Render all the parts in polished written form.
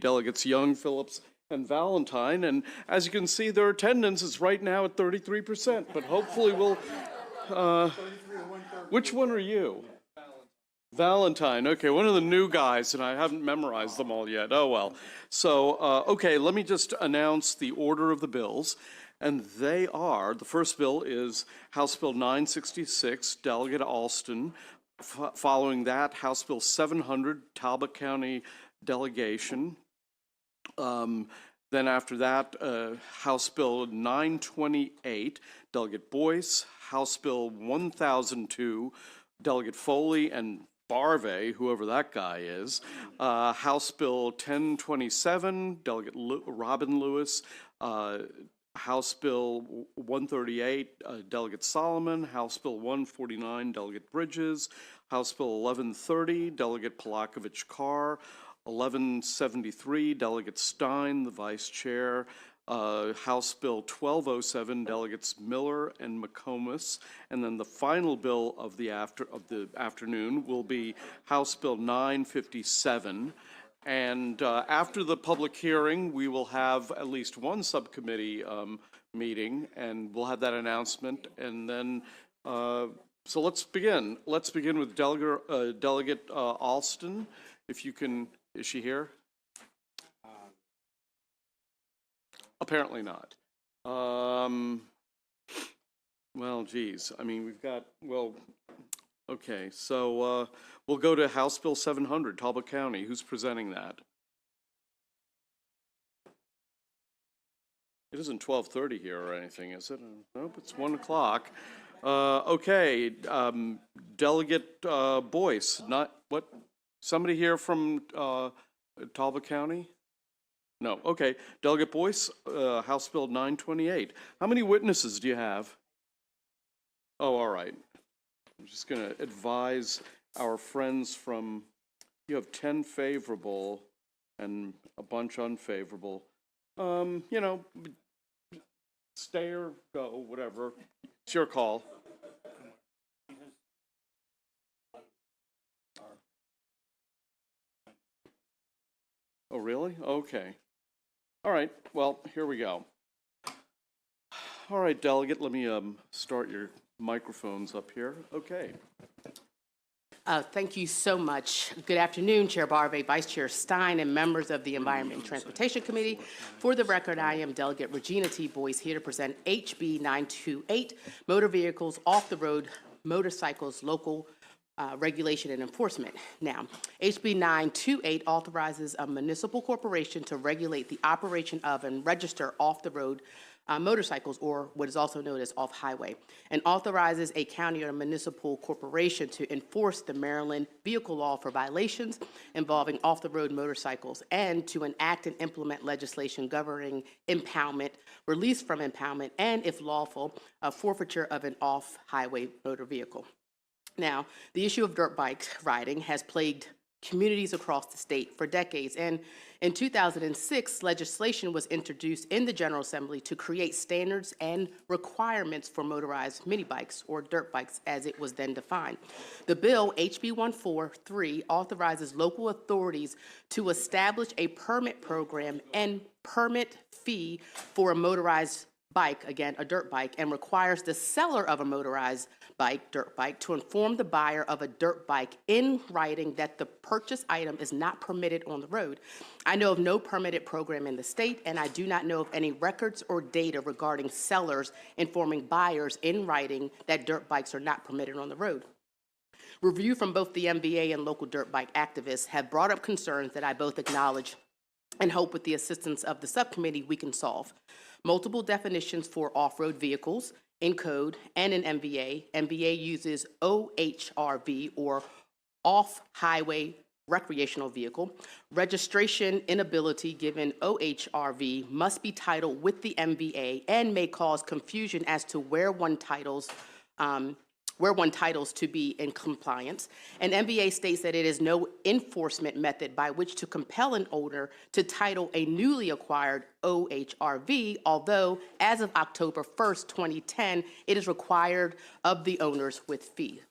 Delegates Young, Phillips, and Valentine. And as you can see, their attendance is right now at 33%, but hopefully we'll, which one are you? Valentine, okay, one of the new guys, and I haven't memorized them all yet. Oh, well. So, okay, let me just announce the order of the bills. And they are, the first bill is House Bill 966, Delegate Alston. Following that, House Bill 700, Talbot County Delegation. Then after that, House Bill 928, Delegate Boyce. House Bill 1002, Delegate Foley and Barve, whoever that guy is. House Bill 1027, Delegate Robin Lewis. House Bill 138, Delegate Solomon. House Bill 149, Delegate Bridges. House Bill 1130, Delegate Polakovich Carr. 1173, Delegate Stein, the Vice Chair. House Bill 1207, Delegates Miller and McComas. And then the final bill of the afternoon will be House Bill 957. And after the public hearing, we will have at least one subcommittee meeting, and we'll have that announcement. And then, so let's begin. Let's begin with Delegate Alston. If you can, is she here? Apparently not. Well, geez, I mean, we've got, well, okay, so we'll go to House Bill 700, Talbot County. Who's presenting that? It isn't 12:30 here or anything, is it? Nope, it's 1 o'clock. Okay, Delegate Boyce, not, what? Somebody here from Talbot County? No, okay. Delegate Boyce, House Bill 928. How many witnesses do you have? Oh, all right. I'm just going to advise our friends from, you have 10 favorable and a bunch unfavorable. You know, stay or go, whatever. It's your call. Oh, really? Okay. All right. Well, here we go. All right, Delegate, let me start your microphones up here. Okay. Thank you so much. Good afternoon, Chair Barve, Vice Chair Stein, and members of the Environment and Transportation Committee. For the record, I am Delegate Regina T. Boyce, here to present HB 928, Motor Vehicles Off the Road Motorcycles Local Regulation and Enforcement. Now, HB 928 authorizes a municipal corporation to regulate the operation of and register off-the-road motorcycles, or what is also known as off-highway, and authorizes a county or municipal corporation to enforce the Maryland vehicle law for violations involving off-the-road motorcycles, and to enact and implement legislation governing impoundment, release from impoundment, and, if lawful, a forfeiture of an off-highway motor vehicle. Now, the issue of dirt bike riding has plagued communities across the state for decades, and in 2006, legislation was introduced in the General Assembly to create standards and requirements for motorized mini bikes, or dirt bikes as it was then defined. The bill, HB 143, authorizes local authorities to establish a permit program and permit fee for a motorized bike, again, a dirt bike, and requires the seller of a motorized bike, dirt bike, to inform the buyer of a dirt bike in writing that the purchased item is not permitted on the road. I know of no permitted program in the state, and I do not know of any records or data regarding sellers informing buyers in writing that dirt bikes are not permitted on the road. Review from both the MVA and local dirt bike activists have brought up concerns that I both acknowledge and hope with the assistance of the subcommittee we can solve. Multiple definitions for off-road vehicles in code and in MVA. MVA uses OHRV, or off-highway recreational vehicle. Registration inability given OHRV must be titled with the MVA and may cause confusion as to where one titles to be in compliance. And MVA states that it is no enforcement method by which to compel an owner to title a newly acquired OHRV, although as of October 1st, 2010, it is required of the owners with fee.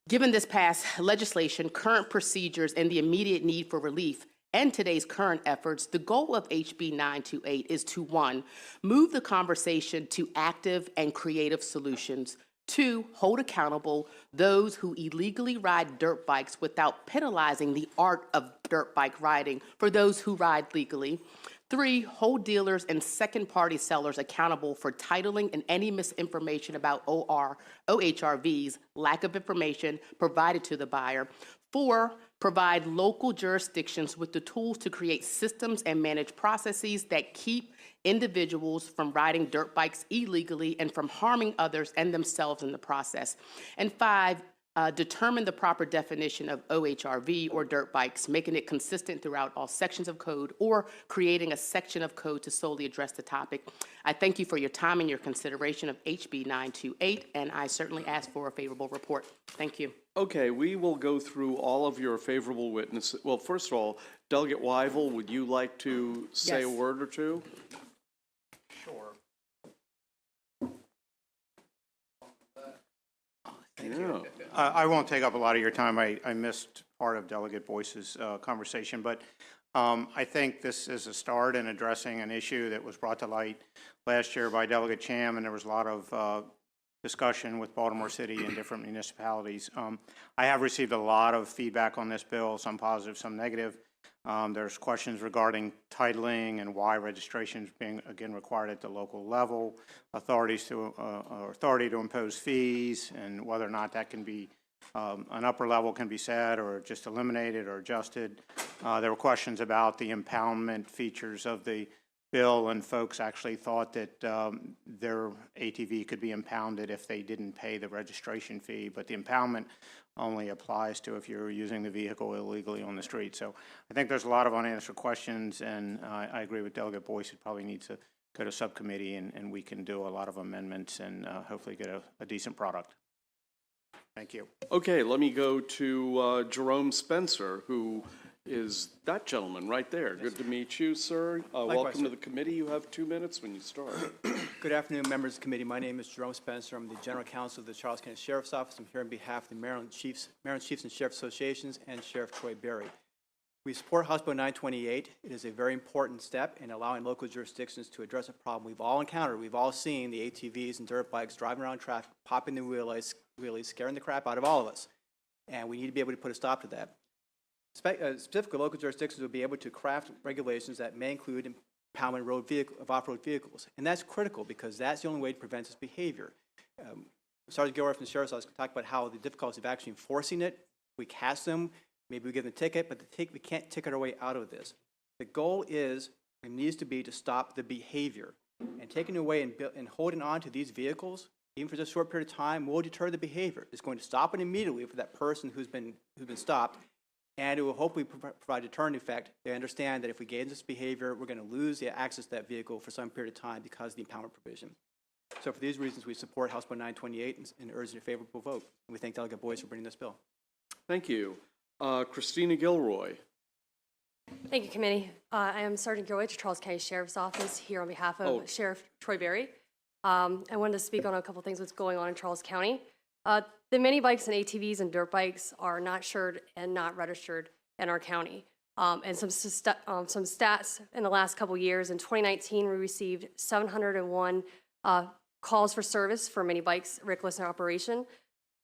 Given this past legislation, current procedures, and the immediate need for relief, and today's current efforts, the goal of HB 928 is to, 1, move the conversation to active and creative solutions. 2, hold accountable those who illegally ride dirt bikes without penalizing the art of dirt bike riding for those who ride legally. 3, hold dealers and second-party sellers accountable for titling and any misinformation about OHRVs, lack of information provided to the buyer. 4, provide local jurisdictions with the tools to create systems and manage processes that keep individuals from riding dirt bikes illegally and from harming others and themselves in the process. And 5, determine the proper definition of OHRV or dirt bikes, making it consistent throughout all sections of code or creating a section of code to solely address the topic. I thank you for your time and your consideration of HB 928, and I certainly ask for a favorable report. Thank you. Okay, we will go through all of your favorable witnesses. Well, first of all, Delegate Weigel, would you like to say a Yes. word or two? Sure. Yeah. I won't take up a lot of your time. I missed part of Delegate Boyce's conversation, but I think this is a start in addressing an issue that was brought to light last year by Delegate Cham, and there was a lot of discussion with Baltimore City and different municipalities. I have received a lot of feedback on this bill, some positive, some negative. There's questions regarding titling and why registration is being, again, required at the local level, authority to impose fees, and whether or not that can be, an upper level can be set or just eliminated or adjusted. There were questions about the impoundment features of the bill, and folks actually thought that their ATV could be impounded if they didn't pay the registration fee, but the impoundment only applies to if you're using the vehicle illegally on the street. So I think there's a lot of unanswered questions, and I agree with Delegate Boyce. It probably needs to go to subcommittee, and we can do a lot of amendments and hopefully get a decent product. Thank you. Okay, let me go to Jerome Spencer, who is that gentleman right there. Good to meet you, sir. Welcome sir. to the committee. You have 2 minutes when you start. Good afternoon, members of the committee. My name is Jerome Spencer. I'm the General Counsel of the Charles County Sheriff's Office. I'm here on behalf of the Maryland Chiefs and Sheriff Associations and Sheriff Troy Berry. We support House Bill 928. It is a very important step in allowing local jurisdictions to address a problem we've all encountered. We've all seen the ATVs and dirt bikes driving around traffic, popping the wheelies, scaring the crap out of all of us. And we need to be able to put a stop to that. Specifically, local jurisdictions will be able to craft regulations that may include impoundment of off-road vehicles. And that's critical because that's the only way to prevent this behavior. Sergeant Gilroy from the Sheriff's Office talked about how the difficulty of actually enforcing it. We catch them, maybe we give them a ticket, but we can't ticket our way out of this. The goal is, it needs to be to stop the behavior. And taking away and holding on to these vehicles, even for just a short period of time, will deter the behavior. It's going to stop it immediately for that person who's been stopped. And it will hopefully provide a deterrent effect. They understand that if we engage in this behavior, we're going to lose the access to that vehicle for some period of time because of the impoundment provision. So for these reasons, we support House Bill 928 and urge a favorable vote. And we thank Delegate Boyce for bringing this bill. Thank you. Christina Gilroy. Thank you, committee. I am Sergeant Gilroy, Charles County Sheriff's Office, here on behalf of Sheriff Troy Berry. I wanted to speak on a couple things that's going on in Charles County. The mini bikes and ATVs and dirt bikes are not insured and not registered in our county. And some stats in the last couple years. In 2019, we received 701 calls for service for mini bikes reckless in operation.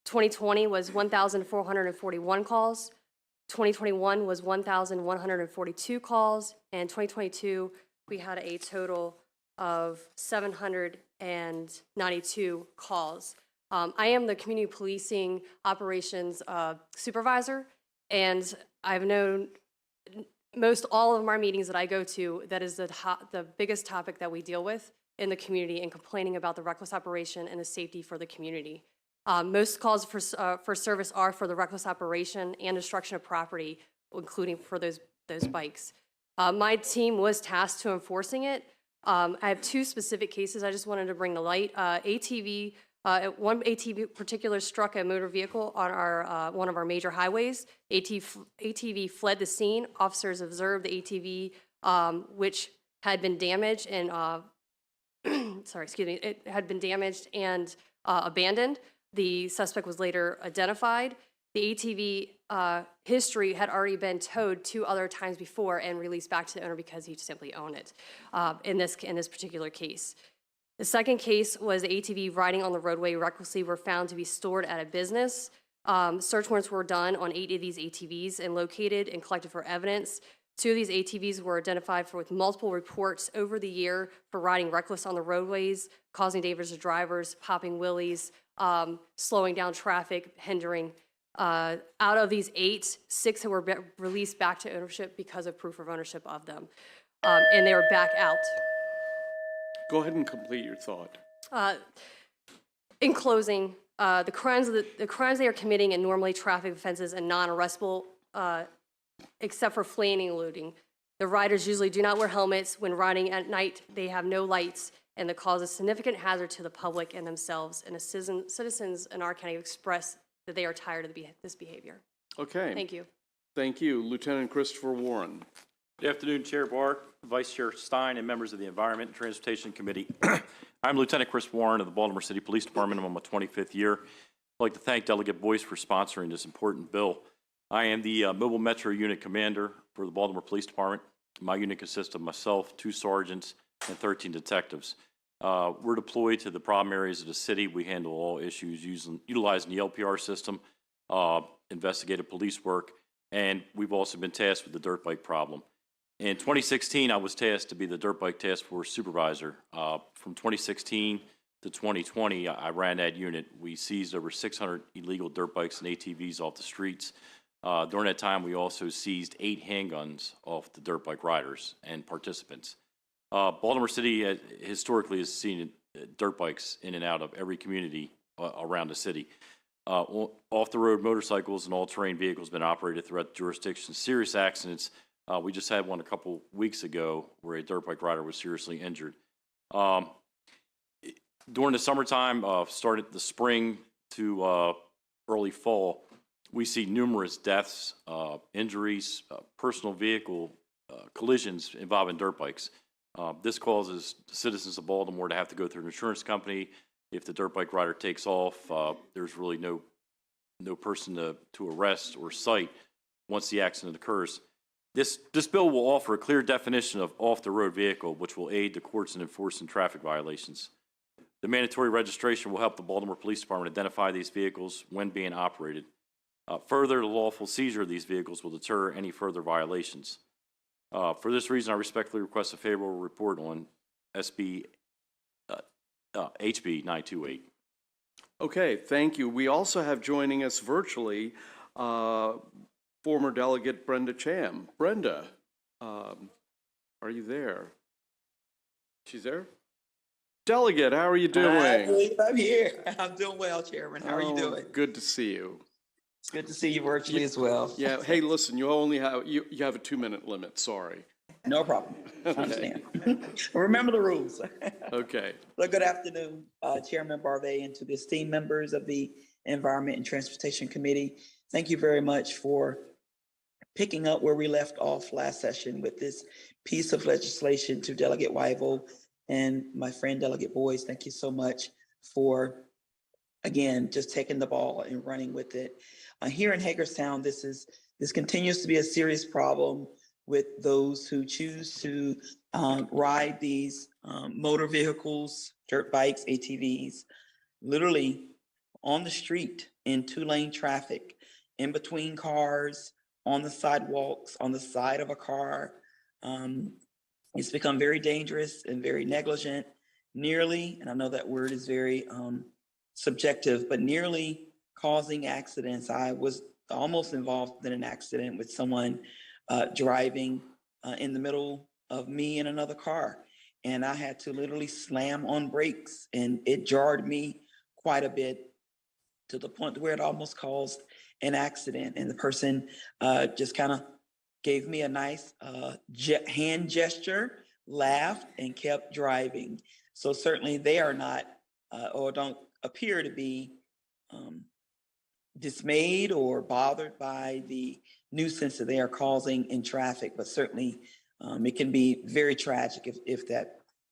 2020 was 1,441 calls. 2021 was 1,142 calls. And 2022, we had a total of 792 calls. I am the community policing operations supervisor, and I've known most all of our meetings that I go to, that is the biggest topic that we deal with in the community, and complaining about the reckless operation and the safety for the community. Most calls for service are for the reckless operation and destruction of property, including for those bikes. My team was tasked to enforcing it. I have 2 specific cases I just wanted to bring to light. One ATV particular struck a motor vehicle on our one of our major highways. ATV fled the scene. Officers observed the ATV, which had been damaged and it had been damaged and abandoned. The suspect was later identified. The ATV history had already been towed 2 other times before and released back to the owner because he simply owned it in this particular case. The second case was the ATV riding on the roadway recklessly were found to be stored at a business. Search warrants were done on 8 of these ATVs and located and collected for evidence. 2 of these ATVs were identified with multiple reports over the year for riding reckless on the roadways, causing dangers to drivers, popping wheelies, slowing down traffic, hindering. Out of these 8, 6 were released back to ownership because of proof of ownership of them, and they were back out. Go ahead and complete your thought. In closing, the crimes they are committing and normally traffic offenses and non-arrestable, except for fleeing and eluding. The riders usually do not wear helmets. When riding at night, they have no lights, and that causes significant hazard to the public and themselves. And citizens in our county express that they are tired of this behavior. Okay. Thank you. Thank you. Lieutenant Christopher Warren. Good afternoon, Chair Barr, Vice Chair Stein, and members of the Environment and Transportation Committee. I'm Lieutenant Chris Warren of the Baltimore City Police Department. I'm on my 25th year. I'd like to thank Delegate Boyce for sponsoring this important bill. I am the Mobile Metro Unit Commander for the Baltimore Police Department. My unit consists of myself, 2 sergeants, and 13 detectives. We're deployed to the problem areas of the city. We handle all issues utilizing the LPR system, investigative police work, and we've also been tasked with the dirt bike problem. In 2016, I was tasked to be the Dirt Bike Task Force Supervisor. From 2016 to 2020, I ran that unit. We seized over 600 illegal dirt bikes and ATVs off the streets. During that time, we also seized 8 handguns off the dirt bike riders and participants. Baltimore City historically has seen dirt bikes in and out of every community around the city. Off-the-road motorcycles and all-terrain vehicles have been operated throughout the jurisdiction. Serious accidents. We just had one a couple weeks ago where a dirt bike rider was seriously injured. During the summertime, started the spring to early fall, we see numerous deaths, injuries, personal vehicle collisions involving dirt bikes. This causes citizens of Baltimore to have to go through an insurance company. If the dirt bike rider takes off, there's really no person to arrest or cite once the accident occurs. This bill will offer a clear definition of off-the-road vehicle, which will aid the courts in enforcing traffic violations. The mandatory registration will help the Baltimore Police Department identify these vehicles when being operated. Further, the lawful seizure of these vehicles will deter any further violations. For this reason, I respectfully request a favorable report on HB 928. Okay, thank you. We also have joining us virtually former Delegate Brenda Cham. Brenda, are you there? She's there? Delegate, how are you doing? I'm here. I'm doing well, Chairman. How are you doing? Good to see you. It's good to see you virtually as well. Yeah. Hey, listen, you only have you have a 2-minute limit. Sorry. No problem. I understand. Remember the rules. Okay. Well, good afternoon, Chairman Barvey, and to the esteemed members of the Environment and Transportation Committee. Thank you very much for picking up where we left off last session with this piece of legislation. To Delegate Weigel and my friend Delegate Boyce, thank you so much for, again, just taking the ball and running with it. Here in Hagerstown, this continues to be a serious problem with those who choose to ride these motor vehicles, dirt bikes, ATVs, literally on the street in 2-lane traffic, in between cars, on the sidewalks, on the side of a car. It's become very dangerous and very negligent, nearly, and I know that word is very subjective, but nearly causing accidents. I was almost involved in an accident with someone driving in the middle of me in another car. And I had to literally slam on brakes, and it jarred me quite a bit to the point where it almost caused an accident. And the person just kind of gave me a nice hand gesture, laughed, and kept driving. So certainly they are not or don't appear to be dismayed or bothered by the nuisance that they are causing in traffic, but certainly it can be very tragic if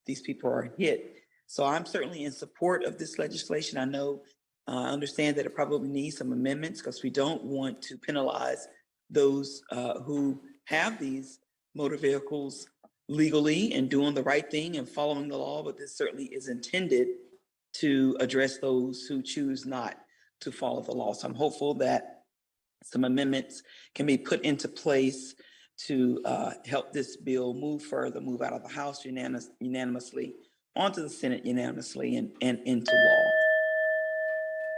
these people are hit. So I'm certainly in support of this legislation. I know I understand that it probably needs some amendments because we don't want to penalize those who have these motor vehicles legally and doing the right thing and following the law, but this certainly is intended to address those who choose not to follow the law. So I'm hopeful that some amendments can be put into place to help this bill move further, move out of the House unanimously, onto the Senate unanimously, and into law.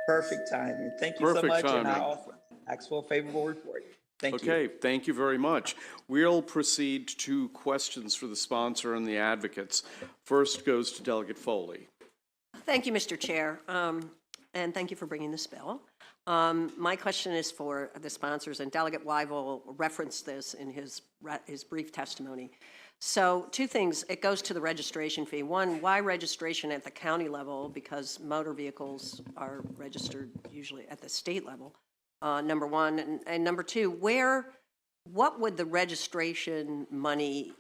Perfect timing. Thank you so Perfect much, and I timing. also ask for a favorable report. Thank you. Okay, thank you very much. We'll proceed to questions for the sponsor and the advocates. First goes to Delegate Foley. Thank you, Mr. Chair, and thank you for bringing this bill. My question is for the sponsors, and Delegate Weigel referenced this in his brief testimony. So two things. It goes to the registration fee. One, why registration at the county level? Because motor vehicles are registered usually at the state level, number one. And number two, what would the registration money,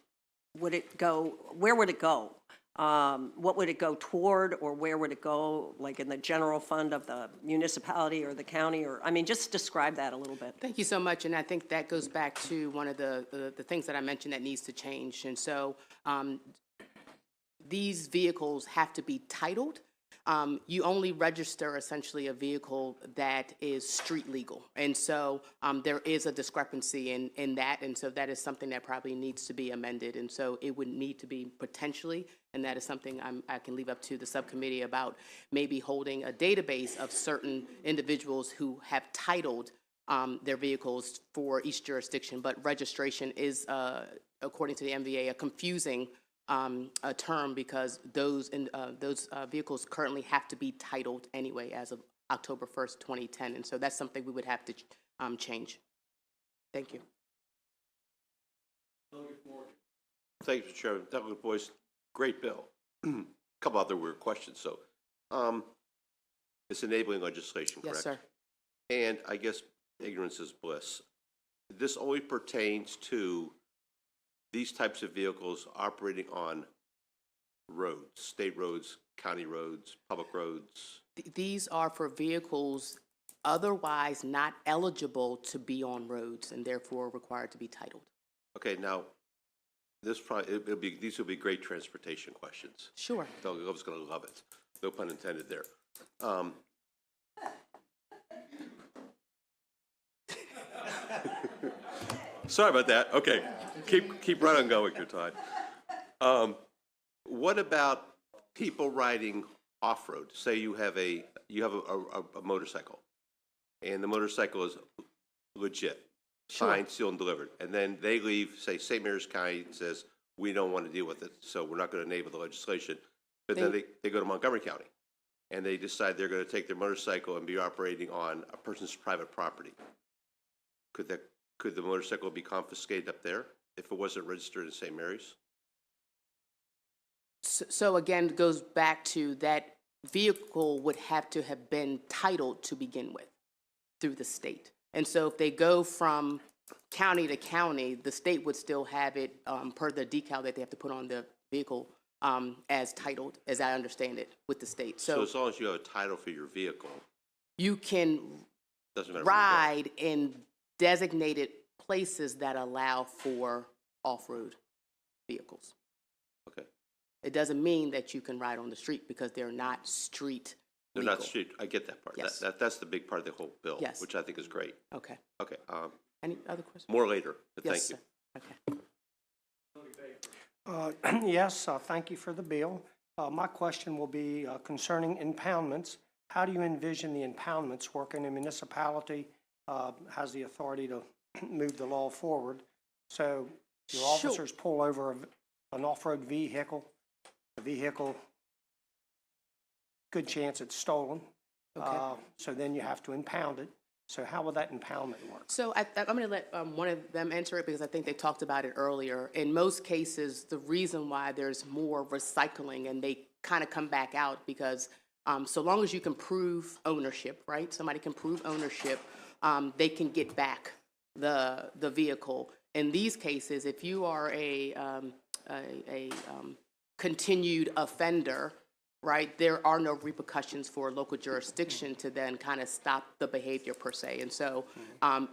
where would it go? What would it go toward, or where would it go, like in the general fund of the municipality or the county? Or, I mean, just describe that a little bit. Thank you so much, and I think that goes back to one of the things that I mentioned that needs to change. And so these vehicles have to be titled. You only register essentially a vehicle that is street legal. And so there is a discrepancy in that, and so that is something that probably needs to be amended. And so it would need to be potentially, and that is something I can leave up to the subcommittee about, maybe holding a database of certain individuals who have titled their vehicles for each jurisdiction. But registration is, according to the MVA, a confusing a term, because those vehicles currently have to be titled anyway as of October 1st, 2010. And so that's something we would have to change. Thank you. Thank you, Mr. Chairman. Delegate Boyce, great bill. A couple other weird questions. So it's enabling legislation, correct? Yes, sir. And I guess ignorance is bliss. This only pertains to these types of vehicles operating on roads, state roads, county roads, public roads. These are for vehicles otherwise not eligible to be on roads and therefore required to be titled. Okay, now these will be great transportation questions. Sure. Delegate's going to love it. No pun intended there. Sorry about that. Okay, keep right on going, your time. What about people riding off-road? Say you have a motorcycle, and the motorcycle is legit, signed, sealed, and delivered, and then they leave, say, St. Mary's County says, we don't want to deal with it, so we're not going to enable the legislation. But then they go to Montgomery County, and they decide they're going to take their motorcycle and be operating on a person's private property. Could the motorcycle be confiscated up there if it wasn't registered in St. Mary's? So again, it goes back to that vehicle would have to have been titled to begin with through the state. And so if they go from county to county, the state would still have it per the decal that they have to put on the vehicle as titled, as I understand it, with the state. So as long as you have a title for your vehicle, you can doesn't matter ride in designated places that allow for off-road vehicles. Okay. It doesn't mean that you can ride on the street because they're not street They're legal. not street. I get that part. Yes. That's the big part of the whole bill, Yes. which I think is great. Okay. Okay. Any other questions? More later, but Yes, thank you. sir. Okay. Yes, thank you for the bill. My question will be concerning impoundments. How do you envision the impoundments working? A municipality has the authority to move the law forward. So your Sure. officers pull over an off-road vehicle. The vehicle, good chance it's stolen. Okay. So then you have to impound it. So how will that impoundment work? So I'm going to let one of them answer it because I think they talked about it earlier. In most cases, the reason why there's more recycling and they kind of come back out because so long as you can prove ownership, right? Somebody can prove ownership, they can get back the vehicle. In these cases, if you are a continued offender, right, there are no repercussions for local jurisdiction to then kind of stop the behavior per se. And so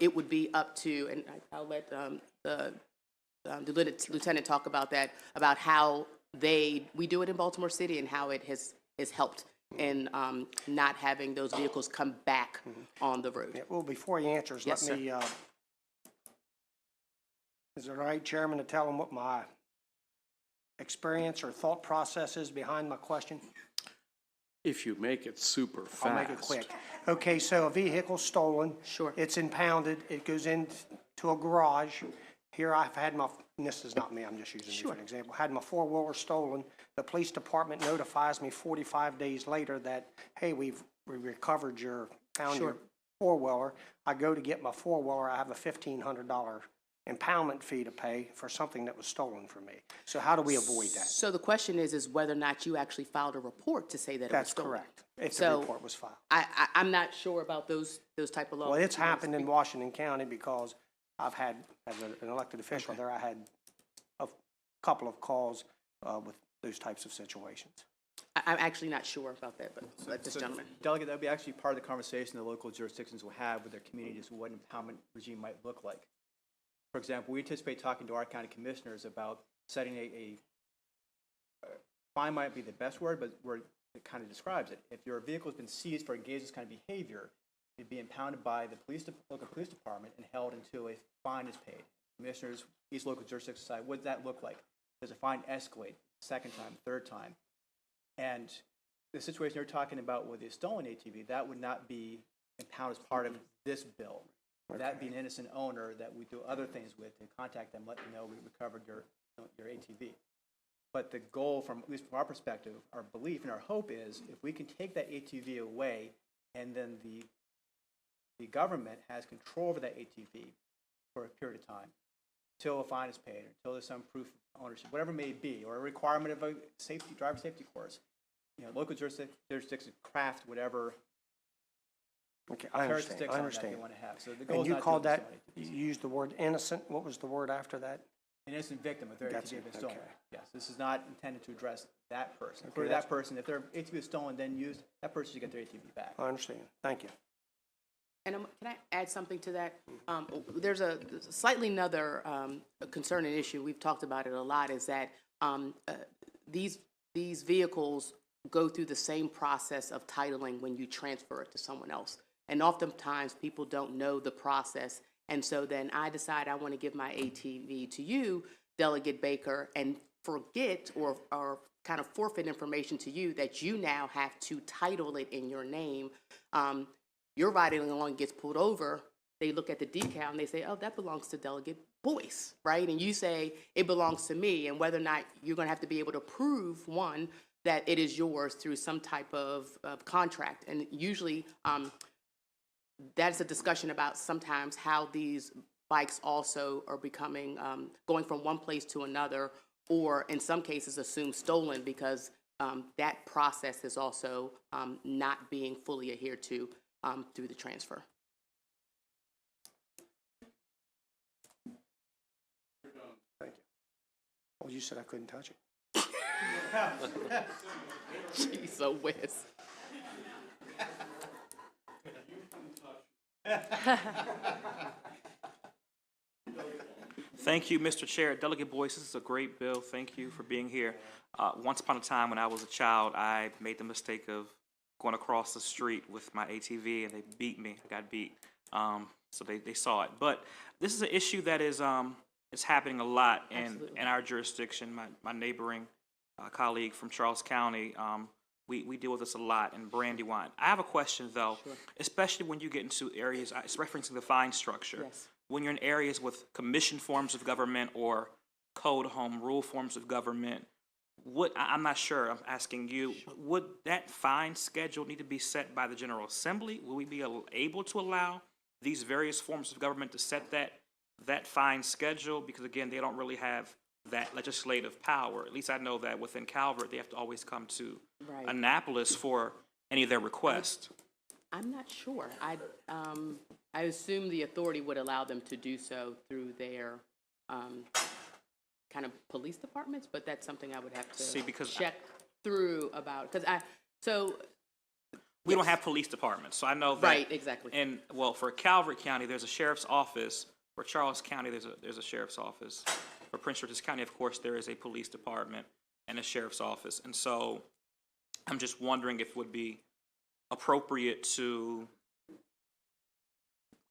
it would be up to, and I'll let the lieutenant talk about that, about how we do it in Baltimore City and how it has helped in not having those vehicles come back on the road. Yeah, well, before he answers, Yes, let me, is it all right, Chairman, to tell him what my experience or thought process is behind my question? If you make it super fast. I'll make it quick. Okay, so a vehicle's stolen. Sure. It's impounded. It goes into a garage. Here I've had my, and this is not me, I'm just using you for an example. Had my four-wheeler stolen. The police department notifies me 45 days later that, hey, we recovered found your four-wheeler. I go to get my four-wheeler. I have a $1,500 impoundment fee to pay for something that was stolen from me. So how do we avoid that? So the question is whether or not you actually filed a report to say that it was That's stolen. correct, if the So report was filed. I'm not sure about those type of laws. Well, it's happened in Washington County because I've had, as an elected official there, I had a couple of calls with those types of situations. I'm actually not sure about that, but let this gentleman. Delegate, that would be actually part of the conversation the local jurisdictions will have with their communities, what an impoundment regime might look like. For example, we anticipate talking to our county commissioners about setting a fine might be the best word, but word that kind of describes it. If your vehicle has been seized for engaging in this kind of behavior, it'd be impounded by the local police department and held until a fine is paid. Commissioners, each local jurisdiction decide what does that look like. Does a fine escalate second time, third time? And the situation you're talking about with the stolen ATV, that would not be impounded as part of this bill. That'd be an innocent owner that we do other things with, to contact them, let them know we recovered your ATV. But the goal, from at least from our perspective, our belief and our hope is if we can take that ATV away, and then the government has control over that ATV for a period of time, until a fine is paid, until there's some proof of ownership, whatever it may be, or a requirement of a driver safety course. Local jurisdictions craft whatever Okay, I understand, characteristics I on that understand. they want to have. So the goal And is you not called to that, discriminate. you used the word innocent, what was the word after that? An innocent victim of their That's ATV it, been stolen. okay. Yes, this is not intended to address that person. Okay, For that's- that person, if their ATV is stolen, then used, that person should get their ATV back. I understand, thank you. And can I add something to that? There's a slightly another concerning issue, we've talked about it a lot, is that these vehicles go through the same process of titling when you transfer it to someone else. And oftentimes, people don't know the process. And so then I decide I want to give my ATV to you, Delegate Baker, and forget or kind of forfeit information to you that you now have to title it in your name. You're riding along, gets pulled over, they look at the decal and they say, oh, that belongs to Delegate Boyce, right? And you say, it belongs to me, and whether or not you're going to have to be able to prove, one, that it is yours through some type of contract. And usually, that's a discussion about sometimes how these bikes also are becoming, going from one place to another, or in some cases assumed stolen because that process is also not being fully adhered to through the transfer. Thank you. Well, you said I couldn't touch it. Jeez, oh, Wes. Thank you, Mr. Chair. Delegate Boyce, this is a great bill. Thank you for being here. Once upon a time, when I was a child, I made the mistake of going across the street with my ATV, and they beat me. I got beat. So they saw it. But this is an issue that is happening a lot in our jurisdiction. My neighboring colleague from Charles County, we deal with this a lot in Brandywine. I have a question, though, especially when you get into areas, it's referencing the fine structure. Yes. When you're in areas with commission forms of government or code home rule forms of government, I'm not sure, I'm asking you, would that fine schedule need to be set by the General Assembly? Will we be able to allow these various forms of government to set that fine schedule? Because again, they don't really have that legislative power. At least I know that within Calvert, they have to always come to Annapolis for any of their requests. I'm not sure. I assume the authority would allow them to do so through their kind of police departments, but that's something I would have to See, because check through about, because We don't have police departments, so I know that. Right, exactly. And, well, for Calvert County, there's a sheriff's office. For Charles County, there's a sheriff's office. For Prince George's County, of course, there is a police department and a sheriff's office. And so I'm just wondering if it would be appropriate to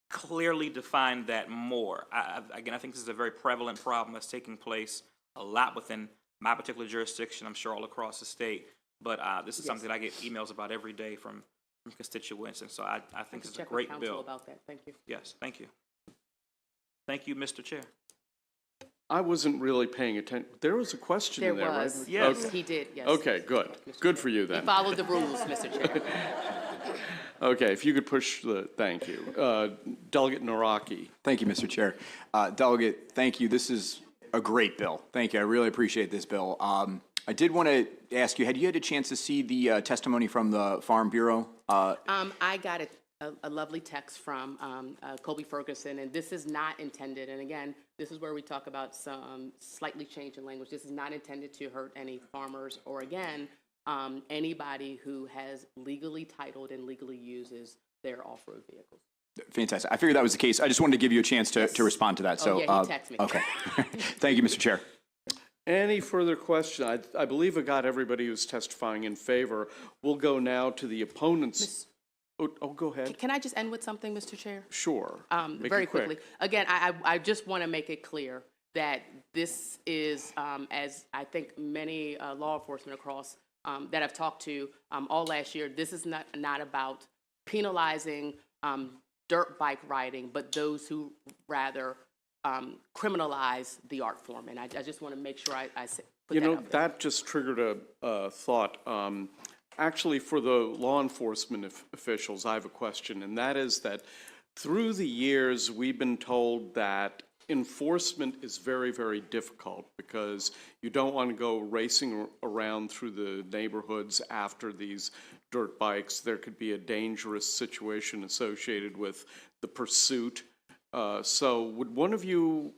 clearly define that more. Again, I think this is a very prevalent problem that's taking place a lot within my particular jurisdiction, I'm sure all across the state. But this is something that I get emails about every day from constituents, and so I think this is a check with great council bill. about that. Thank you. Yes, thank you. Thank you, Mr. Chair. I wasn't really paying attention. There was a question There in there, right? was. Yes. He did, yes. Okay, good. Good for you He then. followed the rules, Mr. Chair. Okay, if you could push the, thank you. Delegate Naraki. Thank you, Mr. Chair. Delegate, thank you. This is a great bill. Thank you. I really appreciate this bill. I did want to ask you, had you had a chance to see the testimony from the Farm Bureau? I got a lovely text from Colby Ferguson, and this is not intended, and again, this is where we talk about some slightly change in language. This is not intended to hurt any farmers or, again, anybody who has legally titled and legally uses their off-road vehicles. Fantastic. I figured that was the case. I just wanted to give you a chance to respond to that. So, yeah, he texted me. Okay. Thank you, Mr. Chair. Any further question? I believe I got everybody who's testifying in favor. We'll go now to the opponents. Oh, go ahead. Can I just end with something, Mr. Chair? Sure. Make Very it quick. quickly. Again, I just want to make it clear that this is, as I think many law enforcement across that I've talked to all last year, this is not about penalizing dirt bike riding, but those who rather criminalize the art form. And I just want to make sure I put You that know, out there. that just triggered a thought. Actually, for the law enforcement officials, I have a question, and that is that through the years, we've been told that enforcement is very, very difficult because you don't want to go racing around through the neighborhoods after these dirt bikes. There could be a dangerous situation associated with the pursuit. So would one of you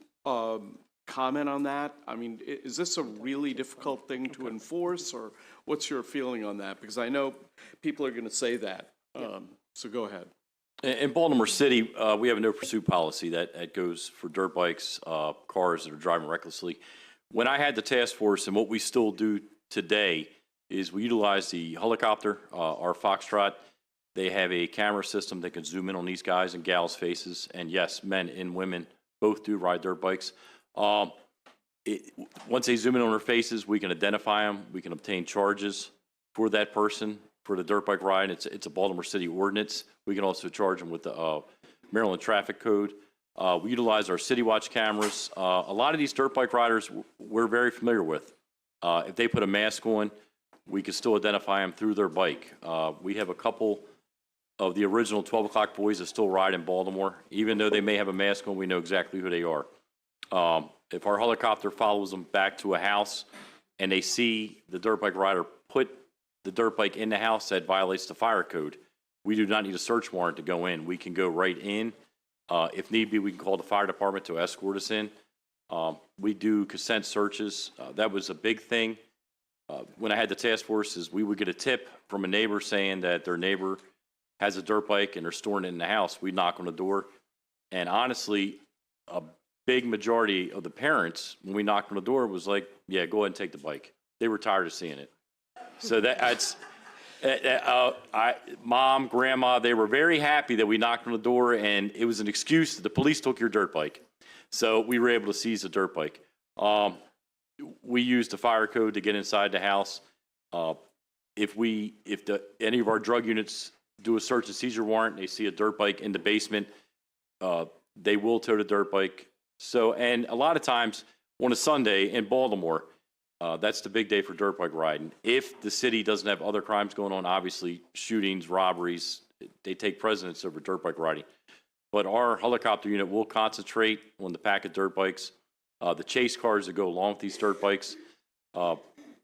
comment on that? I mean, is this a really difficult thing to enforce, or what's your feeling on that? Because I know people are going to say that. So go ahead. In Baltimore City, we have a no pursuit policy that goes for dirt bikes, cars that are driving recklessly. When I had the task force, and what we still do today, is we utilize the helicopter, our Foxtrot. They have a camera system that can zoom in on these guys and gals' faces. And yes, men and women both do ride dirt bikes. Once they zoom in on their faces, we can identify them. We can obtain charges for that person for the dirt bike ride. It's a Baltimore City ordinance. We can also charge them with the Maryland Traffic Code. We utilize our City Watch cameras. A lot of these dirt bike riders we're very familiar with. If they put a mask on, we can still identify them through their bike. We have a couple of the original 12 o'clock boys that still ride in Baltimore. Even though they may have a mask on, we know exactly who they are. If our helicopter follows them back to a house and they see the dirt bike rider put the dirt bike in the house that violates the fire code, we do not need a search warrant to go in. We can go right in. If need be, we can call the fire department to escort us in. We do consent searches. That was a big thing. When I had the task forces, we would get a tip from a neighbor saying that their neighbor has a dirt bike and they're storing it in the house. We'd knock on the door. And honestly, a big majority of the parents, when we knocked on the door, was like, yeah, go ahead and take the bike. They were tired of seeing it. So that's, mom, grandma, they were very happy that we knocked on the door, and it was an excuse that the police took your dirt bike. So we were able to seize the dirt bike. We used the fire code to get inside the house. If any of our drug units do a search and seizure warrant, they see a dirt bike in the basement, they will tow the dirt bike. So, and a lot of times on a Sunday in Baltimore, that's the big day for dirt bike riding. If the city doesn't have other crimes going on, obviously shootings, robberies, they take precedence over dirt bike riding. But our helicopter unit will concentrate on the pack of dirt bikes, the chase cars that go along with these dirt bikes.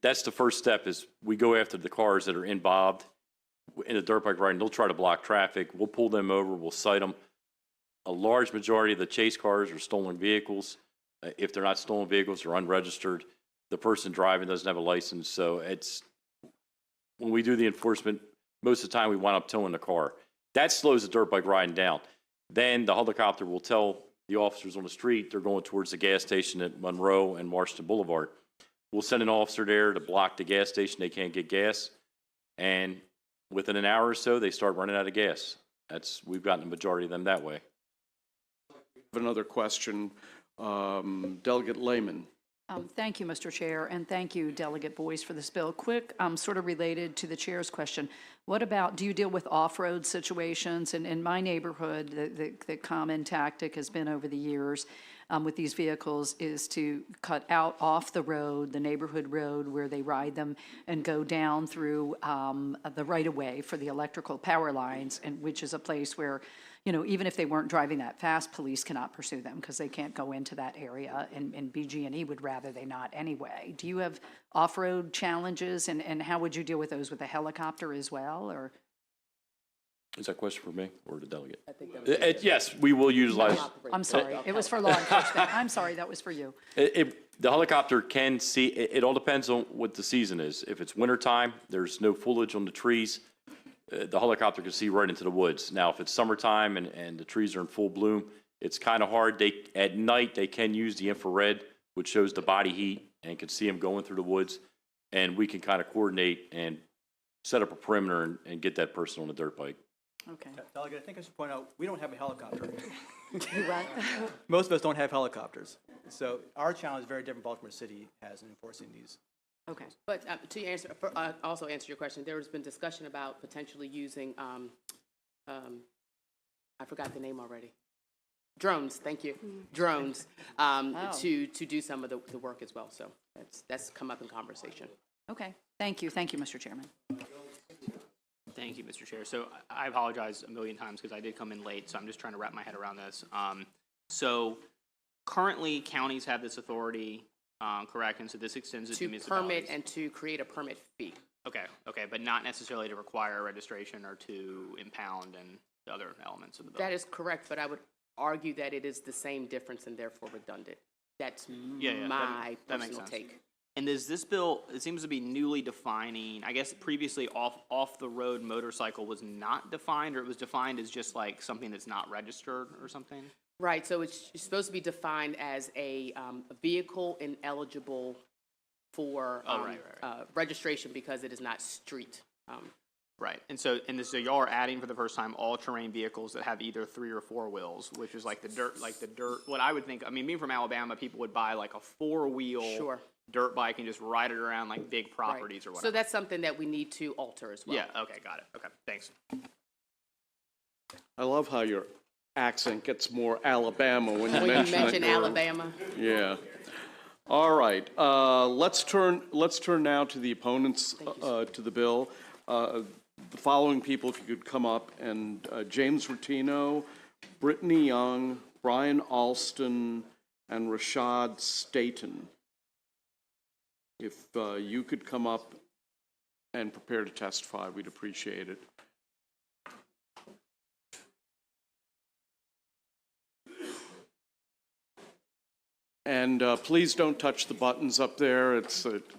That's the first step, is we go after the cars that are involved in the dirt bike riding. They'll try to block traffic. We'll pull them over. We'll cite them. A large majority of the chase cars are stolen vehicles. If they're not stolen vehicles, they're unregistered. The person driving doesn't have a license. So when we do the enforcement, most of the time we wind up towing the car. That slows the dirt bike riding down. Then the helicopter will tell the officers on the street they're going towards the gas station at Monroe and Washington Boulevard. We'll send an officer there to block the gas station. They can't get gas. And within an hour or so, they start running out of gas. We've gotten the majority of them that way. I have another question. Delegate Lehman. Thank you, Mr. Chair, and thank you, Delegate Boyce, for this bill. Quick, sort of related to the chair's question, what about, do you deal with off-road situations? And in my neighborhood, the common tactic has been over the years with these vehicles is to cut out off the road, the neighborhood road where they ride them, and go down through the right-of-way for the electrical power lines, and which is a place where, you know, even if they weren't driving that fast, police cannot pursue them because they can't go into that area, and BG&E would rather they not anyway. Do you have off-road challenges, and how would you deal with those with a helicopter as well, or? Is that a question for me or the delegate? Yes, we will utilize. I'm sorry, it was for law enforcement. I'm sorry, that was for you. The helicopter can see, it all depends on what the season is. If it's wintertime, there's no foliage on the trees, the helicopter can see right into the woods. Now, if it's summertime and the trees are in full bloom, it's kind of hard. At night, they can use the infrared, which shows the body heat, and can see them going through the woods. And we can kind of coordinate and set up a perimeter and get that person on a dirt bike. Okay. Delegate, I think I should point out, we don't have a helicopter. You right? Most of us don't have helicopters. So our challenge is very different Baltimore City has in enforcing these. Okay, but to answer, also answer your question, there has been discussion about potentially using, I forgot the name already. Drones, thank you, drones, to do some of the work as well. So that's come up in conversation. Okay, thank you, Mr. Chairman. Thank you, Mr. Chair. So I apologize a million times because I did come in late, so I'm just trying to wrap my head around this. So currently, counties have this authority, correct? And so this extends it to municipalities. To permit and to create a permit fee. Okay, but not necessarily to require registration or to impound and the other elements of the bill. That is correct, but I would argue that it is the same difference and therefore redundant. That's my personal take. And is this bill, it seems to be newly defining, I guess previously off-the-road motorcycle was not defined, or it was defined as just like something that's not registered or something? Right, so it's supposed to be defined as a vehicle ineligible for registration because it is not street. Right, and so y'all are adding for the first time all-terrain vehicles that have either 3 or 4 wheels, which is like the dirt, what I would think, I mean, being from Alabama, people would buy like a 4-wheel dirt bike and just ride it around like big properties or whatever. So that's something that we need to alter as well. Yeah, okay, got it, okay, thanks. I love how your accent gets more Alabama when you mention Alabama. Yeah. All right. Let's turn now to the opponents to the bill. The following people, if you could come up, and James Rotino, Brittany Young, Brian Alston, and Rashad Staten. If you could come up and prepare to testify, we'd appreciate it. And please don't touch the buttons up there. It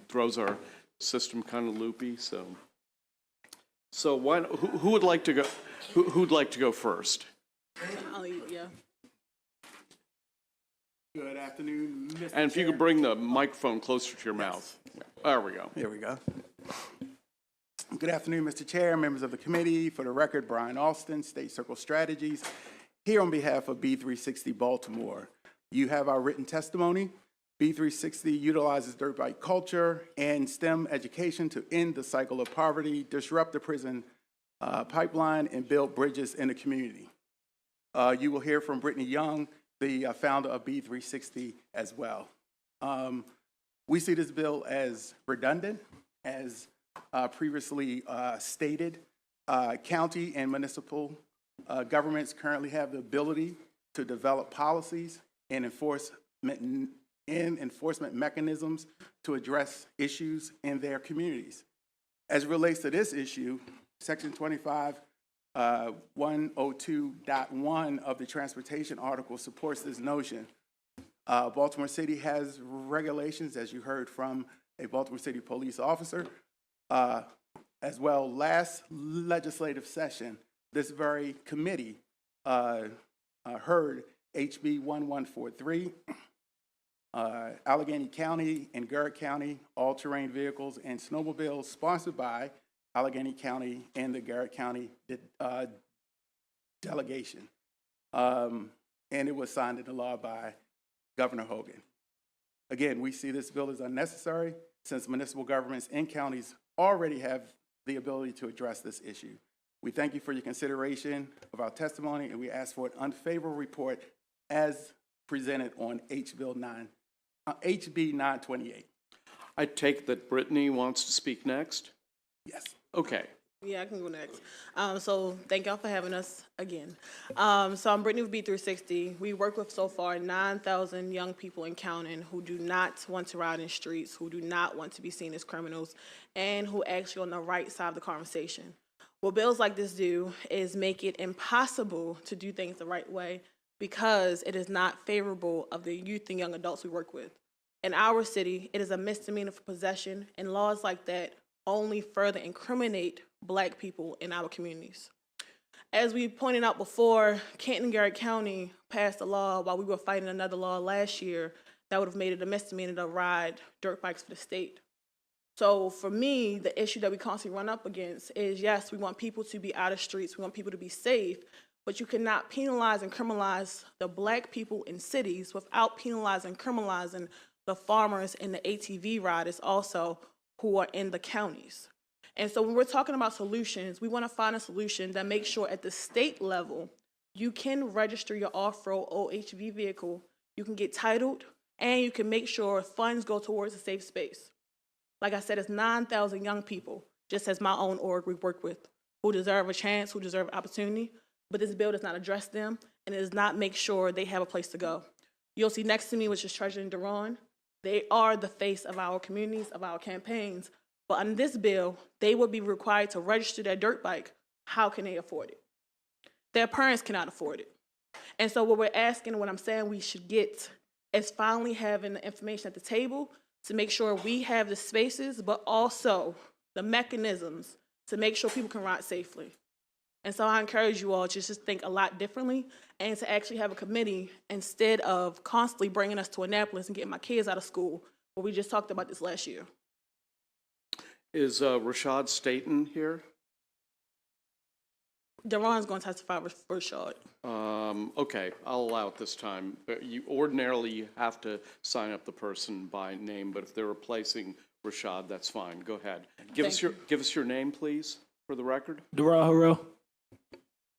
throws our system kind of loopy. So who would like to go? Who'd like to go first? Good afternoon, Mr. And if you could bring the microphone closer to your mouth. There we go. Here we go. Good afternoon, Mr. Chair, members of the committee. For the record, Brian Alston, State Circle Strategies, here on behalf of B360 Baltimore. You have our written testimony. B360 utilizes dirt bike culture and STEM education to end the cycle of poverty, disrupt the prison pipeline, and build bridges in the community. You will hear from Brittany Young, the founder of B360 as well. We see this bill as redundant, as previously stated. County and municipal governments currently have the ability to develop policies and enforcement mechanisms to address issues in their communities. As it relates to this issue, Section 102.1 of the Transportation Article supports this notion. Baltimore City has regulations, as you heard from a Baltimore City police officer, As well, last legislative session, this very committee heard HB 1143, Allegheny County and Garrett County all-terrain vehicles and snowmobiles, sponsored by Allegheny County and the Garrett County delegation. And it was signed into law by Governor Hogan. Again, we see this bill as unnecessary since municipal governments and counties already have the ability to address this issue. We thank you for your consideration of our testimony, and we ask for an unfavorable report as presented on HB 928. I take that Brittany wants to speak next? Yes. Okay. Yeah, I can go next. So thank y'all for having us again. So I'm Brittany with B360. We work with so far 9,000 young people and counting who do not want to ride in streets, who do not want to be seen as criminals, and who actually on the right side of the conversation. What bills like this do is make it impossible to do things the right way because it is not favorable of the youth and young adults we work with. In our city, it is a misdemeanor for possession, and laws like that only further incriminate Black people in our communities. As we pointed out before, Kent and Garrett County passed a law while we were fighting another law last year that would have made it a misdemeanor to ride dirt bikes for the state. So for me, the issue that we constantly run up against is, yes, we want people to be out of streets, we want people to be safe, but you cannot penalize and criminalize the Black people in cities without penalizing and criminalizing the farmers and the ATV riders also who are in the counties. And so when we're talking about solutions, we want to find a solution that makes sure at the state level, you can register your off-road OHV vehicle, you can get titled, and you can make sure funds go towards a safe space. Like I said, it's 9,000 young people, just as my own org we work with, who deserve a chance, who deserve opportunity, but this bill does not address them, and it does not make sure they have a place to go. You'll see next to me, which is Treasurer and Deron. They are the face of our communities, of our campaigns, but under this bill, they would be required to register their dirt bike. How can they afford it? Their parents cannot afford it. And so what we're asking, what I'm saying we should get is finally having the information at the table to make sure we have the spaces, but also the mechanisms to make sure people can ride safely. And so I encourage you all to just think a lot differently and to actually have a committee instead of constantly bringing us to Annapolis and getting my kids out of school, where we just talked about this last year. Is Rashad Staten here? Deron's going to testify for Rashad. Okay, I'll allow it this time. But ordinarily, you have to sign up the person by name, but if they're replacing Rashad, that's fine. Go ahead. Give us your name, please, for the record. Daron Harrell.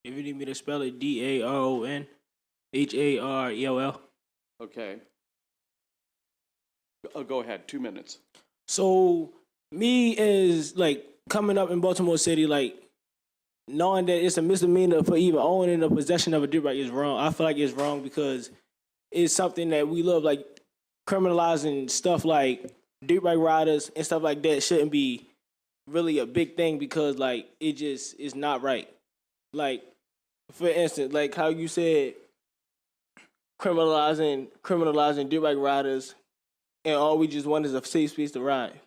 If you need me to spell it, DARON HARELL. Okay. Go ahead, 2 minutes. So me is like coming up in Baltimore City, like knowing that it's a misdemeanor for even owning or possession of a dirt bike is wrong. I feel like it's wrong because it's something that we love, like criminalizing stuff like dirt bike riders and stuff like that shouldn't be really a big thing because like it just is not right. Like, for instance, like how you said criminalizing dirt bike riders and all we just want is a safe space to ride.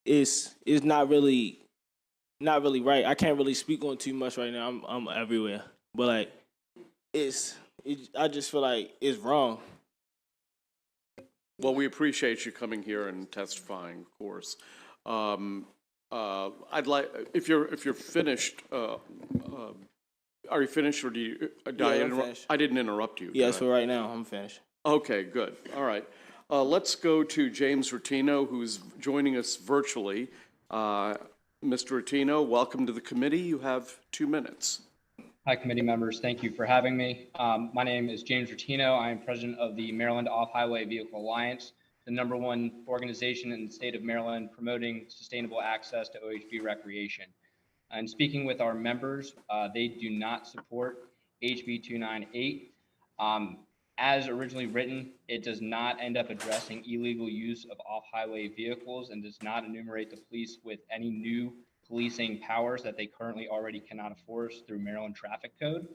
Is not really right. I can't really speak on too much right now. I'm everywhere, but like I just feel like it's wrong. Well, we appreciate you coming here and testifying, of course. I'd like if you're finished. Are you finished, or do you? I didn't interrupt you. Yes, for right now, I'm finished. Okay, good. All right. Let's go to James Rotino, who's joining us virtually. Mr. Rotino, welcome to the committee. You have 2 minutes. Hi, committee members. Thank you for having me. My name is James Rotino. I am president of the Maryland Off-Highway Vehicle Alliance, the #1 organization in the state of Maryland promoting sustainable access to OHV recreation. And speaking with our members, they do not support HB 298. As originally written, it does not end up addressing illegal use of off-highway vehicles and does not enumerate the police with any new policing powers that they currently already cannot enforce through Maryland Traffic Code.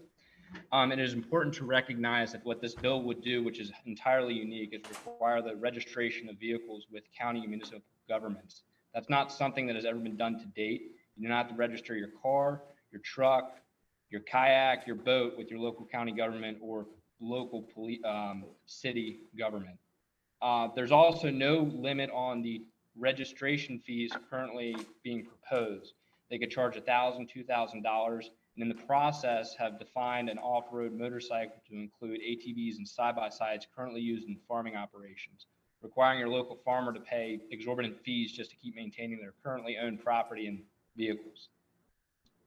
It is important to recognize that what this bill would do, which is entirely unique, is require the registration of vehicles with county and municipal governments. That's not something that has ever been done to date. You do not have to register your car, your truck, your kayak, your boat with your local county government or local city government. There's also no limit on the registration fees currently being proposed. They could charge $1,000, $2,000, and in the process have defined an off-road motorcycle to include ATVs and side-by-sides currently used in farming operations, requiring your local farmer to pay exorbitant fees just to keep maintaining their currently owned property and vehicles.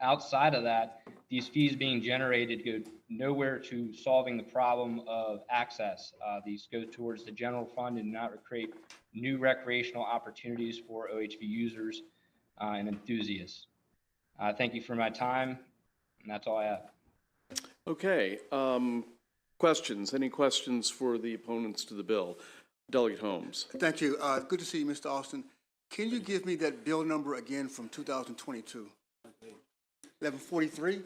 Outside of that, these fees being generated go nowhere to solving the problem of access. These go towards the general fund and not create new recreational opportunities for OHV users and enthusiasts. Thank you for my time, and that's all I have. Okay, questions? Any questions for the opponents to the bill? Delegate Holmes. Thank you. Good to see you, Mr. Austin. Can you give me that bill number again from 2022? 1143?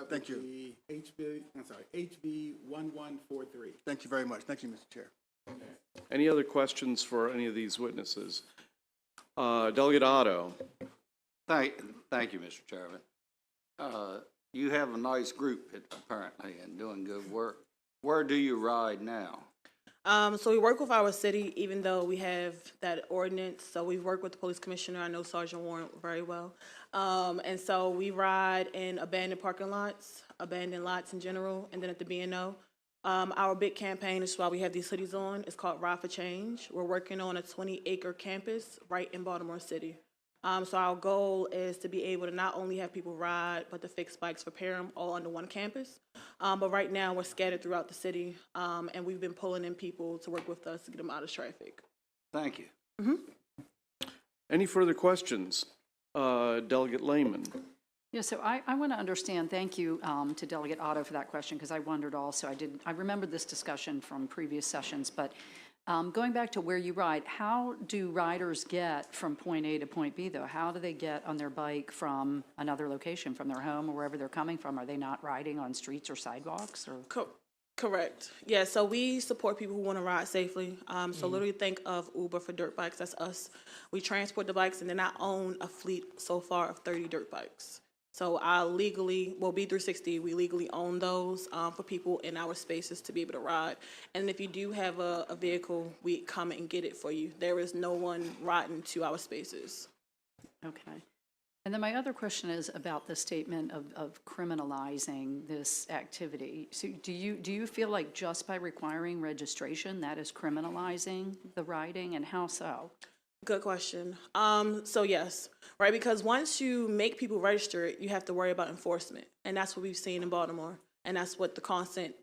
Thank you. HB 1143. Thank you very much. Thank you, Mr. Chair. Any other questions for any of these witnesses? Delegate Otto. Thank you, Mr. Chairman. You have a nice group apparently and doing good work. Where do you ride now? So we work with our city, even though we have that ordinance. So we work with the police commissioner. I know Sergeant Warren very well. And so we ride in abandoned parking lots, abandoned lots in general, and then at the B&O. Our big campaign is why we have these hoodies on. It's called Ride for Change. We're working on a 20-acre campus right in Baltimore City. So our goal is to be able to not only have people ride, but to fix bikes, repair them all under one campus. But right now we're scattered throughout the city, and we've been pulling in people to work with us to get them out of traffic. Thank you. Any further questions? Delegate Lehman. Yeah, so I want to understand, thank you to Delegate Otto for that question, because I wondered also, I remembered this discussion from previous sessions, but going back to where you ride, how do riders get from point A to point B, though? How do they get on their bike from another location, from their home or wherever they're coming from? Are they not riding on streets or sidewalks? Or? Correct. Yeah, so we support people who want to ride safely. So literally think of Uber for dirt bikes. That's us. We transport the bikes, and then I own a fleet so far of 30 dirt bikes. So I legally, well, B360, we legally own those for people in our spaces to be able to ride. And if you do have a vehicle, we come and get it for you. There is no one riding to our spaces. Okay. And then my other question is about the statement of criminalizing this activity. So do you feel like just by requiring registration, that is criminalizing the riding, and how so? Good question. So yes, right, because once you make people register it, you have to worry about enforcement, and that's what we've seen in Baltimore, and that's what the constant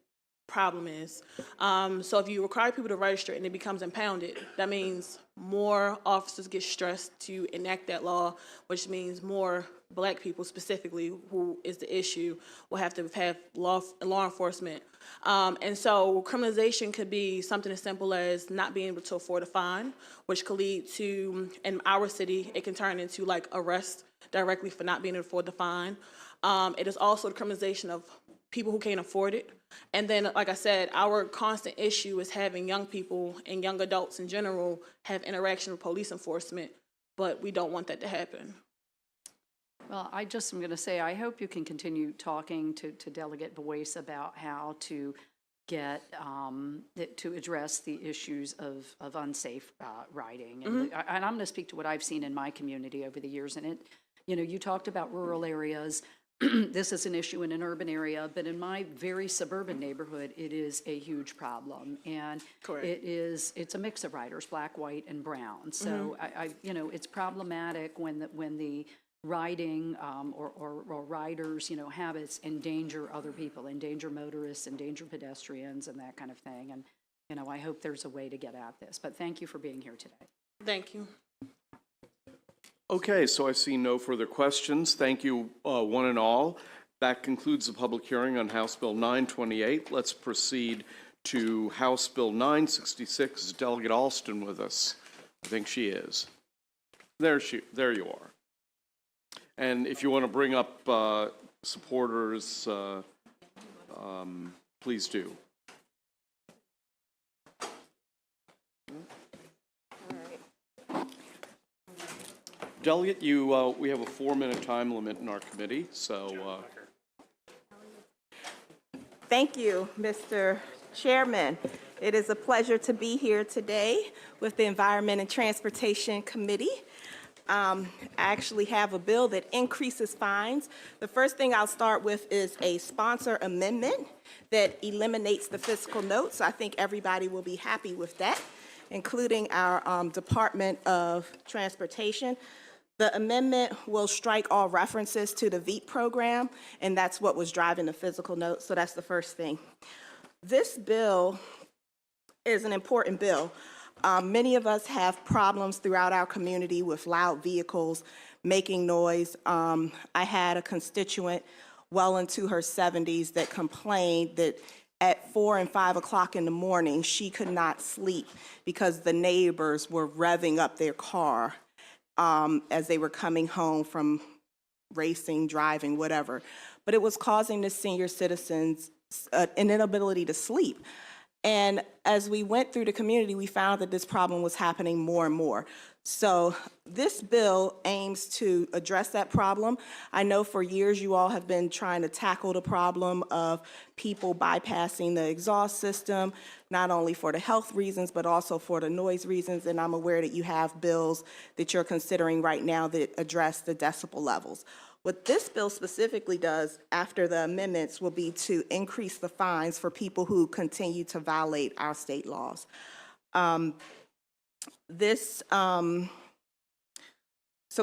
problem is. So if you require people to register and it becomes impounded, that means more officers get stressed to enact that law, which means more Black people specifically, who is the issue, will have to have law enforcement. And so criminalization could be something as simple as not being able to afford a fine, which could lead to, in our city, it can turn into like arrest directly for not being able to afford the fine. It is also the criminalization of people who can't afford it. And then, like I said, our constant issue is having young people and young adults in general have interaction with police enforcement, but we don't want that to happen. Well, I just am going to say, I hope you can continue talking to Delegate Boyce about how to get, to address the issues of unsafe riding. And, and I'm going to speak to what I've seen in my community over the years. And you talked about rural areas. This is an issue in an urban area, but in my very suburban neighborhood, it is a huge problem. And it's a mix of riders, Black, white, and brown. So it's problematic when the riding or riders, habits endanger other people, endanger motorists, endanger pedestrians, and that kind of thing. And I hope there's a way to get at this. But thank you for being here today. Thank you. Okay, so I see no further questions. Thank you, one and all. That concludes the public hearing on House Bill 928. Let's proceed to House Bill 966. Is Delegate Alston with us? I think she is. There you are. And if you want to bring up supporters, please do. Delegate, we have a 4-minute time limit in our committee, so. Thank you, Mr. Chairman. It is a pleasure to be here today with the Environment and Transportation Committee. I actually have a bill that increases fines. The first thing I'll start with is a sponsor amendment that eliminates the fiscal notes. I think everybody will be happy with that, including our Department of Transportation. The amendment will strike all references to the VEEP program, and that's what was driving the physical note, so that's the first thing. This bill is an important bill. Many of us have problems throughout our community with loud vehicles making noise. I had a constituent well into her 70s that complained that at 4 and 5 o'clock in the morning, she could not sleep because the neighbors were revving up their car as they were coming home from racing, driving, whatever. But it was causing the senior citizens an inability to sleep. And as we went through the community, we found that this problem was happening more and more. So this bill aims to address that problem. I know for years you all have been trying to tackle the problem of people bypassing the exhaust system, not only for the health reasons, but also for the noise reasons. And I'm aware that you have bills that you're considering right now that address the decibel levels. What this bill specifically does after the amendments will be to increase the fines for people who continue to violate our state laws. So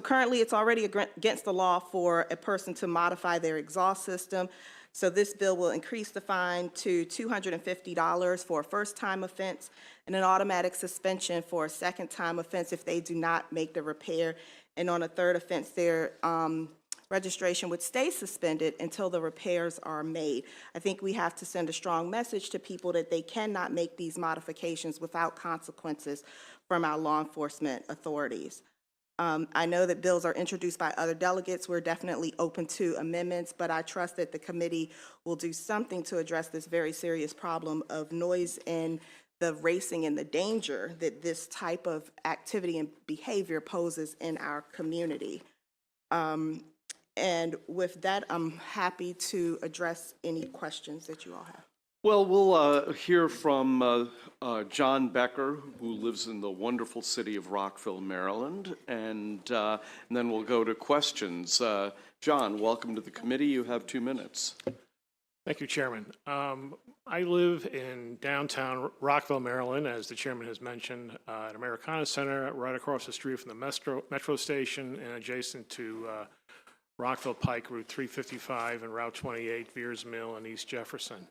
currently it's already against the law for a person to modify their exhaust system. So this bill will increase the fine to $250 for a first-time offense and an automatic suspension for a second-time offense if they do not make the repair. And on a third offense, their registration would stay suspended until the repairs are made. I think we have to send a strong message to people that they cannot make these modifications without consequences from our law enforcement authorities. I know that bills are introduced by other delegates. We're definitely open to amendments, but I trust that the committee will do something to address this very serious problem of noise and the racing and the danger that this type of activity and behavior poses in our community. And with that, I'm happy to address any questions that you all have. Well, we'll hear from John Becker, who lives in the wonderful city of Rockville, Maryland, and then we'll go to questions. John, welcome to the committee. You have 2 minutes. Thank you, Chairman. I live in downtown Rockville, Maryland, as the chairman has mentioned, at Americana Center, right across the street from the metro station and adjacent to Rockville Pike, Route 355 and Route 28, Veers Mill and East Jefferson.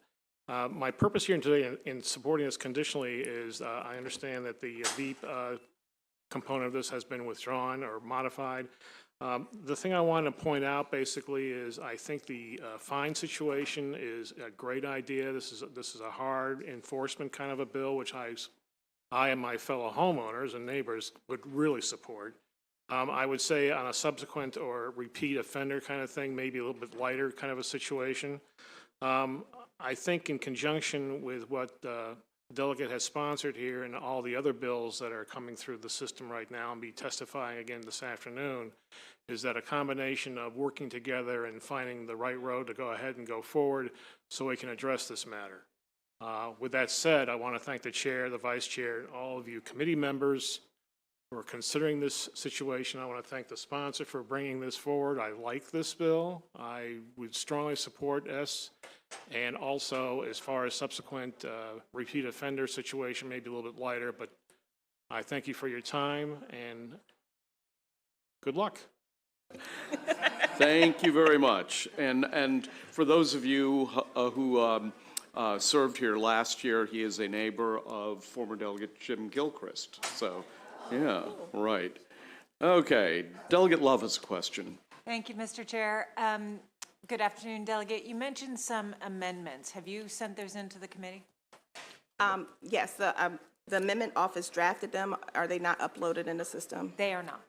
My purpose here today in supporting this conditionally is I understand that the VEEP component of this has been withdrawn or modified. The thing I want to point out basically is I think the fine situation is a great idea. This is a hard enforcement kind of a bill, which I and my fellow homeowners and neighbors would really support. I would say on a subsequent or repeat offender kind of thing, maybe a little bit lighter kind of a situation. I think in conjunction with what the delegate has sponsored here and all the other bills that are coming through the system right now and be testifying again this afternoon, is that a combination of working together and finding the right road to go ahead and go forward so we can address this matter. With that said, I want to thank the chair, the vice chair, and all of you committee members for considering this situation. I want to thank the sponsor for bringing this forward. I like this bill. I would strongly support S. And also, as far as subsequent repeat offender situation, maybe a little bit lighter, but I thank you for your time and good luck. Thank you very much. And for those of you who served here last year, he is a neighbor of former Delegate Jim Gilchrist. So, yeah, right. Okay, Delegate Love has a question. Thank you, Mr. Chair. Good afternoon, Delegate. You mentioned some amendments. Have you sent those into the committee? Yes, the amendment office drafted them. Are they not uploaded in the system? They are not.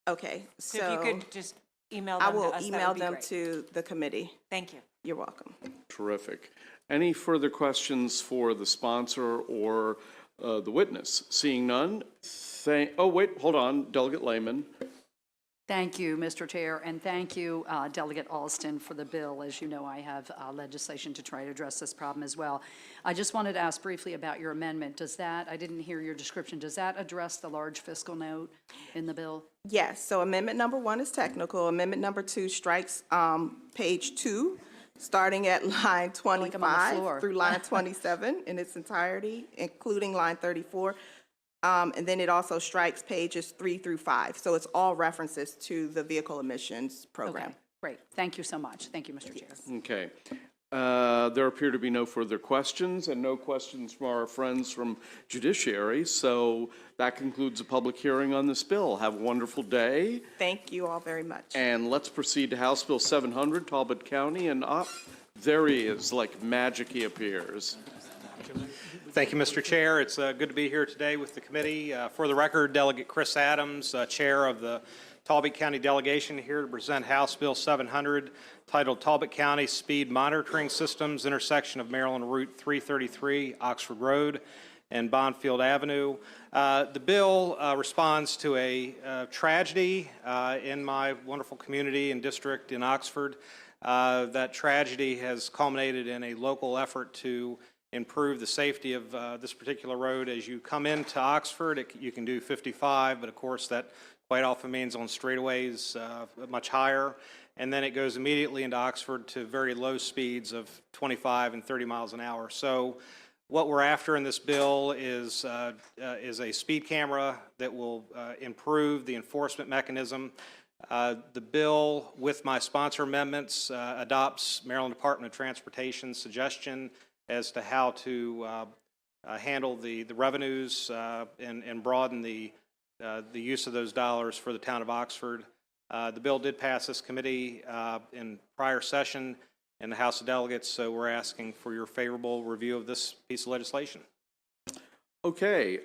Okay, So if you could just email them I will to us, email them great. to the committee. Thank you. You're welcome. Terrific. Any further questions for the sponsor or the witness? Seeing none, oh wait, hold on, Delegate Lehman. Thank you, Mr. Chair, and thank you, Delegate Alston, for the bill. As you know, I have legislation to try to address this problem as well. I just wanted to ask briefly about your amendment. Does that, I didn't hear your description, does that address the large fiscal note in the bill? Yes, so amendment number 1 is technical. Amendment number 2 strikes page 2, starting at line like I'm on the floor. 25 through line 27 in its entirety, including line 34. And then it also strikes pages 3 through 5. So it's all references to the vehicle emissions program. Okay, great. Thank you so much. Thank you, Mr. Chair. Okay. There appear to be no further questions and no questions from our friends from Judiciary. So that concludes the public hearing on this bill. Have a wonderful day. Thank you all very much. And let's proceed to House Bill 700, Talbot County. And there he is, like magic he appears. Thank you, Mr. Chair. It's good to be here today with the committee. For the record, Delegate Chris Adams, Chair of the Talbot County Delegation, here to present House Bill 700, titled Talbot County Speed Monitoring Systems, intersection of Maryland Route 333, Oxford Road, and Bondfield Avenue. The bill responds to a tragedy in my wonderful community and district in Oxford. That tragedy has culminated in a local effort to improve the safety of this particular road. As you come into Oxford, you can do 55, but of course that quite often means on straightaways much higher. And then it goes immediately into Oxford to very low speeds of 25 and 30 miles an hour. So what we're after in this bill is a speed camera that will improve the enforcement mechanism. The bill, with my sponsor amendments, adopts Maryland Department of Transportation's suggestion as to how to handle the revenues and broaden the use of those dollars for the town of Oxford. The bill did pass this committee in prior session in the House of Delegates, so we're asking for your favorable review of this piece of legislation. Okay.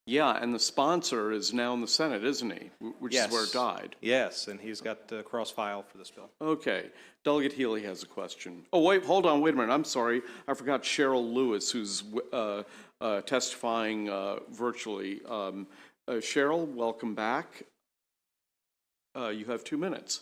Yeah, and the sponsor is now in the Senate, isn't he? Which is where it died. Yes, and he's got the cross-file for this bill. Okay. Delegate Healy has a question. Oh, wait, hold on, wait a minute. I'm sorry. I forgot Cheryl Lewis, who's testifying virtually. Cheryl, welcome back. You have 2 minutes.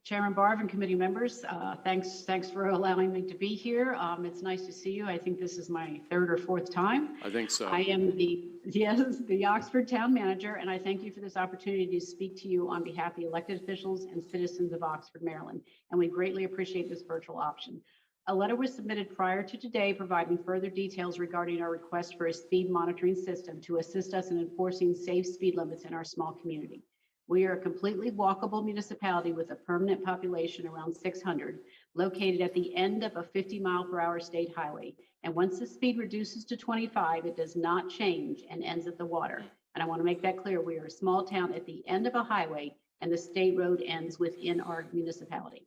Chairman Barv and committee members, thanks for allowing me to be here. It's nice to see you. I think this is my 3rd or 4th time. I think so. I am the Oxford Town Manager, and I thank you for this opportunity to speak to you on behalf of the elected officials and citizens of Oxford, Maryland, and we greatly appreciate this virtual option. A letter was submitted prior to today providing further details regarding our request for a speed monitoring system to assist us in enforcing safe speed limits in our small community. We are a completely walkable municipality with a permanent population around 600, located at the end of a 50-mile-per-hour state highway. And once the speed reduces to 25, it does not change and ends at the water. And I want to make that clear. We are a small town at the end of a highway, and the state road ends within our municipality.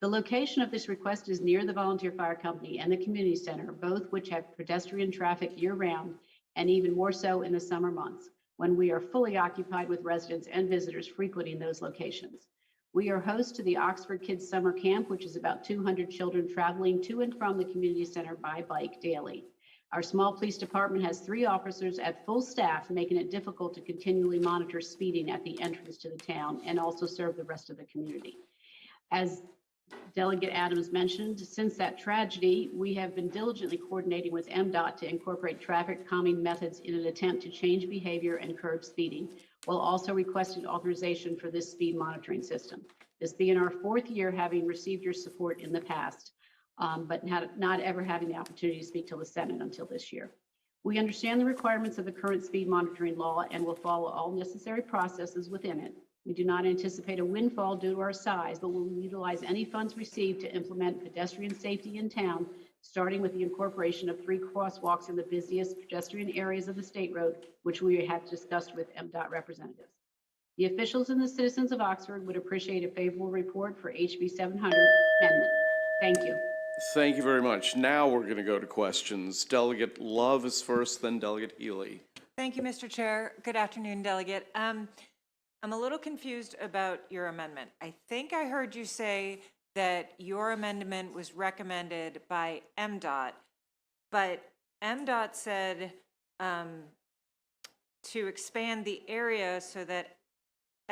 The location of this request is near the Volunteer Fire Company and the Community Center, both which have pedestrian traffic year-round, and even more so in the summer months, when we are fully occupied with residents and visitors frequenting those locations. We are host to the Oxford Kids Summer Camp, which is about 200 children traveling to and from the community center by bike daily. Our small police department has 3 officers at full staff, making it difficult to continually monitor speeding at the entrance to the town and also serve the rest of the community. As Delegate Adams mentioned, since that tragedy, we have been diligently coordinating with MDOT to incorporate traffic calming methods in an attempt to change behavior and curb speeding, while also requesting authorization for this speed monitoring system. This being our 4th year having received your support in the past, but not ever having the opportunity to speak to the Senate until this year. We understand the requirements of the current speed monitoring law and will follow all necessary processes within it. We do not anticipate a windfall due to our size, but will utilize any funds received to implement pedestrian safety in town, starting with the incorporation of 3 crosswalks in the busiest pedestrian areas of the state road, which we have discussed with MDOT representatives. The officials and the citizens of Oxford would appreciate a favorable report for HB 700 amendment. Thank you. Thank you very much. Now we're going to go to questions. Delegate Love is first, then Delegate Healy. Thank you, Mr. Chair. Good afternoon, Delegate. I'm a little confused about your amendment. I think I heard you say that your amendment was recommended by MDOT, but MDOT said to expand the area so that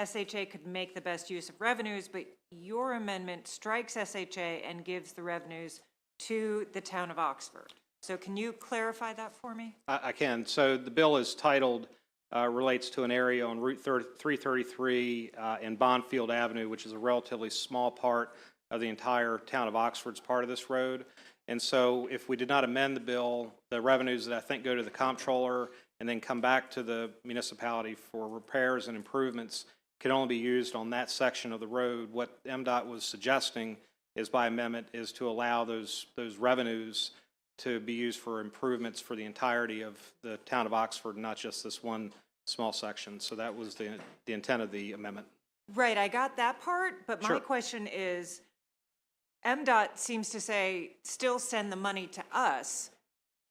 SHA could make the best use of revenues, but your amendment strikes SHA and gives the revenues to the town of Oxford. So can you clarify that for me? I can. So the bill is titled, relates to an area on Route 333 and Bondfield Avenue, which is a relatively small part of the entire town of Oxford's part of this road. And so if we did not amend the bill, the revenues that I think go to the comptroller and then come back to the municipality for repairs and improvements can only be used on that section of the road. What MDOT was suggesting is by amendment is to allow those revenues to be used for improvements for the entirety of the town of Oxford, not just this one small section. So that was the intent of the amendment. Right, I got that part, but my question is, MDOT seems to say, still send the money to us.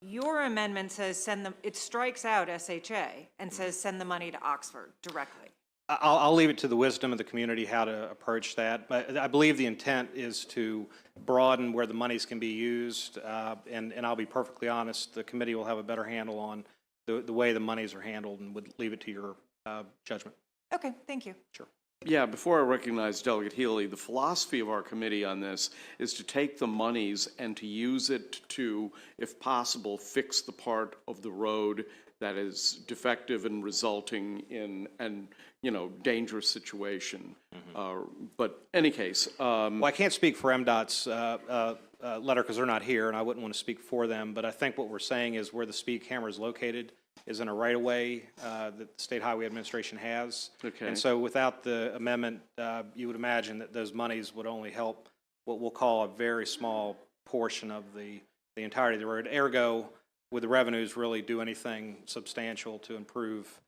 Your amendment says it strikes out SHA and says send the money to Oxford directly. I'll leave it to the wisdom of the community how to approach that. But I believe the intent is to broaden where the monies can be used. And I'll be perfectly honest, the committee will have a better handle on the way the monies are handled and would leave it to your judgment. Okay, thank you. Sure. Yeah, before I recognize Delegate Healy, the philosophy of our committee on this is to take the monies and to use it to, if possible, fix the part of the road that is defective and resulting in an dangerous situation. But any case. Well, I can't speak for MDOT's letter because they're not here, and I wouldn't want to speak for them. But I think what we're saying is where the speed camera is located is in a right-of-way that the State Highway Administration has. Okay. And so without the amendment, you would imagine that those monies would only help what we'll call a very small portion of the entirety of the road. Ergo, would the revenues really do anything substantial to improve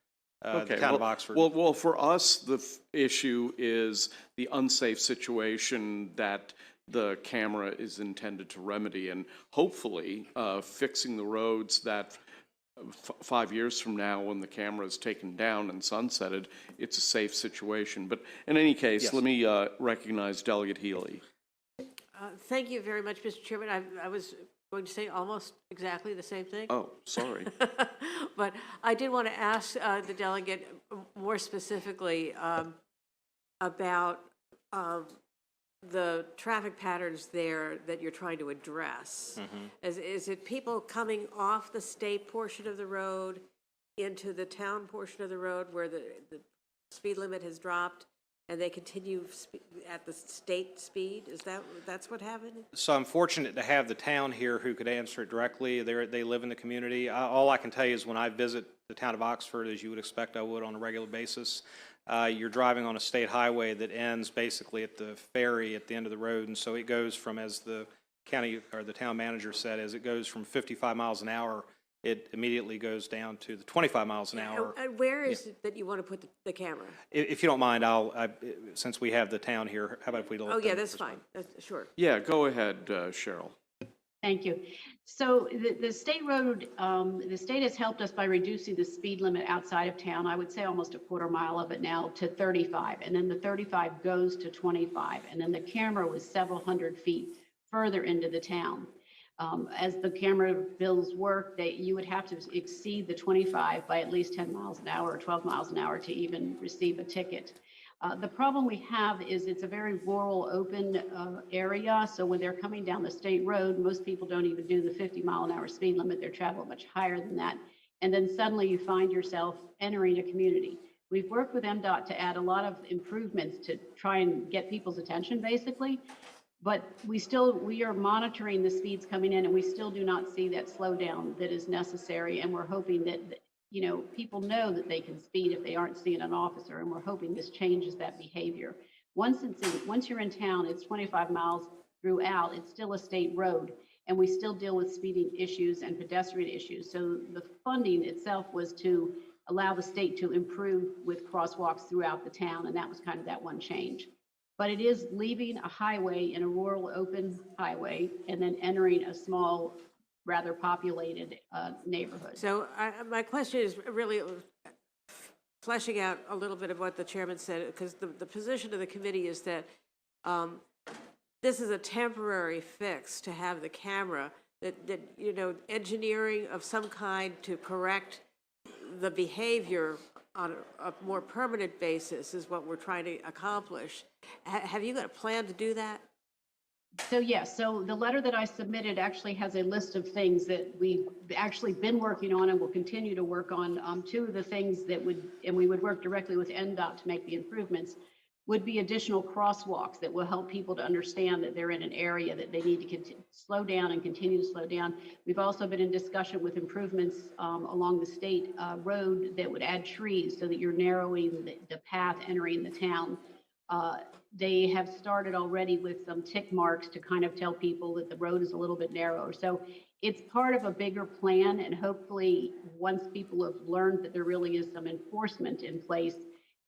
the town of Oxford? Well, for us, the issue is the unsafe situation that the camera is intended to remedy, and hopefully fixing the roads that 5 years from now, when the camera is taken down and sunsetted, it's a safe situation. But in any case, Yes. let me recognize Delegate Healy. Thank you very much, Mr. Chairman. I was going to say almost exactly the same thing. Oh, sorry. But I did want to ask the delegate more specifically about the traffic patterns there that you're trying to address. Is it people coming off the state portion of the road into the town portion of the road where the speed limit has dropped and they continue at the state speed? That's what happened? So I'm fortunate to have the town here who could answer it directly. They live in the community. All I can tell you is when I visit the town of Oxford, as you would expect I would on a regular basis, you're driving on a state highway that ends basically at the ferry at the end of the road. And so it goes from, as the county or the town manager said, as it goes from 55 miles an hour, it immediately goes down to the 25 miles an hour. And where is it that you want to put the camera? If you don't mind, since we have the town here, how about if we let Oh, yeah, them that's respond? fine. Sure. Yeah, go ahead, Cheryl. Thank you. So the state road, the state has helped us by reducing the speed limit outside of town. I would say almost a quarter mile of it now to 35. And then the 35 goes to 25. And then the camera was several hundred feet further into the town. As the camera bills work, you would have to exceed the 25 by at least 10 miles an hour or 12 miles an hour to even receive a ticket. The problem we have is it's a very rural, open area. So when they're coming down the state road, most people don't even do the 50-mile-an-hour speed limit. They're traveling much higher than that. And then suddenly you find yourself entering a community. We've worked with MDOT to add a lot of improvements to try and get people's attention, basically. But we are monitoring the speeds coming in, and we still do not see that slowdown that is necessary. And we're hoping that people know that they can speed if they aren't seeing an officer, and we're hoping this changes that behavior. Once you're in town, it's 25 miles throughout. It's still a state road, and we still deal with speeding issues and pedestrian issues. So the funding itself was to allow the state to improve with crosswalks throughout the town, and that was kind of that one change. But it is leaving a highway in a rural open highway and then entering a small, rather populated neighborhood. So my question is really fleshing out a little bit of what the chairman said, because the position of the committee is that this is a temporary fix to have the camera, that engineering of some kind to correct the behavior on a more permanent basis is what we're trying to accomplish. Have you got a plan to do that? So yes, so the letter that I submitted actually has a list of things that we've actually been working on and will continue to work on. Two of the things that we would work directly with NDOT to make the improvements, would be additional crosswalks that will help people to understand that they're in an area that they need to slow down and continue to slow down. We've also been in discussion with improvements along the state road that would add trees so that you're narrowing the path entering the town. They have started already with some tick marks to kind of tell people that the road is a little bit narrower. So it's part of a bigger plan, and hopefully once people have learned that there really is some enforcement in place,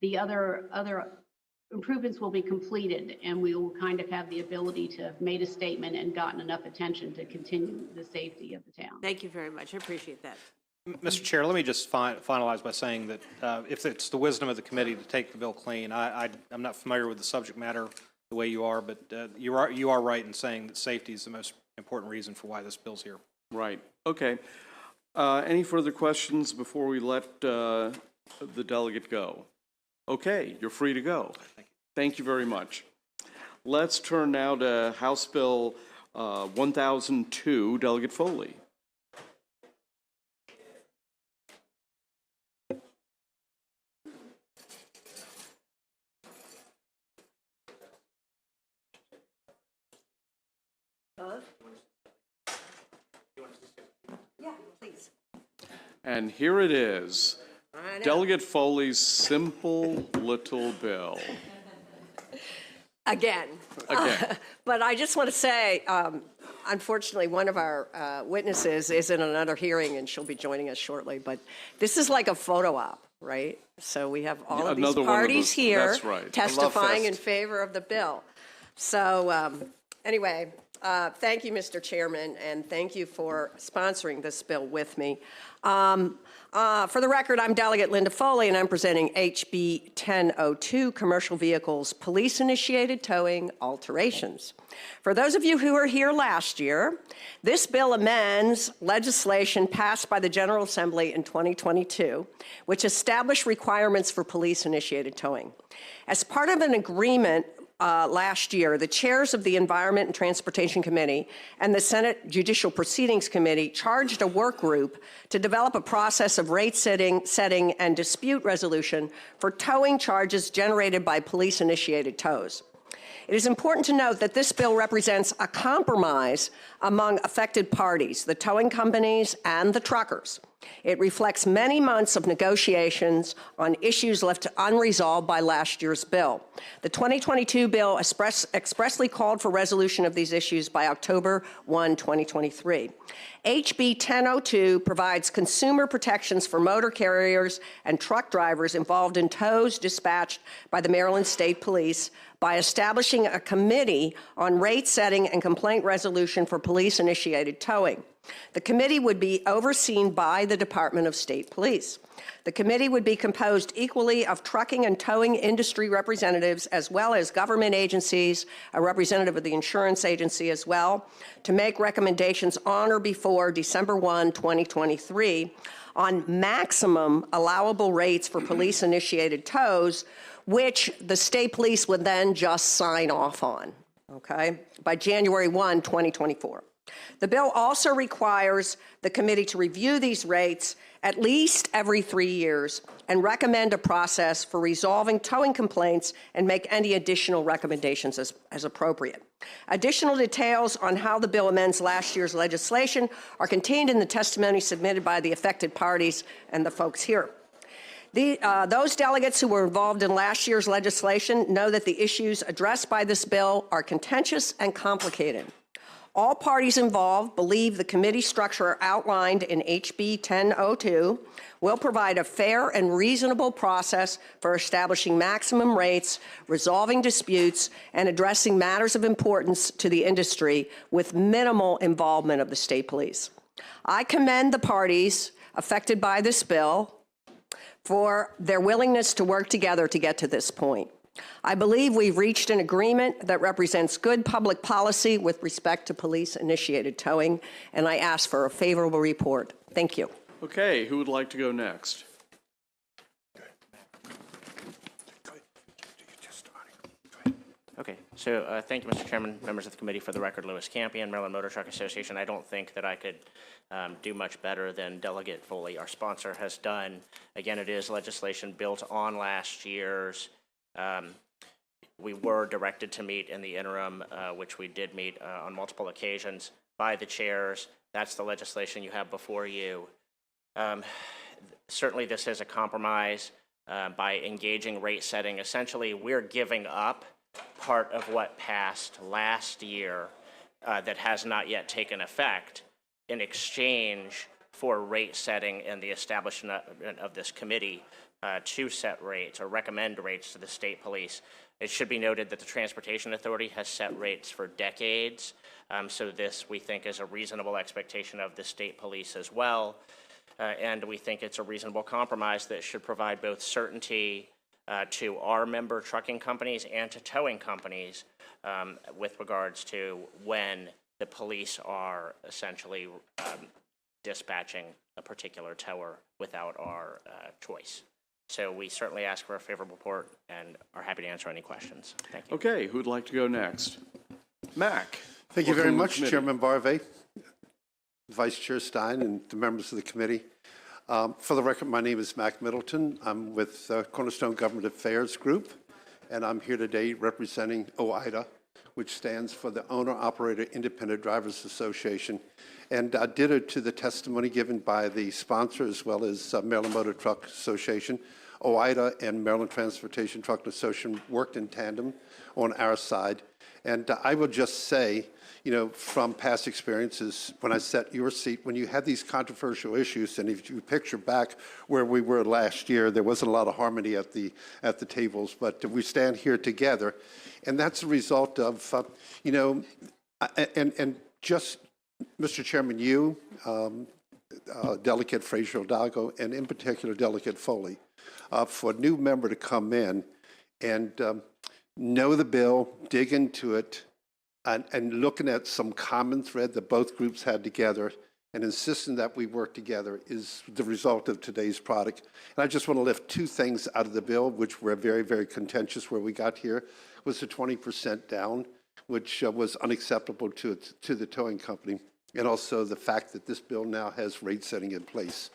the other improvements will be completed, and we will kind of have the ability to have made a statement and gotten enough attention to continue the safety of the town. Thank you very much. I appreciate that. Mr. Chair, let me just finalize by saying that if it's the wisdom of the committee to take the bill clean, I'm not familiar with the subject matter the way you are, but you are right in saying that safety is the most important reason for why this bill's here. Right. Okay. Any further questions before we let the delegate go? Okay, you're free to go. Thank you very much. Let's turn now to House Bill 1002, Delegate Foley. Yeah, please. And here it is. Delegate Foley's simple little bill. Again. But I just want to say, unfortunately, one of our witnesses is in another hearing, and she'll be joining us shortly. But this is like a photo op, right? So we have all of these parties here testifying in favor of the bill. So anyway, thank you, Mr. Chairman, and thank you for sponsoring this bill with me. For the record, I'm Delegate Linda Foley, and I'm presenting HB 1002, Commercial Vehicles Police-Initiated Towing Alterations. For those of you who were here last year, this bill amends legislation passed by the General Assembly in 2022, which established requirements for police-initiated towing. As part of an agreement last year, the chairs of the Environment and Transportation Committee and the Senate Judicial Proceedings Committee charged a work group to develop a process of rate setting and dispute resolution for towing charges generated by police-initiated tows. It is important to note that this bill represents a compromise among affected parties, the towing companies and the truckers. It reflects many months of negotiations on issues left unresolved by last year's bill. The 2022 bill expressly called for resolution of these issues by October 1, 2023. HB 1002 provides consumer protections for motor carriers and truck drivers involved in tows dispatched by the Maryland State Police by establishing a committee on rate setting and complaint resolution for police-initiated towing. The committee would be overseen by the Department of State Police. The committee would be composed equally of trucking and towing industry representatives as well as government agencies, a representative of the insurance agency as well, to make recommendations on or before December 1, 2023 on maximum allowable rates for police-initiated tows, which the state police would then just sign off on, okay, by January 1, 2024. The bill also requires the committee to review these rates at least every 3 years and recommend a process for resolving towing complaints and make any additional recommendations as appropriate. Additional details on how the bill amends last year's legislation are contained in the testimony submitted by the affected parties and the folks here. Those delegates who were involved in last year's legislation know that the issues addressed by this bill are contentious and complicated. All parties involved believe the committee structure outlined in HB 1002 will provide a fair and reasonable process for establishing maximum rates, resolving disputes, and addressing matters of importance to the industry with minimal involvement of the state police. I commend the parties affected by this bill for their willingness to work together to get to this point. I believe we've reached an agreement that represents good public policy with respect to police-initiated towing, and I ask for a favorable report. Thank you. Okay, who would like to go next? Okay, so thank you, Mr. Chairman, members of the committee. For the record, Louis Campion, Maryland Motor Truck Association. I don't think that I could do much better than Delegate Foley, our sponsor, has done. Again, it is legislation built on last year's. We were directed to meet in the interim, which we did meet on multiple occasions by the chairs. That's the legislation you have before you. Certainly, this is a compromise by engaging rate setting. Essentially, we're giving up part of what passed last year that has not yet taken effect in exchange for rate setting and the establishment of this committee to set rates or recommend rates to the state police. It should be noted that the Transportation Authority has set rates for decades, so this, we think, is a reasonable expectation of the state police as well, and we think it's a reasonable compromise that should provide both certainty to our member trucking companies and to towing companies with regards to when the police are essentially dispatching a particular tower without our choice. So we certainly ask for a favorable report and are happy to answer any questions. Thank you. Okay, who'd like to go next? Mac. Thank you very welcome to the much, committee. Chairman Barve, Vice Chair Stein, and the members of the committee. For the record, my name is Mac Middleton. I'm with Cornerstone Government Affairs Group, and I'm here today representing OIDA, which stands for the Owner-Operator Independent Drivers Association. And I did it to the testimony given by the sponsor as well as Maryland Motor Truck Association. OIDA and Maryland Transportation Truck Association worked in tandem on our side. And I will just say, you know, from past experiences, when I sat your seat, when you had these controversial issues, and if you picture back where we were last year, there wasn't a lot of harmony at the tables, but we stand here together, and that's a result of, you know, and just, Mr. Chairman, you, Delegate Frazier-Hidalgo, and in particular Delegate Foley, for a new member to come in and know the bill, dig into it, and looking at some common thread that both groups had together and insisting that we work together is the result of today's product. And I just want to lift two things out of the bill, which were very, very contentious where we got here, was the 20% down, which was unacceptable to the towing company, and also the fact that this bill now has rate setting in place.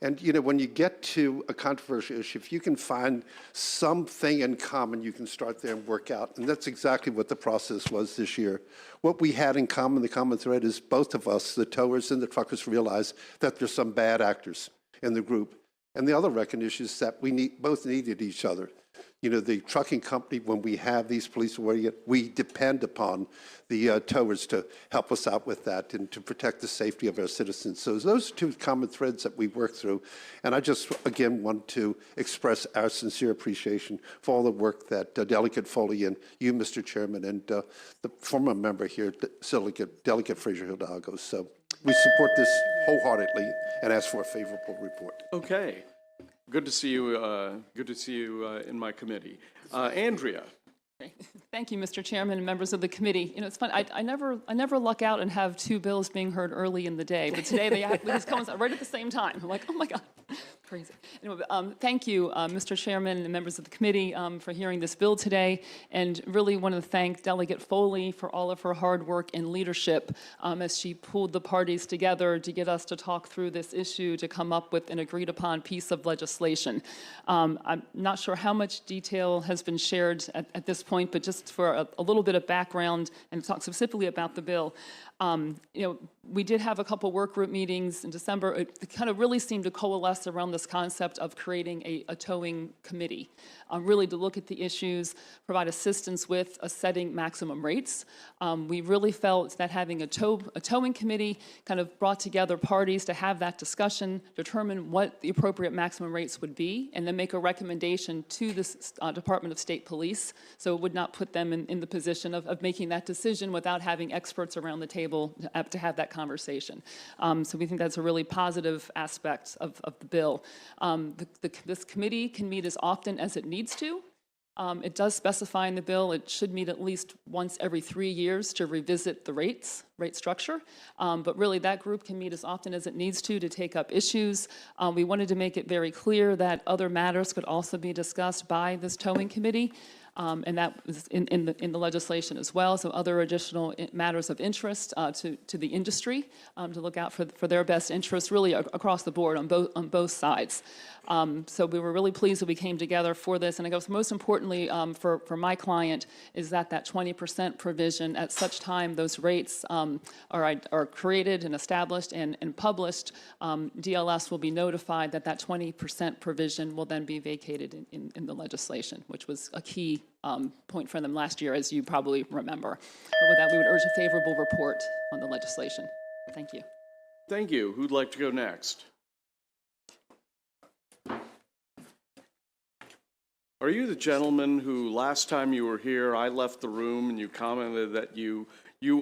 And, you know, when you get to a controversial issue, if you can find something in common, you can start there and work out. And that's exactly what the process was this year. What we had in common, the common thread, is both of us, the towers and the truckers, realized that there's some bad actors in the group. And the other recognition is that we both needed each other. You know, the trucking company, when we have these police working, we depend upon the towers to help us out with that and to protect the safety of our citizens. So those are two common threads that we work through. And I just, again, want to express our sincere appreciation for all the work that Delegate Foley and you, Mr. Chairman, and the former member here, Delegate Frazier-Hidalgo. So we support this wholeheartedly and ask for a favorable report. Okay. Good to see you. Good to see you in my committee, Andrea. Thank you, Mr. Chairman and members of the committee. You know, it's fun. I never luck out and have two bills being heard early in the day, but today they just coincide right at the same time. I'm like, oh my God, crazy. Anyway, thank you, Mr. Chairman and members of the committee, for hearing this bill today, and really want to thank Delegate Foley for all of her hard work and leadership as she pulled the parties together to get us to talk through this issue to come up with an agreed-upon piece of legislation. I'm not sure how much detail has been shared at this point, but just for a little bit of background and talk specifically about the bill. You know, we did have a couple work group meetings in December. It kind of really seemed to coalesce around this concept of creating a towing committee, really to look at the issues, provide assistance with setting maximum rates. We really felt that having a towing committee kind of brought together parties to have that discussion, determine what the appropriate maximum rates would be, and then make a recommendation to the Department of State Police, so it would not put them in the position of making that decision without having experts around the table to have that conversation. So we think that's a really positive aspect of the bill. This committee can meet as often as it needs to. It does specify in the bill it should meet at least once every 3 years to revisit the rate structure. But really that group can meet as often as it needs to take up issues. We wanted to make it very clear that other matters could also be discussed by this towing committee. and that was in the legislation as well. So other additional matters of interest to the industry to look out for their best interests, really across the board on both sides. So we were really pleased that we came together for this. And I guess most importantly for my client is that 20% provision, at such time those rates are created and established and published, DLS will be notified that 20% provision will then be vacated in the legislation, which was a key point for them last year, as you probably remember. But with that, we would urge a favorable report on the legislation. Thank you. Thank you. Who'd like to go next? Are you the gentleman who last time you were here, I left the room and you commented that you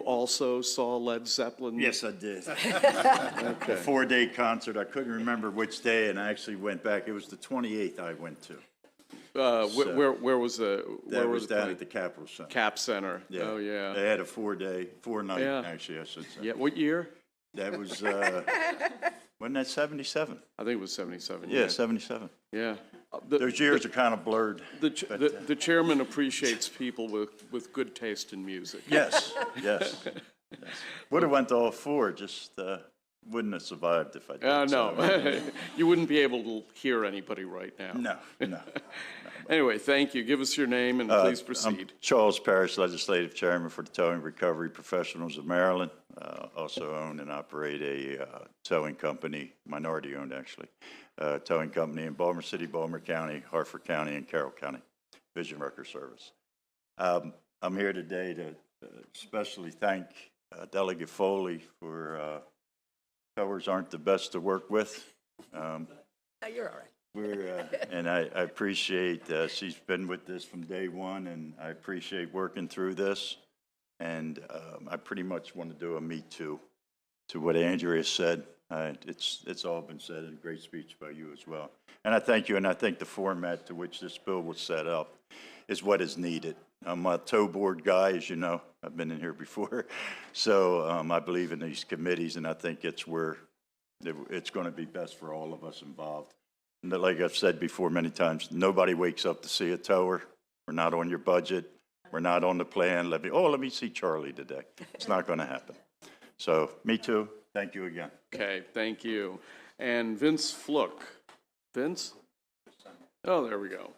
also saw Led Zeppelin? Yes, I did. Okay. A 4-day concert. I couldn't remember which day, and I actually went back. It was the 28th I went to. Where was the? That was down at the Capitol Center. Cap Center. Yeah. Oh, yeah. They had a 4-night, Yeah. actually, I should say. Yeah. What year? That was, wasn't that 77? I think it was 77. Yeah, 77. Yeah. Those years are kind of blurred. The chairman appreciates people with good taste in music. Yes, yes. Would have went to all 4, just wouldn't have survived if I did. No, you wouldn't be able to hear anybody right now. No. Anyway, thank you. Give us your name and please proceed. I'm Charles Parrish, Legislative Chairman for the Towing Recovery Professionals of Maryland. Also own and operate a towing company, minority-owned actually, towing company in Baltimore City, Baltimore County, Hartford County, and Carroll County, Vision Wrecker Service. I'm here today to especially thank Delegate Foley for towers aren't the best to work with. You're all right. And I appreciate she's been with this from day one, and I appreciate working through this. And I pretty much want to do a me too to what Andrea said. It's all been said in a great speech by you as well. And I thank you, and I think the format to which this bill was set up is what is needed. I'm a tow board guy, as you know. I've been in here before. So I believe in these committees, and I think it's where it's going to be best for all of us involved. And like I've said before many times, nobody wakes up to see a tower. We're not on your budget. We're not on the plan. Let me see Charlie today. It's not going to happen. So, me too. Thank you again. Okay, thank you. And Vince Fluck. Vince? Oh, there we go.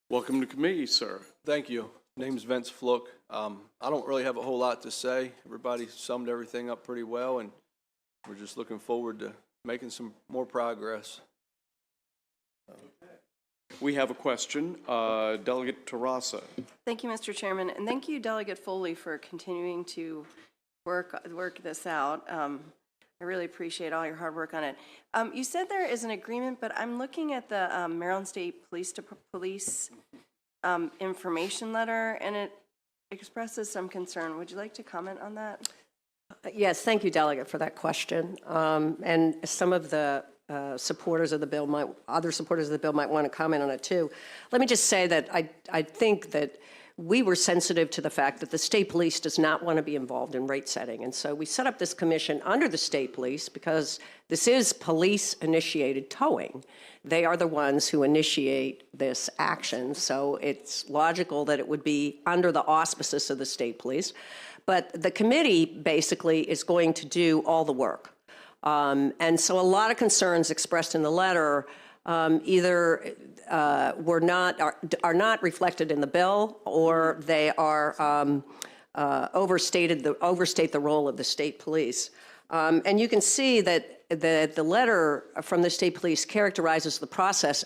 Welcome to committee, sir. Thank you. Name's Vince Fluck. I don't really have a whole lot to say. Everybody summed everything up pretty well, and we're just looking forward to making some more progress. We have a question. Delegate Terrassa. Thank you, Mr. Chairman, and thank you, Delegate Foley, for continuing to work this out. I really appreciate all your hard work on it. You said there is an agreement, but I'm looking at the Maryland State Police information letter, and it expresses some concern. Would you like to comment on that? Yes, thank you, Delegate, for that question. And some of the supporters of the bill other supporters of the bill might want to comment on it too. Let me just say that I think that we were sensitive to the fact that the state police does not want to be involved in rate setting. And so we set up this commission under the state police because this is police-initiated towing. They are the ones who initiate this action. So it's logical that it would be under the auspices of the state police. But the committee basically is going to do all the work. And so a lot of concerns expressed in the letter either are not reflected in the bill, or they are overstate the role of the state police. And you can see that the letter from the state police characterizes the process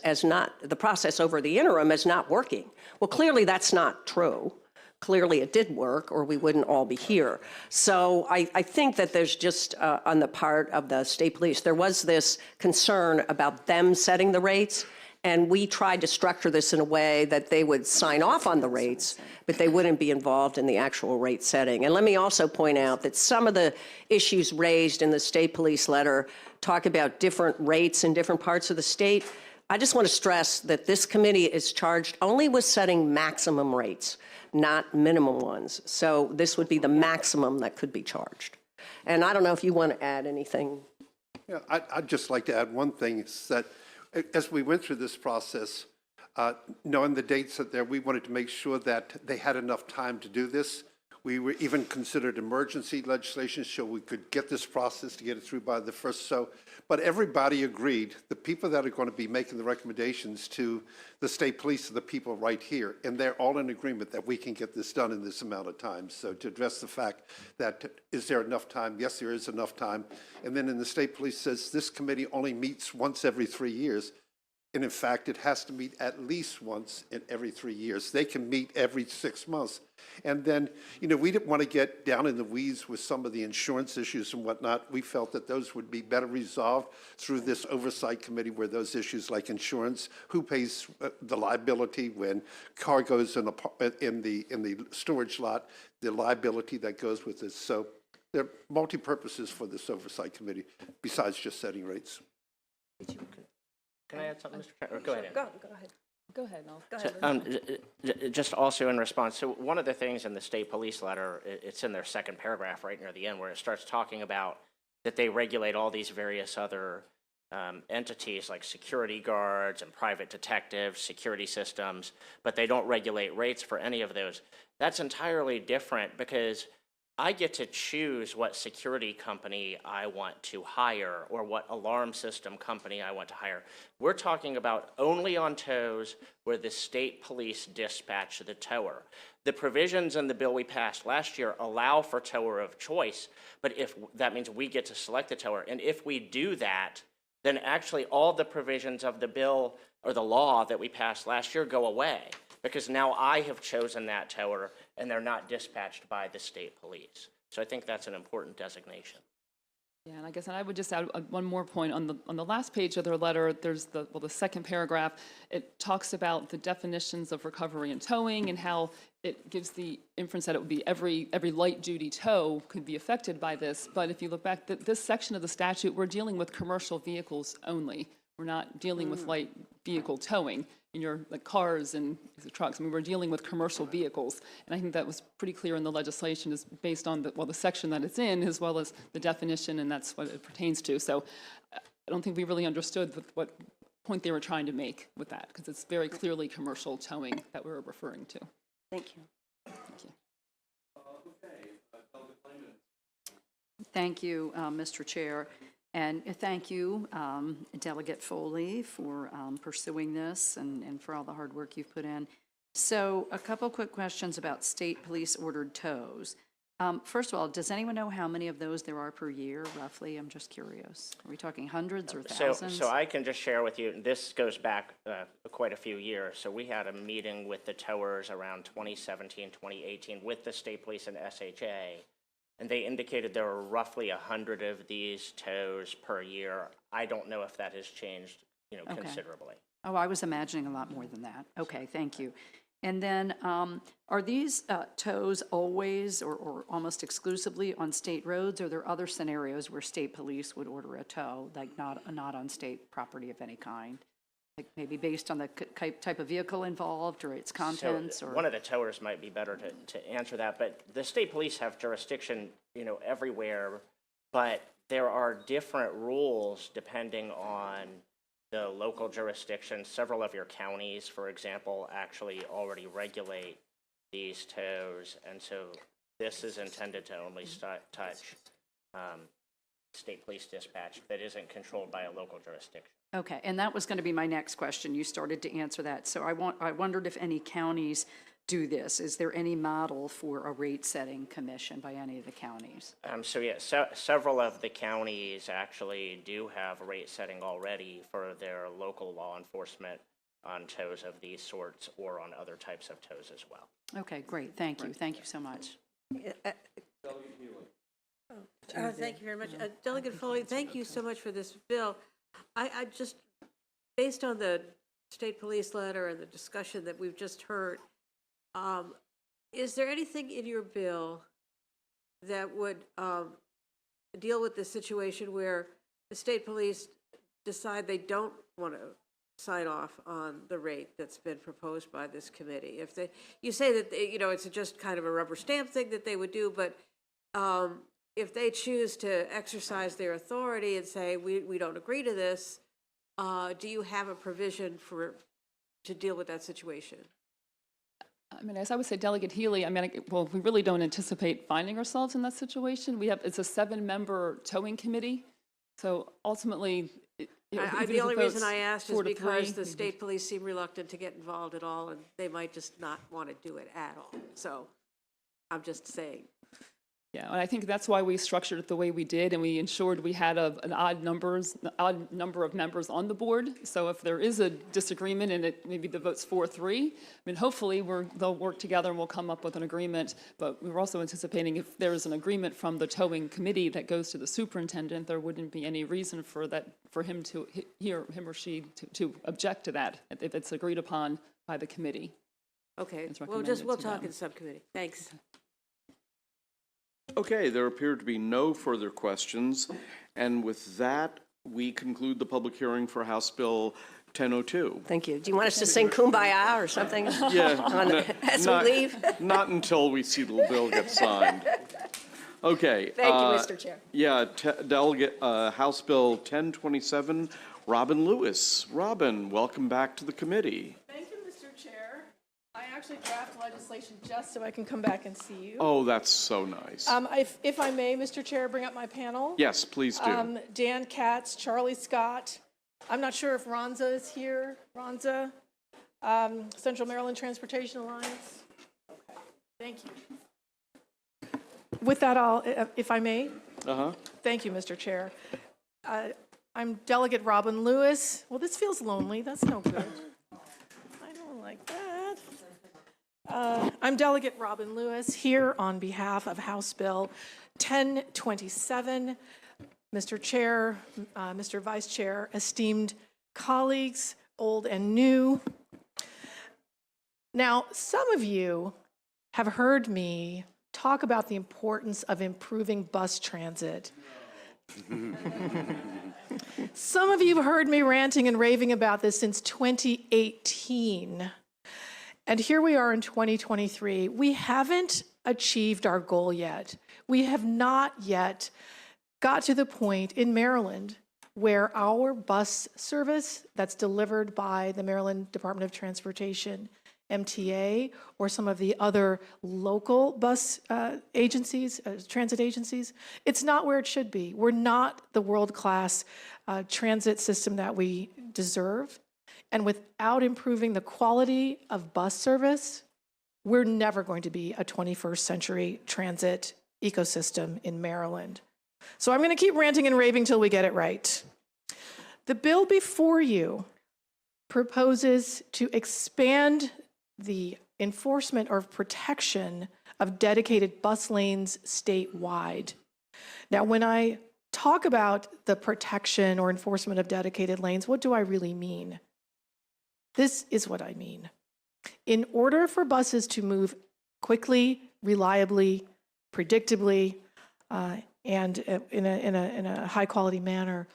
over the interim as not working. Well, clearly that's not true. Clearly it did work, or we wouldn't all be here. So I think that there's just, on the part of the state police, there was this concern about them setting the rates, and we tried to structure this in a way that they would sign off on the rates, but they wouldn't be involved in the actual rate setting. And let me also point out that some of the issues raised in the state police letter talk about different rates in different parts of the state. I just want to stress that this committee is charged only with setting maximum rates, not minimum ones. So this would be the maximum that could be charged. And I don't know if you want to add anything. Yeah, I'd just like to add one thing, is that as we went through this process, knowing the dates that there, we wanted to make sure that they had enough time to do this. We were even considered emergency legislation so we could get this process to get it through by the first. But everybody agreed, the people that are going to be making the recommendations to the state police are the people right here. And they're all in agreement that we can get this done in this amount of time. So to address the fact that, is there enough time? Yes, there is enough time. And then in the state police says this committee only meets once every 3 years. And in fact, it has to meet at least once in every 3 years. They can meet every 6 months. And then, you know, we didn't want to get down in the weeds with some of the insurance issues and whatnot. We felt that those would be better resolved through this oversight committee where those issues like insurance, who pays the liability when car goes in the storage lot, the liability that goes with it. So there are multi-purposes for this oversight committee besides just setting rates. Can I add something, Mr. Chair? Or go ahead. Go ahead. Go ahead, Mel. Just also in response, so one of the things in the state police letter, it's in their second paragraph right near the end where it starts talking about that they regulate all these various other entities like security guards and private detectives, security systems, but they don't regulate rates for any of those. That's entirely different because I get to choose what security company I want to hire or what alarm system company I want to hire. We're talking about only on tows where the state police dispatch the tower. The provisions in the bill we passed last year allow for tower of choice, but if that means we get to select the tower, and if we do that, then actually all the provisions of the bill or the law that we passed last year go away, because now I have chosen that tower and they're not dispatched by the state police. So I think that's an important designation. Yeah, and I guess, and I would just add one more point. On the last page of their letter, there's the second paragraph. It talks about the definitions of recovery and towing and how it gives the inference that it would be every light-duty tow could be affected by this. But if you look back, this section of the statute, we're dealing with commercial vehicles only. We're not dealing with light vehicle towing in your cars and trucks. I mean, we're dealing with commercial vehicles. And I think that was pretty clear in the legislation is based on the section that it's in, as well as the definition, and that's what it pertains to. So I don't think we really understood what point they were trying to make with that, because it's very clearly commercial towing that we're referring to. Thank you. Thank you. Thank you, Mr. Chair. And thank you, Delegate Foley, for pursuing this and for all the hard work you've put in. So a couple quick questions about state police ordered tows. First of all, does anyone know how many of those there are per year, roughly? I'm just curious. Are we talking hundreds or thousands? So I can just share with you, and this goes back quite a few years. So we had a meeting with the towers around 2017, 2018 with the state police and SHA. And they indicated there were roughly 100 of these tows per year. I don't know if that has changed, Okay. considerably. Oh, I was imagining a lot more than that. Okay, thank you. And then are these tows always or almost exclusively on state roads? Or are there other scenarios where state police would order a tow, like not on state property of any kind? Like maybe based on the type of vehicle involved or its contents? So or one of the towers might be better to answer that, but the state police have jurisdiction, everywhere, but there are different rules depending on the local jurisdiction. Several of your counties, for example, actually already regulate these tows, and so this is intended to only touch state police dispatch that isn't controlled by a local jurisdiction. Okay, and that was going to be my next question. You started to answer that. So I wondered if any counties do this. Is there any model for a rate-setting commission by any of the counties? So yes, several of the counties actually do have rate setting already for their local law enforcement on tows of these sorts or on other types of tows as well. Okay, great. Thank you. Thank you so much. Thank you very much. Delegate Foley, thank you so much for this bill. I just, based on the state police letter and the discussion that we've just heard, is there anything in your bill that would deal with the situation where the state police decide they don't want to sign off on the rate that's been proposed by this committee? If you say that it's just kind of a rubber stamp thing that they would do, but if they choose to exercise their authority and say we don't agree to this, do you have a provision to deal with that situation? I mean, as I would say, Delegate Healy, well, we really don't anticipate finding ourselves in that situation. It's a 7-member towing committee. So ultimately, The only reason I asked is because the state police seem reluctant to get involved at all, and they might just not want to do it at all. So I'm just saying. Yeah, and I think that's why we structured it the way we did, and we ensured we had an odd number of members on the board. So if there is a disagreement and maybe the vote's 4-3, I mean, hopefully they'll work together and we'll come up with an agreement. But we were also anticipating if there is an agreement from the towing committee that goes to the superintendent, there wouldn't be any reason for him or she to object to that if it's agreed upon by the committee. Okay, It's we'll recommended to talk them. in subcommittee. Thanks. Okay, there appear to be no further questions, and with that, we conclude the public hearing for House Bill 1002. Thank you. Do you want us to sing Kumbaya or something? Yeah, As we leave? Not until we see the bill get signed. Okay. Thank you, Mr. Chair. Yeah, Delegate, House Bill 1027, Robin Lewis. Robin, welcome back to the committee. Thank you, Mr. Chair. I actually draft legislation just so I can come back and see you. Oh, that's so nice. If I may, Mr. Chair, bring up my panel. Yes, please do. Dan Katz, Charlie Scott. I'm not sure if Ronza is here. Ronza, Central Maryland Transportation Alliance. Okay, thank you. With that, if I may. Thank you, Mr. Chair. I'm Delegate Robin Lewis. Well, this feels lonely. That's no good. I don't like that. I'm Delegate Robin Lewis here on behalf of House Bill 1027. Mr. Chair, Mr. Vice Chair, esteemed colleagues, old and new. Now, some of you have heard me talk about the importance of improving bus transit. Some of you have heard me ranting and raving about this since 2018. And here we are in 2023. We haven't achieved our goal yet. We have not yet got to the point in Maryland where our bus service that's delivered by the Maryland Department of Transportation, MTA, or some of the other local bus agencies, transit agencies, it's not where it should be. We're not the world-class transit system that we deserve. And without improving the quality of bus service, we're never going to be a 21st century transit ecosystem in Maryland. So I'm going to keep ranting and raving till we get it right. The bill before you proposes to expand the enforcement or protection of dedicated bus lanes statewide. Now, when I talk about the protection or enforcement of dedicated lanes, what do I really mean? This is what I mean. In order for buses to move quickly, reliably, predictably, and in a high-quality manner,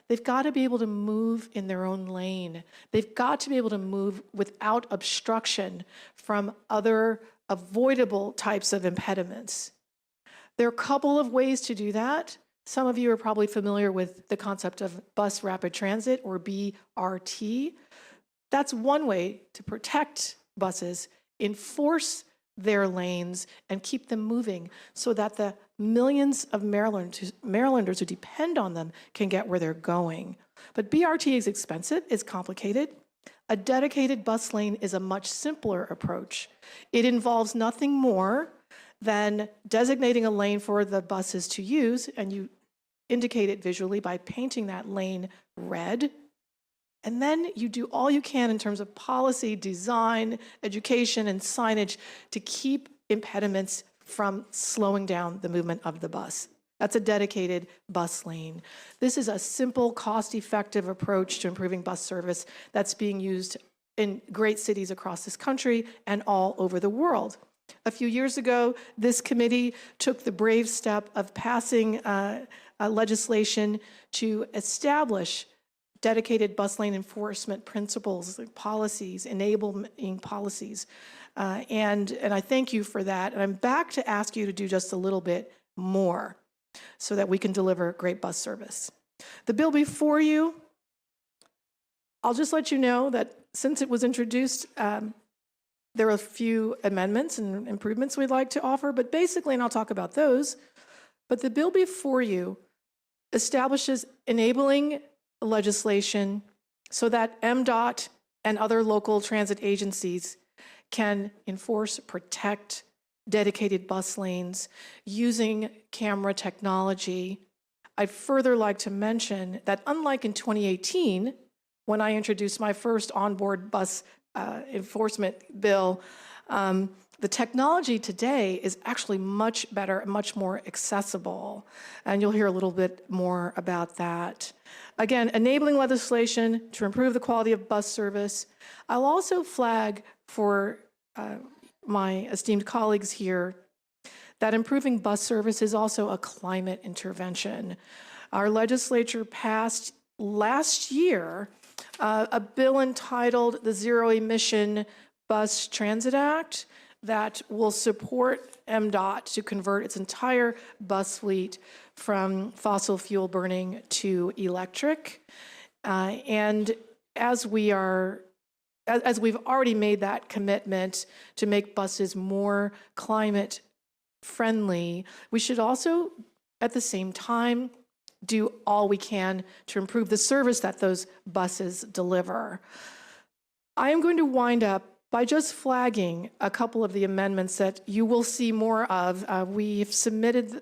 they've got to be able to move in their own lane. They've got to be able to move without obstruction from other avoidable types of impediments. There are a couple of ways to do that. Some of you are probably familiar with the concept of bus rapid transit, or BRT. That's one way to protect buses, enforce their lanes, and keep them moving so that the millions of Marylanders who depend on them can get where they're going. But BRT is expensive, it's complicated. A dedicated bus lane is a much simpler approach. It involves nothing more than designating a lane for the buses to use, and you indicate it visually by painting that lane red. And then you do all you can in terms of policy, design, education, and signage to keep impediments from slowing down the movement of the bus. That's a dedicated bus lane. This is a simple, cost-effective approach to improving bus service that's being used in great cities across this country and all over the world. A few years ago, this committee took the brave step of passing legislation to establish dedicated bus lane enforcement principles, policies, enabling policies. And I thank you for that. And I'm back to ask you to do just a little bit more so that we can deliver great bus service. The bill before you I'll just let you know that since it was introduced, there are a few amendments and improvements we'd like to offer, but basically, and I'll talk about those, but the bill before you establishes enabling legislation so that MDOT and other local transit agencies can enforce, protect dedicated bus lanes using camera technology. I'd further like to mention that unlike in 2018, when I introduced my first onboard bus enforcement bill, the technology today is actually much better and much more accessible. And you'll hear a little bit more about that. Again, enabling legislation to improve the quality of bus service. I'll also flag for my esteemed colleagues here that improving bus service is also a climate intervention. Our legislature passed last year a bill entitled the Zero Emission Bus Transit Act that will support MDOT to convert its entire bus fleet from fossil fuel burning to electric. And as we've already made that commitment to make buses more climate friendly, we should also, at the same time, do all we can to improve the service that those buses deliver. I am going to wind up by just flagging a couple of the amendments that you will see more of. We've submitted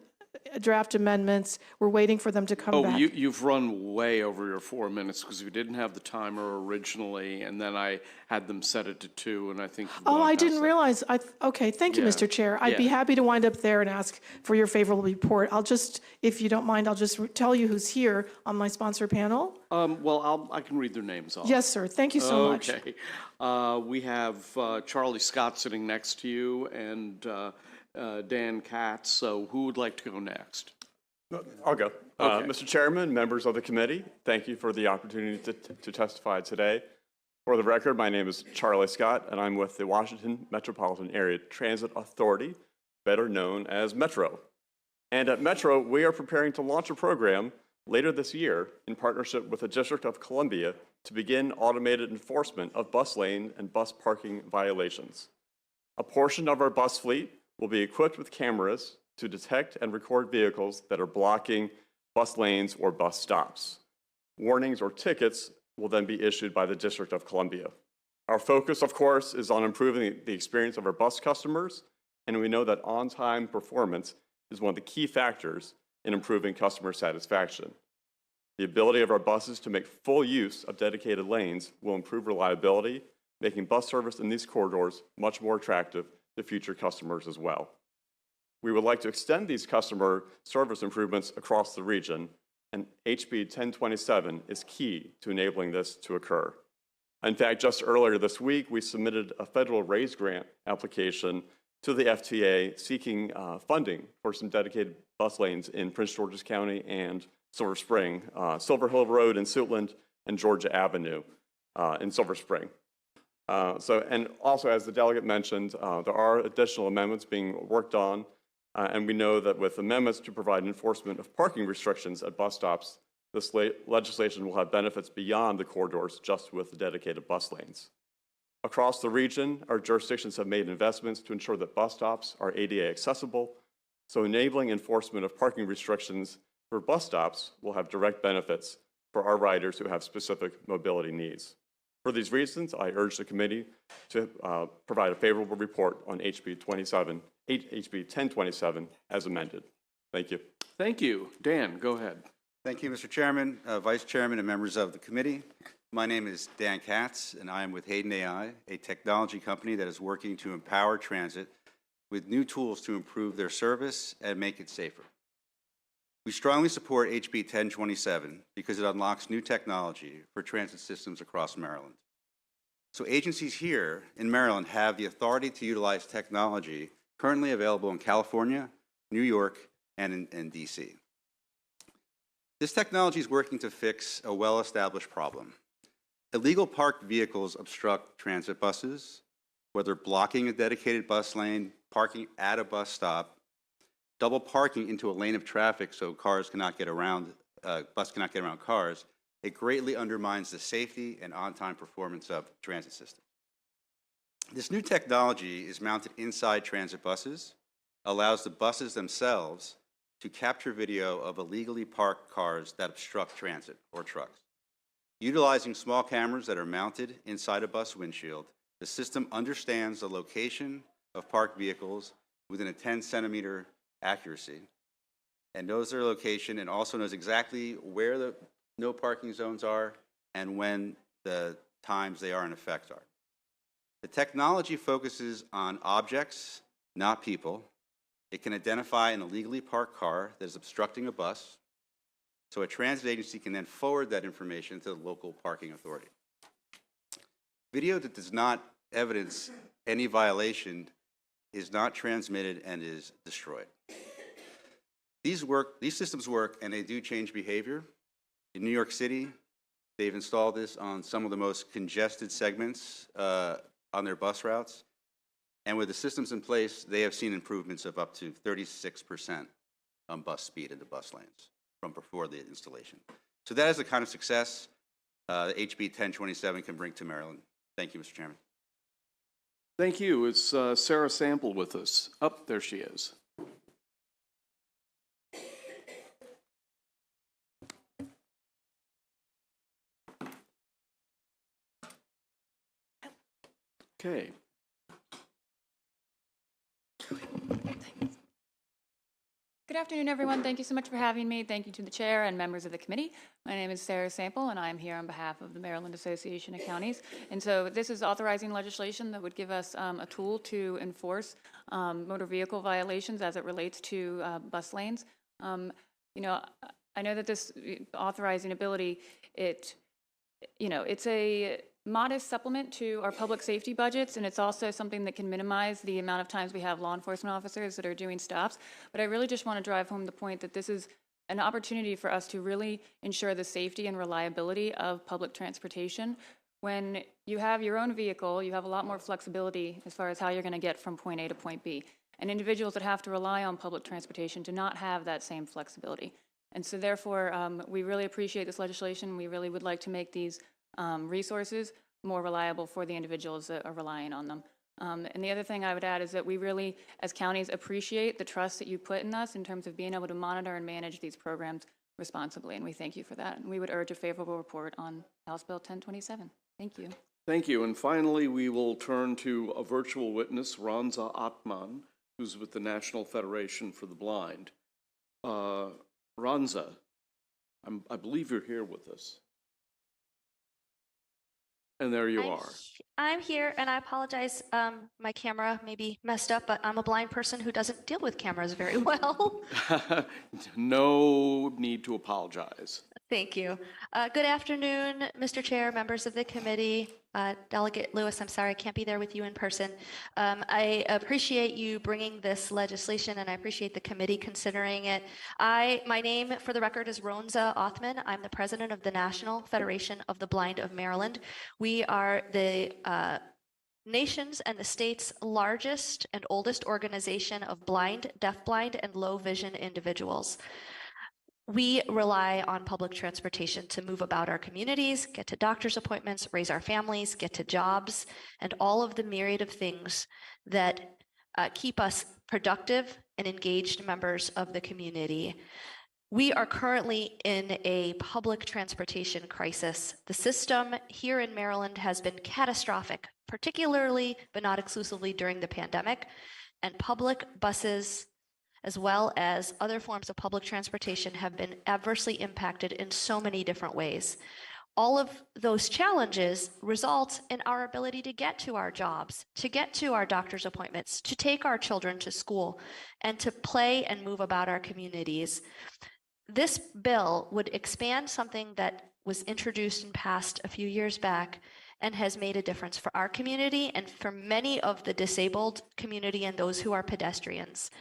draft amendments. We're waiting for them to come back. You've run way over your 4 minutes because we didn't have the timer originally, and then I had them set it to 2, and I think. Oh, I didn't realize. Okay, thank you, Yeah. Mr. Chair. I'd be happy to wind up there and ask for your favorable report. I'll just, if you don't mind, I'll just tell you who's here on my sponsor panel. Well, I can read their names off. Yes, sir. Thank you so much. Okay. We have Charlie Scott sitting next to you and Dan Katz. So who would like to go next? I'll go. Okay. Mr. Chairman, members of the committee, thank you for the opportunity to testify today. For the record, my name is Charlie Scott, and I'm with the Washington Metropolitan Area Transit Authority, better known as Metro. And at Metro, we are preparing to launch a program later this year in partnership with the District of Columbia to begin automated enforcement of bus lane and bus parking violations. A portion of our bus fleet will be equipped with cameras to detect and record vehicles that are blocking bus lanes or bus stops. Warnings or tickets will then be issued by the District of Columbia. Our focus, of course, is on improving the experience of our bus customers, and we know that on-time performance is one of the key factors in improving customer satisfaction. The ability of our buses to make full use of dedicated lanes will improve reliability, making bus service in these corridors much more attractive to future customers as well. We would like to extend these customer service improvements across the region, and HB 1027 is key to enabling this to occur. In fact, just earlier this week, we submitted a federal RAISE grant application to the FTA seeking funding for some dedicated bus lanes in Prince George's County and Silver Spring, Silver Hill Road in Suitland, and Georgia Avenue in Silver Spring. And also, as the delegate mentioned, there are additional amendments being worked on, and we know that with amendments to provide enforcement of parking restrictions at bus stops, this legislation will have benefits beyond the corridors just with the dedicated bus lanes. Across the region, our jurisdictions have made investments to ensure that bus stops are ADA accessible, so enabling enforcement of parking restrictions for bus stops will have direct benefits for our riders who have specific mobility needs. For these reasons, I urge the committee to provide a favorable report on HB 1027 as amended. Thank you. Thank you. Dan, go ahead. Thank you, Mr. Chairman, Vice Chairman, and members of the committee. My name is Dan Katz, and I am with Hayden AI, a technology company that is working to empower transit with new tools to improve their service and make it safer. We strongly support HB 1027 because it unlocks new technology for transit systems across Maryland. So agencies here in Maryland have the authority to utilize technology currently available in California, New York, and in DC. This technology is working to fix a well-established problem. Illegal parked vehicles obstruct transit buses, whether blocking a dedicated bus lane, parking at a bus stop, double parking into a lane of traffic so cars cannot get around, bus cannot get around cars, it greatly undermines the safety and on-time performance of transit systems. This new technology is mounted inside transit buses, allows the buses themselves to capture video of illegally parked cars that obstruct transit or trucks. Utilizing small cameras that are mounted inside a bus windshield, the system understands the location of parked vehicles within a 10-centimeter accuracy and knows their location and also knows exactly where the no parking zones are and when the times they are in effect are. The technology focuses on objects, not people. It can identify an illegally parked car that is obstructing a bus, so a transit agency can then forward that information to the local parking authority. Video that does not evidence any violation is not transmitted and is destroyed. These systems work and they do change behavior. In New York City, they've installed this on some of the most congested segments on their bus routes. And with the systems in place, they have seen improvements of up to 36% on bus speed in the bus lanes from before the installation. So that is the kind of success HB 1027 can bring to Maryland. Thank you, Mr. Chairman. Thank you. Is Sarah Sample with us? Oh, there she is. Okay. Good afternoon, everyone. Thank you so much for having me. Thank you to the chair and members of the committee. My name is Sarah Sample, and I'm here on behalf of the Maryland Association of Counties. And so this is authorizing legislation that would give us a tool to enforce motor vehicle violations as it relates to bus lanes. You know, I know that this authorizing ability, it's a modest supplement to our public safety budgets, and it's also something that can minimize the amount of times we have law enforcement officers that are doing stops. But I really just want to drive home the point that this is an opportunity for us to really ensure the safety and reliability of public transportation. When you have your own vehicle, you have a lot more flexibility as far as how you're going to get from point A to point B. And individuals that have to rely on public transportation do not have that same flexibility. And so therefore, we really appreciate this legislation. We really would like to make these resources more reliable for the individuals that are relying on them. And the other thing I would add is that we really, as counties, appreciate the trust that you put in us in terms of being able to monitor and manage these programs responsibly, and we thank you for that. And we would urge a favorable report on House Bill 1027. Thank you. Thank you. And finally, we will turn to a virtual witness, Ranza Atman, who's with the National Federation for the Blind. Ranza, I believe you're here with us. And there you are. I'm here, and I apologize. My camera may be messed up, but I'm a blind person who doesn't deal with cameras very well. No need to apologize. Thank you. Good afternoon, Mr. Chair, members of the committee. Delegate Lewis, I'm sorry I can't be there with you in person. I appreciate you bringing this legislation, and I appreciate the committee considering it. My name, for the record, is Ranza Atman. I'm the president of the National Federation of the Blind of Maryland. We are the nation's and the state's largest and oldest organization of blind, deafblind, and low vision individuals. We rely on public transportation to move about our communities, get to doctor's appointments, raise our families, get to jobs, and all of the myriad of things that keep us productive and engaged members of the community. We are currently in a public transportation crisis. The system here in Maryland has been catastrophic, particularly, but not exclusively, during the pandemic, and public buses, as well as other forms of public transportation, have been adversely impacted in so many different ways. All of those challenges result in our ability to get to our jobs, to get to our doctor's appointments, to take our children to school, and to play and move about our communities. This bill would expand something that was introduced and passed a few years back and has made a difference for our community and for many of the disabled community and those who are pedestrians.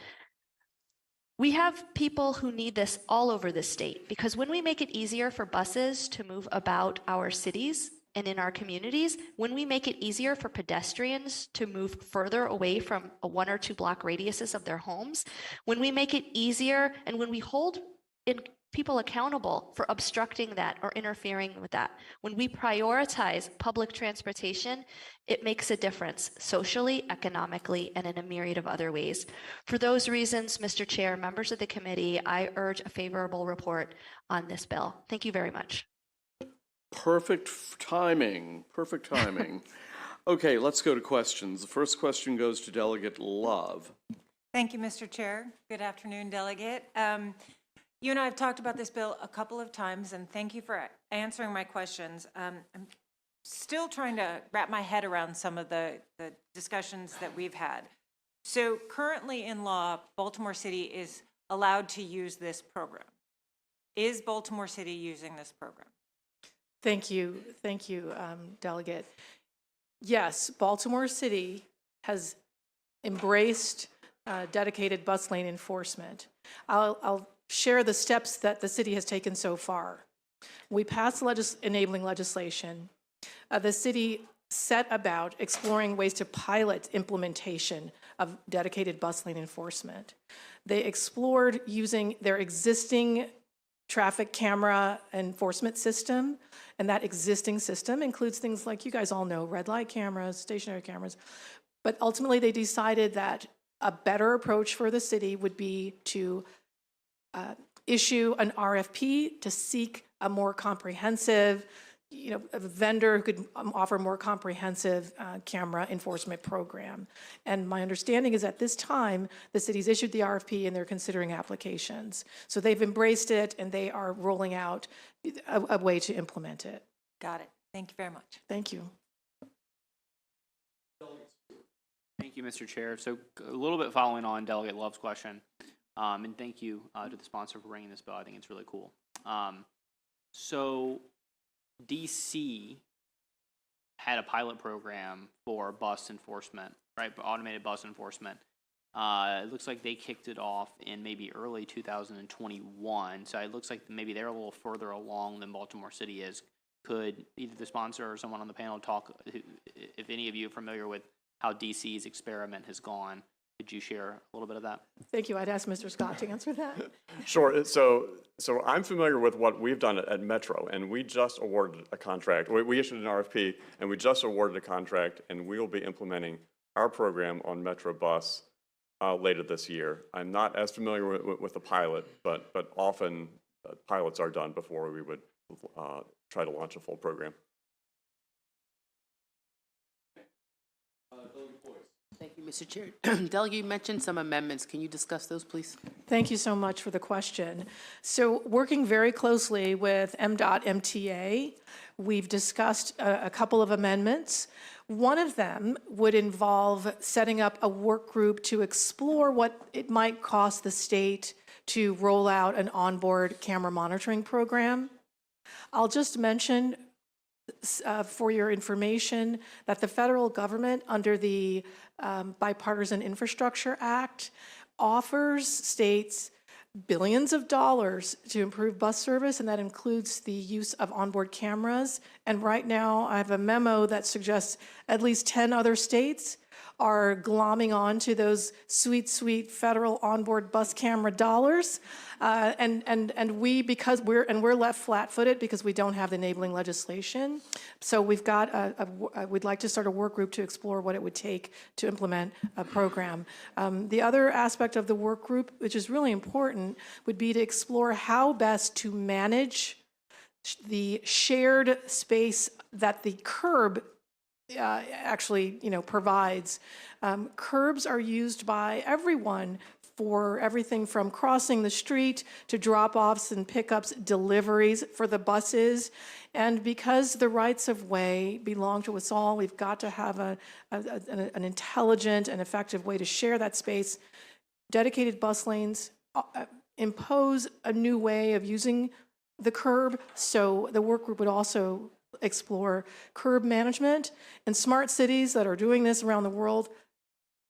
We have people who need this all over the state, because when we make it easier for buses to move about our cities and in our communities, when we make it easier for pedestrians to move further away from a 1 or 2 block radiuses of their homes, when we make it easier and when we hold in people accountable for obstructing that or interfering with that. When we prioritize public transportation, it makes a difference socially, economically, and in a myriad of other ways. For those reasons, Mr. Chair, members of the committee, I urge a favorable report on this bill. Thank you very much. Perfect timing, perfect timing. Okay, let's go to questions. The first question goes to Delegate Love. Thank you, Mr. Chair. Good afternoon, Delegate. You and I have talked about this bill a couple of times, and thank you for answering my questions. I'm still trying to wrap my head around some of the discussions that we've had. So currently in law, Baltimore City is allowed to use this program. Is Baltimore City using this program? Thank you, Delegate. Yes, Baltimore City has embraced dedicated bus lane enforcement. I'll share the steps that the city has taken so far. We passed enabling legislation. The city set about exploring ways to pilot implementation of dedicated bus lane enforcement. They explored using their existing traffic camera enforcement system, and that existing system includes things like, you guys all know, red light cameras, stationary cameras, but ultimately they decided that a better approach for the city would be to issue an RFP to seek a more comprehensive, a vendor who could offer more comprehensive camera enforcement program. And my understanding is at this time, the city's issued the RFP and they're considering applications. So they've embraced it and they are rolling out a way to implement it. Got it. Thank you very much. Thank you. Thank you, Mr. Chair. So a little bit following on Delegate Love's question, and thank you to the sponsor for bringing this bill. I think it's really cool. So DC had a pilot program for bus enforcement, right? Automated bus enforcement. It looks like they kicked it off in maybe early 2021. So it looks like maybe they're a little further along than Baltimore City is. Could either the sponsor or someone on the panel talk, if any of you are familiar with how DC's experiment has gone, could you share a little bit of that? Thank you. I'd ask Mr. Scott to answer that. Sure. So I'm familiar with what we've done at Metro, and we just awarded a contract. We issued an RFP, and we just awarded a contract, and we will be implementing our program on Metro Bus later this year. I'm not as familiar with the pilot, but often pilots are done before we would try to launch a full program. Thank you, Mr. Chair. Delegate, you mentioned some amendments. Can you discuss those, please? Thank you so much for the question. So working very closely with MDOT MTA, we've discussed a couple of amendments. One of them would involve setting up a work group to explore what it might cost the state to roll out an onboard camera monitoring program. I'll just mention for your information that the federal government under the Bipartisan Infrastructure Act offers states billions of dollars to improve bus service, and that includes the use of onboard cameras. And right now I have a memo that suggests at least 10 other states are glomming on to those sweet, sweet federal onboard bus camera dollars. And we're left flat-footed because we don't have the enabling legislation. So we've got we'd like to start a work group to explore what it would take to implement a program. The other aspect of the work group, which is really important, would be to explore how best to manage the shared space that the curb actually, provides. Curbs are used by everyone for everything from crossing the street to drop-offs and pickups, deliveries for the buses. And because the rights of way belong to us all, we've got to have an intelligent and effective way to share that space. Dedicated bus lanes impose a new way of using the curb, so the work group would also explore curb management. And smart cities that are doing this around the world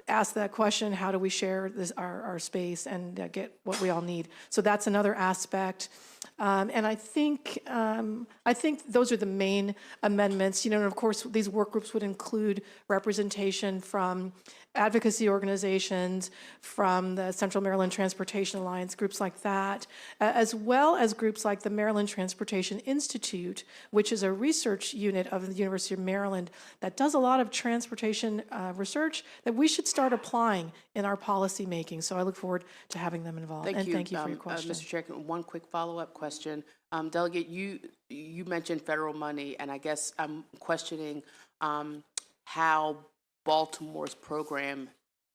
ask that question, how do we share our space and get what we all need? So that's another aspect. And I think those are the main amendments. And of course, these work groups would include representation from advocacy organizations, from the Central Maryland Transportation Alliance, groups like that, as well as groups like the Maryland Transportation Institute, which is a research unit of the University of Maryland that does a lot of transportation research that we should start applying in our policy making. So I look forward to having them involved. Thank you. Thank you for your question. Mr. Chair, one quick follow-up question. Delegate, you mentioned federal money, and I guess I'm questioning how Baltimore's program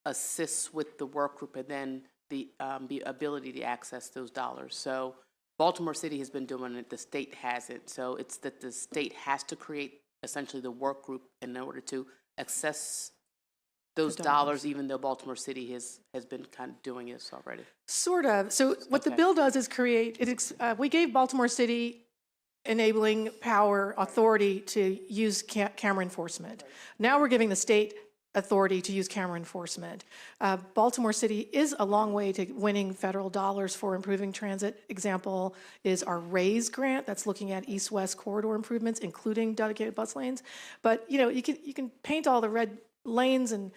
assists with the work group and then the ability to access those dollars. So Baltimore City has been doing it, the state hasn't. So it's that the state has to create essentially the work group in order to access those dollars, even though Baltimore City has been kind of doing this already. Sort of. So what the bill does is we gave Baltimore City enabling power authority to use camera enforcement. Now we're giving the state authority to use camera enforcement. Baltimore City is a long way to winning federal dollars for improving transit. Example is our RAISE grant that's looking at east-west corridor improvements, including dedicated bus lanes. But you can paint all the red lanes and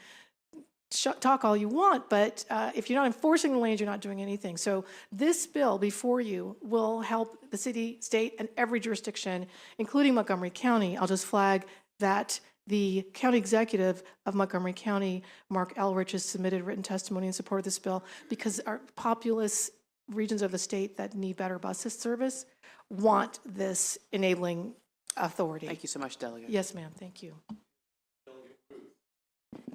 talk all you want, but if you're not enforcing the lanes, you're not doing anything. So this bill before you will help the city, state, and every jurisdiction, including Montgomery County. I'll just flag that the county executive of Montgomery County, Mark Elrich, has submitted written testimony in support of this bill because our populous regions of the state that need better bus service want this enabling authority. Thank you so much, Delegate. Yes, ma'am. Thank you.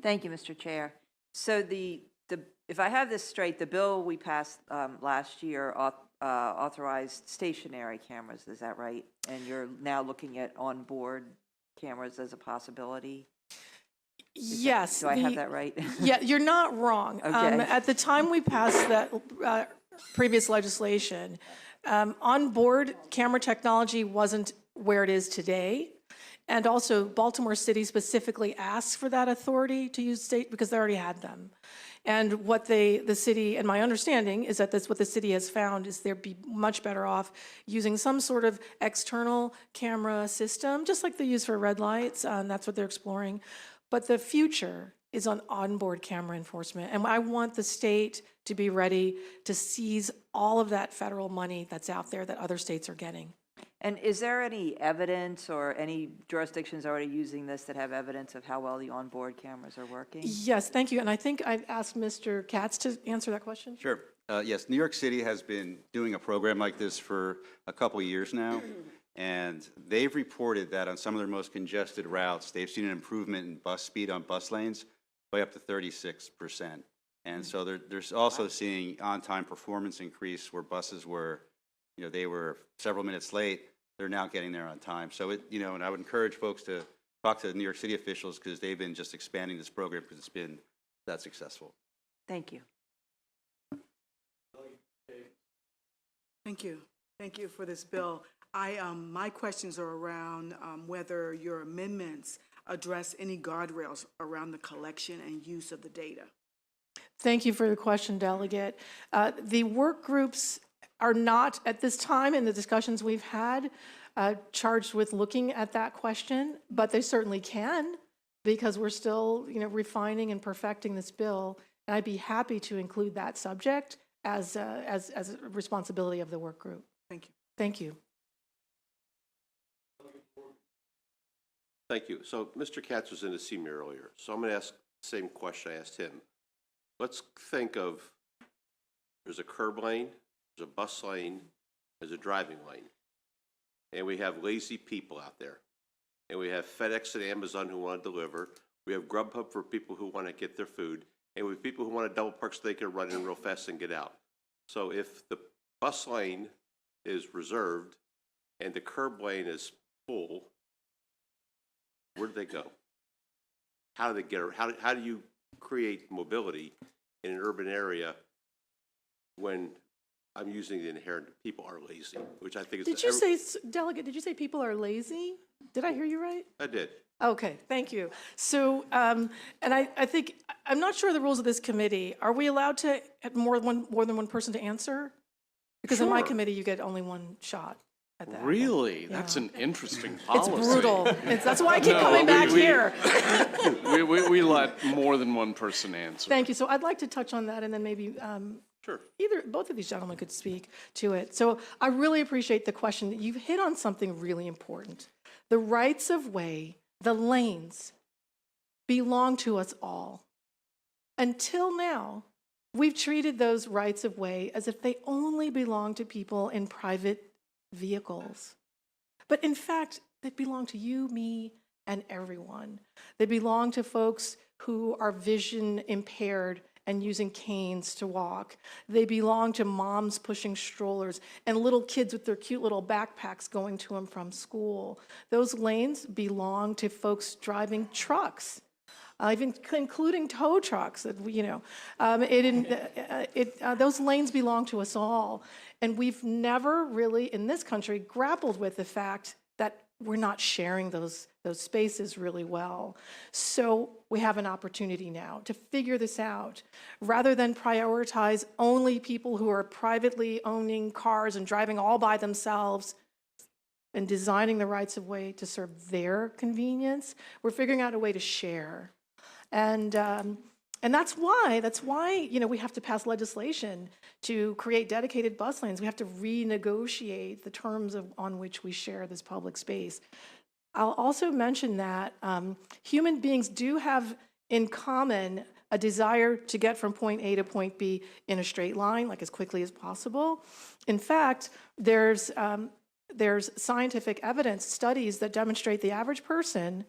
Thank you, Mr. Chair. So if I have this straight, the bill we passed last year authorized stationary cameras, is that right? And you're now looking at onboard cameras as a possibility? Yes. Do I have that right? Yeah, you're not wrong. Okay. At the time we passed that previous legislation, onboard camera technology wasn't where it is today. And also, Baltimore City specifically asked for that authority to use state because they already had them. And what the city, and my understanding is that that's what the city has found, is they'd be much better off using some sort of external camera system, just like they use for red lights, and that's what they're exploring. But the future is on onboard camera enforcement. And I want the state to be ready to seize all of that federal money that's out there that other states are getting. And is there any evidence or any jurisdictions already using this that have evidence of how well the onboard cameras are working? Yes, thank you. And I think I'd ask Mr. Katz to answer that question. Sure. Yes, New York City has been doing a program like this for a couple of years now, and they've reported that on some of their most congested routes, they've seen an improvement in bus speed on bus lanes by up to 36%. And so they're also seeing on-time performance increase where buses were, they were several minutes late. They're now getting there on time. So and I would encourage folks to talk to the New York City officials because they've been just expanding this program because it's been that successful. Thank you. Thank you. Thank you for this bill. My questions are around whether your amendments address any guardrails around the collection and use of the data. Thank you for the question, Delegate. The work groups are not, at this time in the discussions we've had, charged with looking at that question, but they certainly can because we're still refining and perfecting this bill. And I'd be happy to include that subject as a responsibility of the work group. Thank you. Thank you. Thank you. So Mr. Katz was in to see me earlier, so I'm going to ask the same question I asked him. Let's think of, there's a curb lane, there's a bus lane, there's a driving lane, and we have lazy people out there, and we have FedEx and Amazon who want to deliver, we have Grubhub for people who want to get their food, and we have people who want to double park so they can run in real fast and get out. So if the bus lane is reserved and the curb lane is full, where do they go? How do they get? How do you create mobility in an urban area when I'm using the inherent people are lazy, which I think is. Did you say, Delegate? Did you say people are lazy? Did I hear you right? I did. Okay, thank you. So, and I think, I'm not sure of the rules of this committee. Are we allowed to have more than one person to answer? Because in my Sure. committee, you get only one shot at that. Really? That's an interesting It's policy. brutal. That's why I keep No, coming back here. We let more than one person answer. Thank you. So I'd like to touch on that, and then maybe Sure. both of these gentlemen could speak to it. So I really appreciate the question. You've hit on something really important. The rights of way, the lanes, belong to us all. Until now, we've treated those rights of way as if they only belong to people in private vehicles. But in fact, they belong to you, me, and everyone. They belong to folks who are vision impaired and using canes to walk. They belong to moms pushing strollers and little kids with their cute little backpacks going to and from school. Those lanes belong to folks driving trucks, even including tow trucks. Those lanes belong to us all. And we've never really, in this country, grappled with the fact that we're not sharing those spaces really well. So we have an opportunity now to figure this out. Rather than prioritize only people who are privately owning cars and driving all by themselves and designing the rights of way to serve their convenience, we're figuring out a way to share. And that's why we have to pass legislation to create dedicated bus lanes. We have to renegotiate the terms on which we share this public space. I'll also mention that human beings do have in common a desire to get from point A to point B in a straight line, like as quickly as possible. In fact, there's scientific evidence, studies that demonstrate the average person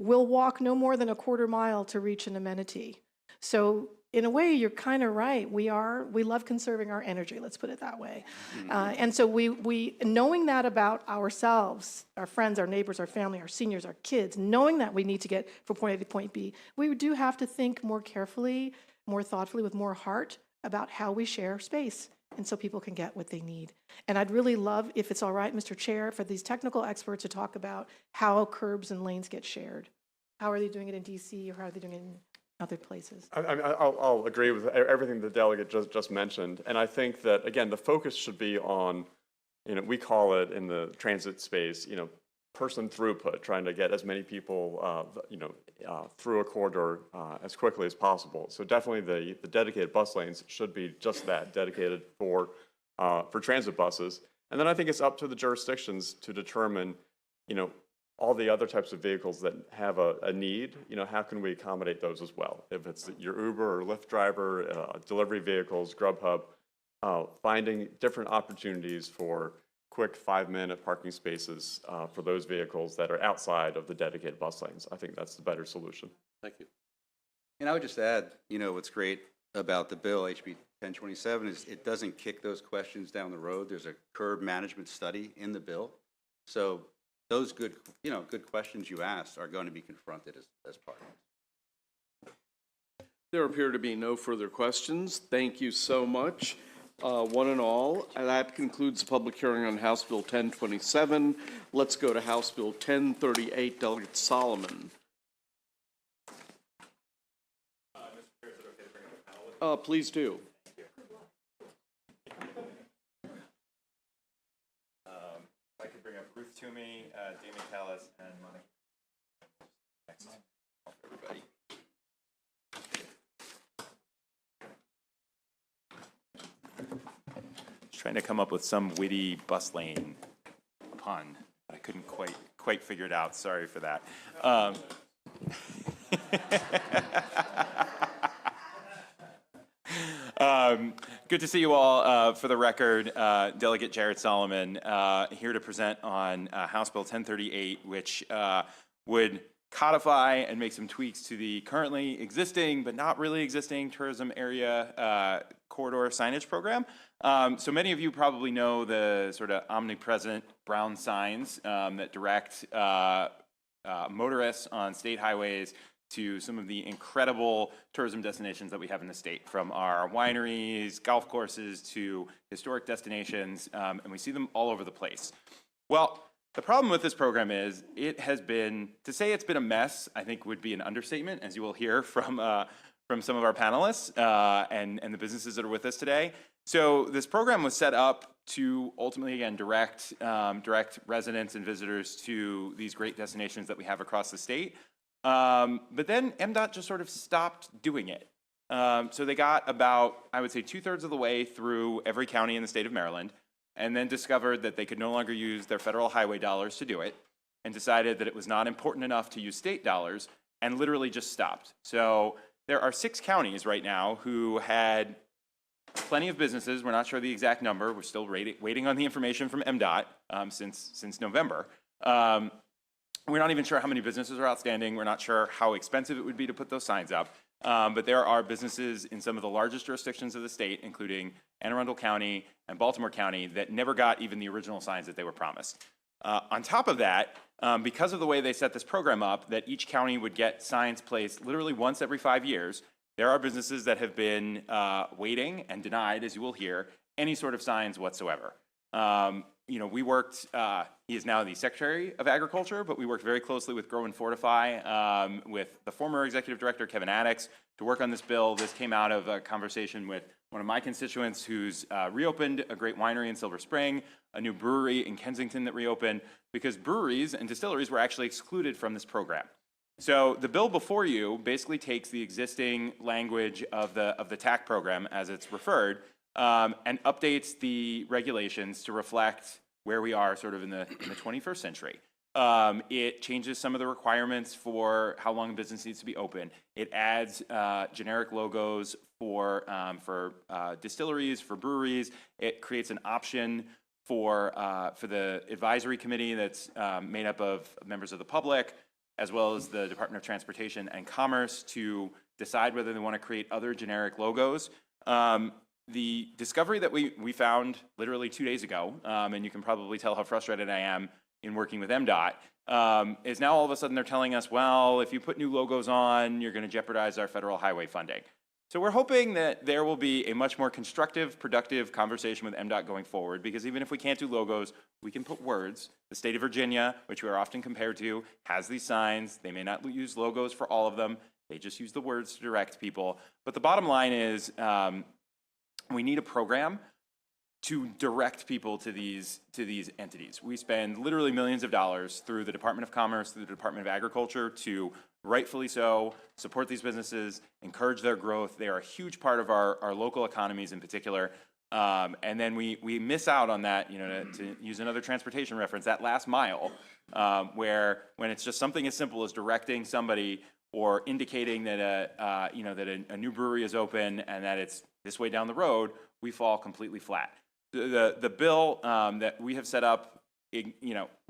will walk no more than a quarter mile to reach an amenity. So in a way, you're kind of right. We love conserving our energy, let's put it that way. And so we knowing that about ourselves, our friends, our neighbors, our family, our seniors, our kids, knowing that we need to get from point A to point B, we do have to think more carefully, more thoughtfully, with more heart about how we share space, and so people can get what they need. And I'd really love, if it's all right, Mr. Chair, for these technical experts to talk about how curbs and lanes get shared. How are they doing it in DC, or how are they doing it in other places? I'll agree with everything the delegate just mentioned. And I think that, again, the focus should be on, we call it in the transit space, person throughput, trying to get as many people, through a corridor as quickly as possible. So definitely the dedicated bus lanes should be just that, dedicated for transit buses. And then I think it's up to the jurisdictions to determine, all the other types of vehicles that have a need, how can we accommodate those as well? If it's your Uber or Lyft driver, delivery vehicles, Grubhub, finding different opportunities for quick 5-minute parking spaces for those vehicles that are outside of the dedicated bus lanes. I think that's the better solution. Thank you. And I would just add, what's great about the bill, HB 1027, is it doesn't kick those questions down the road. There's a curb management study in the bill. So those good questions you asked are going to be confronted as part of it. There appear to be no further questions. Thank you so much, one and all. And that concludes the public hearing on House Bill 1027. Let's go to House Bill 1038, Delegate Solomon. Please do. I could bring up Ruth Toomey, Damon Callis, and Monica. Next. Everybody. Just trying to come up with some witty bus lane pun, but I couldn't quite figure it out. Sorry for that. Good to see you all. For the record, Delegate Jared Solomon here to present on House Bill 1038, which would codify and make some tweaks to the currently existing but not really existing tourism area corridor signage program. So many of you probably know the sort of omnipresent brown signs that direct motorists on state highways to some of the incredible tourism destinations that we have in the state, from our wineries, golf courses, to historic destinations, and we see them all over the place. Well, The problem with this program is it has been, to say it's been a mess, I think would be an understatement, as you will hear from some of our panelists and the businesses that are with us today. So this program was set up to ultimately, again, direct residents and visitors to these great destinations that we have across the state. But then MDOT just sort of stopped doing it. So they got about, I would say, 2/3 of the way through every county in the state of Maryland, and then discovered that they could no longer use their federal highway dollars to do it, and decided that it was not important enough to use state dollars, and literally just stopped. So there are 6 counties right now who had plenty of businesses. We're not sure the exact number. We're still waiting on the information from MDOT since November. We're not even sure how many businesses are outstanding. We're not sure how expensive it would be to put those signs up. But there are businesses in some of the largest jurisdictions of the state, including Anne Arundel County and Baltimore County, that never got even the original signs that they were promised. On top of that, because of the way they set this program up, that each county would get signs placed literally once every 5 years, there are businesses that have been waiting and denied, as you will hear, any sort of signs whatsoever. We worked, he is now the Secretary of Agriculture, but we worked very closely with Grow and Fortify, with the former Executive Director, Kevin Addix, to work on this bill. This came out of a conversation with one of my constituents who's reopened a great winery in Silver Spring, a new brewery in Kensington that reopened, because breweries and distilleries were actually excluded from this program. So the bill before you basically takes the existing language of the TAC program, as it's referred, and updates the regulations to reflect where we are sort of in the 21st century. It changes some of the requirements for how long a business needs to be open. It adds generic logos for distilleries, for breweries. It creates an option for the advisory committee that's made up of members of the public, as well as the Department of Transportation and Commerce, to decide whether they want to create other generic logos. The discovery that we found literally 2 days ago, and you can probably tell how frustrated I am in working with MDOT, is now all of a sudden they're telling us, well, if you put new logos on, you're going to jeopardize our federal highway funding. So we're hoping that there will be a much more constructive, productive conversation with MDOT going forward, because even if we can't do logos, we can put words. The state of Virginia, which we are often compared to, has these signs. They may not use logos for all of them. They just use the words to direct people. But the bottom line is, we need a program to direct people to these entities. We spend literally millions of dollars through the Department of Commerce, through the Department of Agriculture, to rightfully so support these businesses, encourage their growth. They are a huge part of our local economies in particular. And then we miss out on that, to use another transportation reference, that last mile, where when it's just something as simple as directing somebody or indicating that a new brewery is open and that it's this way down the road, we fall completely flat. The bill that we have set up,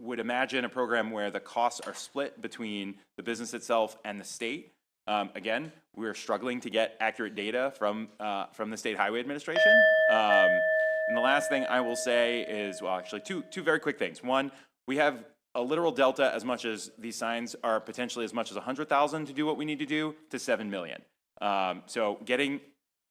would imagine a program where the costs are split between the business itself and the state. Again, we're struggling to get accurate data from the State Highway Administration. And the last thing I will say is, well, actually, two very quick things. One, we have a literal delta, as much as these signs are potentially as much as 100,000 to do what we need to do, to 7 million. So getting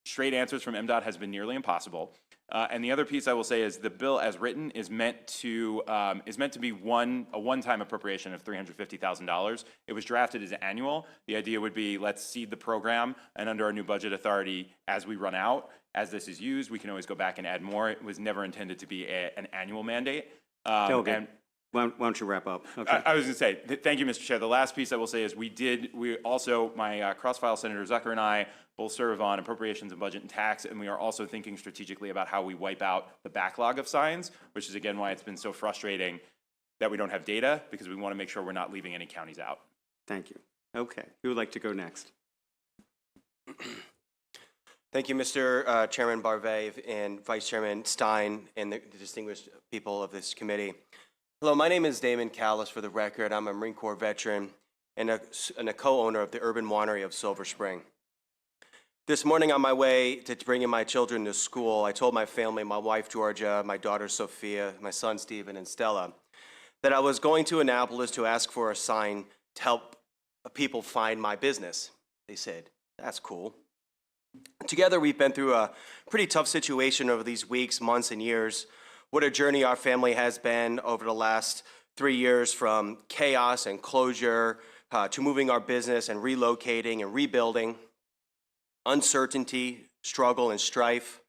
straight answers from MDOT has been nearly impossible. And the other piece I will say is the bill as written is meant to be a one-time appropriation of $350,000. It was drafted as annual. The idea would be, let's seed the program, and under our new budget authority, as we run out, as this is used, we can always go back and add more. It was never intended to be an annual mandate. Okay. Why don't you wrap up? Okay. I was going to say, thank you, Mr. Chair. The last piece I will say is we also, my cross-file Senator Zucker and I both serve on appropriations and budget and tax, and we are also thinking strategically about how we wipe out the backlog of signs, which is again why it's been so frustrating that we don't have data, because we want to make sure we're not leaving any counties out. Thank you. Okay. Who would like to go next? Thank you, Mr. Chairman Barvey and Vice Chairman Stein and the distinguished people of this committee. Hello, my name is Damon Callis, for the record. I'm a Marine Corps veteran and a co-owner of the Urban Winery of Silver Spring. This morning on my way to bringing my children to school, I told my family, my wife Georgia, my daughter Sophia, my son Stephen, and Stella, that I was going to Annapolis to ask for a sign to help people find my business. They said, "That's cool." Together, we've been through a pretty tough situation over these weeks, months, and years. What a journey our family has been over the last 3 years from chaos and closure to moving our business and relocating and rebuilding, uncertainty, struggle, and strife,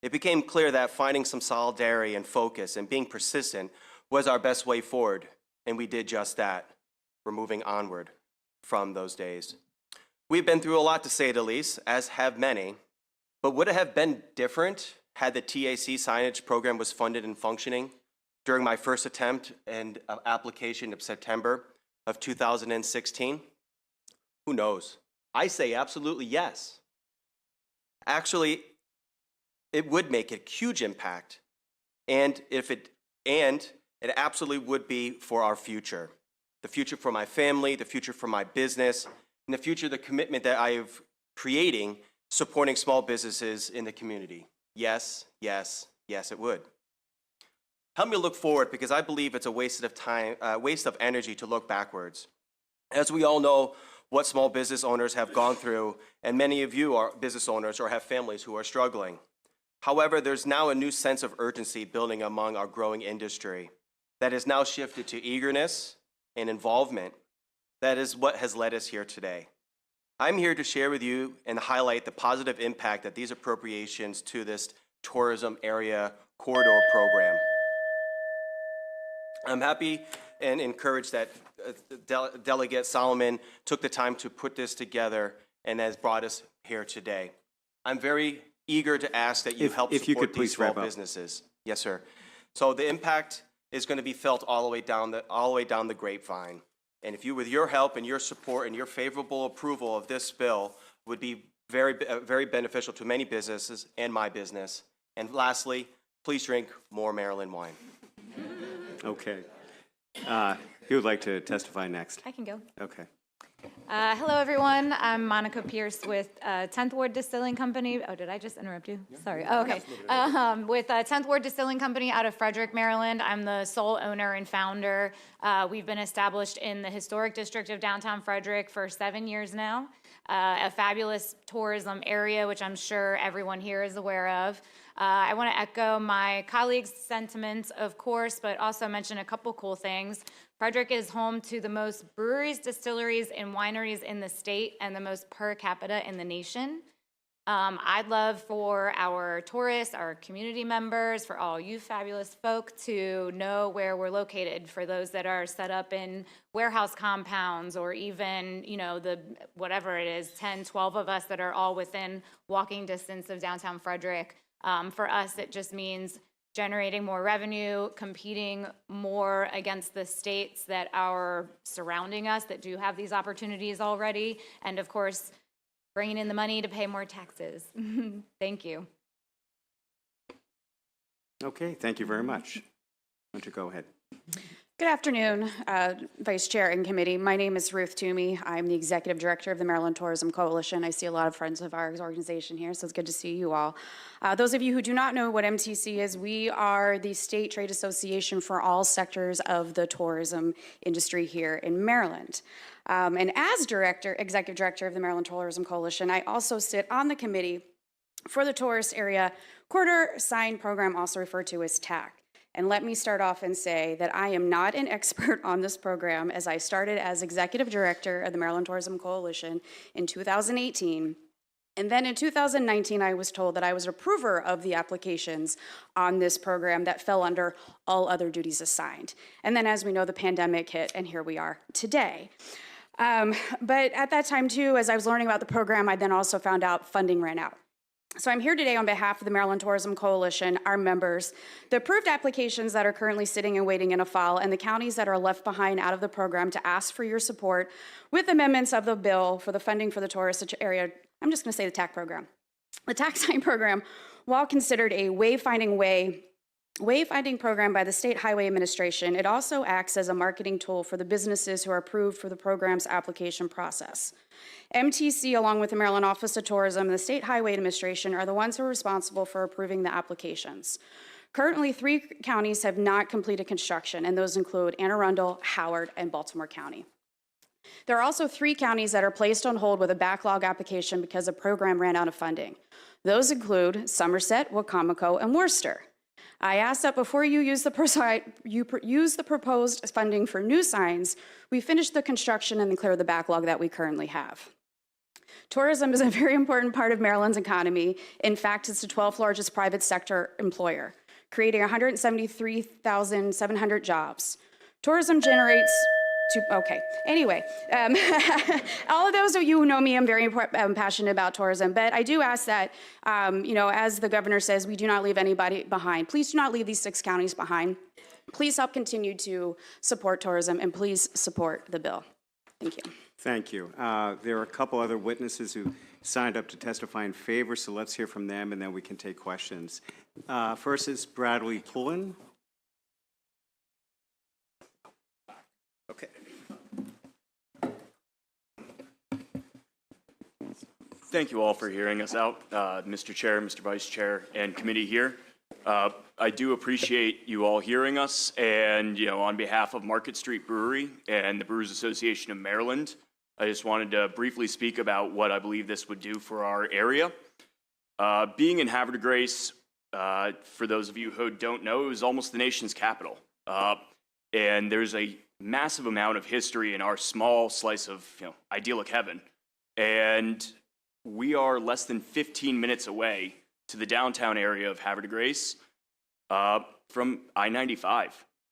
it became clear that finding some solidarity and focus and being persistent was our best way forward, and we did just that. We're moving onward from those days. We've been through a lot, to say the least, as have many, but would it have been different had the TAC signage program was funded and functioning during my first attempt and application of September of 2016? Who knows? I say absolutely yes. Actually, it would make a huge impact, and it absolutely would be for our future. The future for my family, the future for my business, and the future of the commitment that I am creating supporting small businesses in the community. Yes, yes, yes, it would. Help me look forward, because I believe it's a waste of time, waste of energy to look backwards. As we all know, what small business owners have gone through, and many of you are business owners or have families who are struggling. However, there's now a new sense of urgency building among our growing industry that has now shifted to eagerness and involvement. That is what has led us here today. I'm here to share with you and highlight the positive impact that these appropriations to this tourism area corridor program. I'm happy and encouraged that Delegate Solomon took the time to put this together and has brought us here today. I'm very eager to ask that you help support these small businesses. Yes, sir. So the impact is going to be felt all the way down the grapevine. And if you, with your help and your support and your favorable approval of this bill, would be very beneficial to many businesses and my business. And lastly, please drink more Maryland wine. Okay. Who would like to testify next? I can go. Okay. Hello, everyone. I'm Monica Pierce with 10th Ward Distilling Company. Oh, did I just interrupt you? Sorry. Oh, okay. With 10th Ward Distilling Company out of Frederick, Maryland. I'm the sole owner and founder. We've been established in the historic district of downtown Frederick for 7 years now. A fabulous tourism area, which I'm sure everyone here is aware of. I want to echo my colleagues' sentiments, of course, but also mention a couple cool things. Frederick is home to the most breweries, distilleries, and wineries in the state and the most per capita in the nation. I'd love for our tourists, our community members, for all you fabulous folk to know where we're located, for those that are set up in warehouse compounds or even, you know, the whatever it is, 10, 12 of us that are all within walking distance of downtown Frederick. For us, it just means generating more revenue, competing more against the states that are surrounding us that do have these opportunities already, and of course, bringing in the money to pay more taxes. Thank you. Okay, thank you very much. Why don't you go ahead? Good afternoon, Vice Chair and Committee. My name is Ruth Toomey. I'm the Executive Director of the Maryland Tourism Coalition. I see a lot of friends of our organization here, so it's good to see you all. Those of you who do not know what MTC is, we are the state trade association for all sectors of the tourism industry here in Maryland. And as Executive Director of the Maryland Tourism Coalition, I also sit on the committee for the Tourist Area Corridor Sign Program, also referred to as TAC. And let me start off and say that I am not an expert on this program, as I started as Executive Director of the Maryland Tourism Coalition in 2018. And then in 2019, I was told that I was an approver of the applications on this program that fell under all other duties assigned. And then, as we know, the pandemic hit, and here we are today. But at that time, too, as I was learning about the program, I then also found out funding ran out. So I'm here today on behalf of the Maryland Tourism Coalition, our members, the approved applications that are currently sitting and waiting in a file, and the counties that are left behind out of the program to ask for your support with amendments of the bill for the funding for the tourist area. I'm just going to say the TAC program. The TAC sign program, while considered a wayfinding program by the State Highway Administration, it also acts as a marketing tool for the businesses who are approved for the program's application process. MTC, along with the Maryland Office of Tourism and the State Highway Administration, are the ones who are responsible for approving the applications. Currently, 3 counties have not completed construction, and those include Anne Arundel, Howard, and Baltimore County. There are also 3 counties that are placed on hold with a backlog application because the program ran out of funding. Those include Somerset, Wacomico, and Worcester. I ask that before you use the proposed funding for new signs, we finish the construction and then clear the backlog that we currently have. Tourism is a very important part of Maryland's economy. In fact, it's the 12th largest private sector employer, creating 173,700 jobs. Tourism generates anyway, all of those of you who know me, I'm very passionate about tourism, but I do ask that, as the governor says, we do not leave anybody behind. Please do not leave these 6 counties behind. Please help continue to support tourism, and please support the bill. Thank you. Thank you. There are a couple other witnesses who signed up to testify in favor, so let's hear from them, and then we can take questions. First is Bradley Pullen. Okay. Thank you all for hearing us out, Mr. Chair, Mr. Vice Chair, and committee here. I do appreciate you all hearing us, and on behalf of Market Street Brewery and the Brewers Association of Maryland, I just wanted to briefly speak about what I believe this would do for our area. Being in Havre de Grace, for those of you who don't know, it was almost the nation's capital, and there's a massive amount of history in our small slice of idyllic heaven, and we are less than 15 minutes away to the downtown area of Havre de Grace from I-95.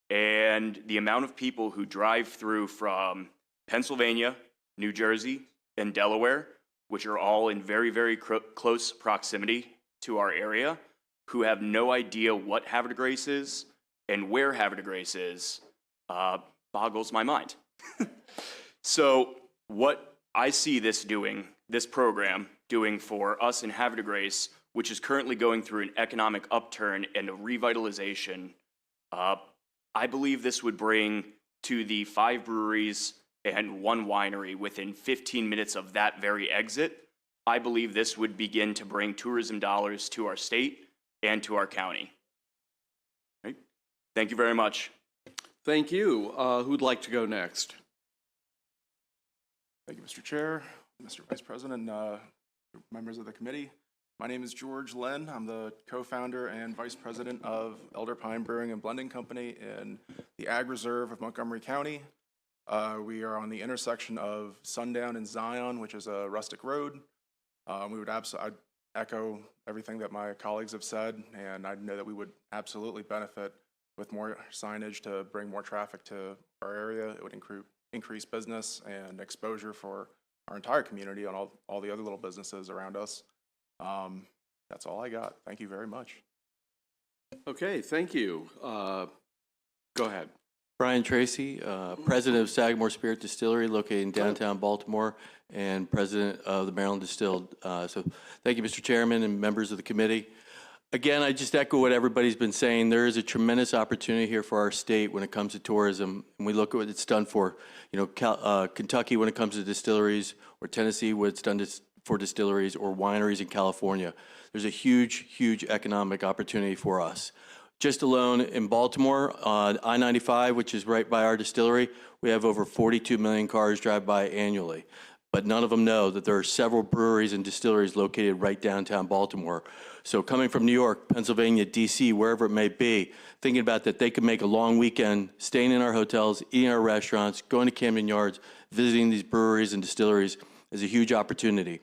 And the amount of people who drive through from Pennsylvania, New Jersey, and Delaware, which are all in very, very close proximity to our area, who have no idea what Havre de Grace is and where Havre de Grace is, boggles my mind. So what I see this program doing for us in Havre de Grace, which is currently going through an economic upturn and a revitalization, I believe this would bring to the 5 breweries and 1 winery within 15 minutes of that very exit. I believe this would begin to bring tourism dollars to our state and to our county. Right? Thank you very much. Thank you. Who'd like to go next? Thank you, Mr. Chair, Mr. Vice President, members of the committee. My name is George Lynn. I'm the co-founder and vice president of Elder Pine Brewing and Blending Company in the Ag Reserve of Montgomery County. We are on the intersection of Sundown and Zion, which is a rustic road. We would I'd echo everything that my colleagues have said, and I know that we would absolutely benefit with more signage to bring more traffic to our area. It would increase business and exposure for our entire community and all the other little businesses around us. That's all I got. Thank you very much. Okay, thank you. Go ahead. Brian Tracy, president of Sagamore Spirit Distillery, located in downtown Baltimore, and president of the Maryland Distilled. So thank you, Mr. Chairman and members of the committee. Again, I just echo what everybody's been saying. There is a tremendous opportunity here for our state when it comes to tourism. And we look at what it's done for, Kentucky when it comes to distilleries, or Tennessee what it's done for distilleries, or wineries in California. There's a huge, huge economic opportunity for us. Just alone in Baltimore, on I-95, which is right by our distillery, we have over 42 million cars drive by annually. But none of them know that there are several breweries and distilleries located right downtown Baltimore. So coming from New York, Pennsylvania, DC, wherever it may be, thinking about that they could make a long weekend, staying in our hotels, eating in our restaurants, going to Camden Yards, visiting these breweries and distilleries is a huge opportunity.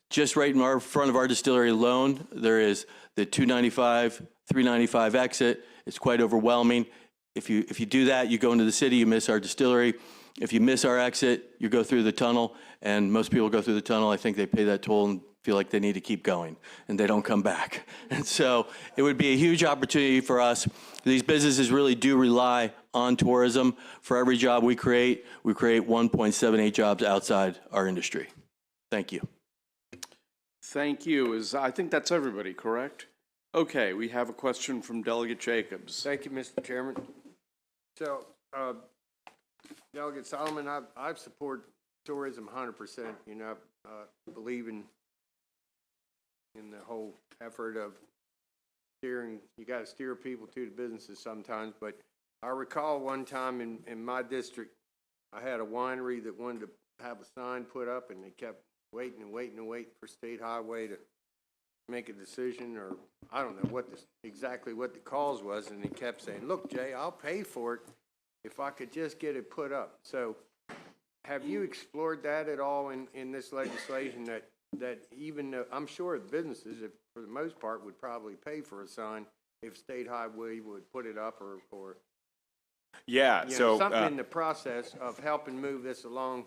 Just right in front of our distillery alone, there is the 295, 395 exit. It's quite overwhelming. If you do that, you go into the city, you miss our distillery. If you miss our exit, you go through the tunnel, and most people go through the tunnel. I think they pay that toll and feel like they need to keep going, and they don't come back. And so it would be a huge opportunity for us. These businesses really do rely on tourism. For every job we create 1.78 jobs outside our industry. Thank you. Thank you. I think that's everybody, correct? Okay, we have a question from Delegate Jacobs. Thank you, Mr. Chairman. So, Delegate Solomon, I support tourism 100%. Believe in the whole effort of steering. You got to steer people to the businesses sometimes. But I recall one time in my district, I had a winery that wanted to have a sign put up, and they kept waiting for State Highway to make a decision, or I don't know exactly what the cause was, and he kept saying, look, Jay, I'll pay for it if I could just get it put up. So have you explored that at all in this legislation, that even though, I'm sure the businesses, if, for the most part, would probably pay for a sign if State Highway would put it up, or Yeah, you know, so something in the process of helping move this along,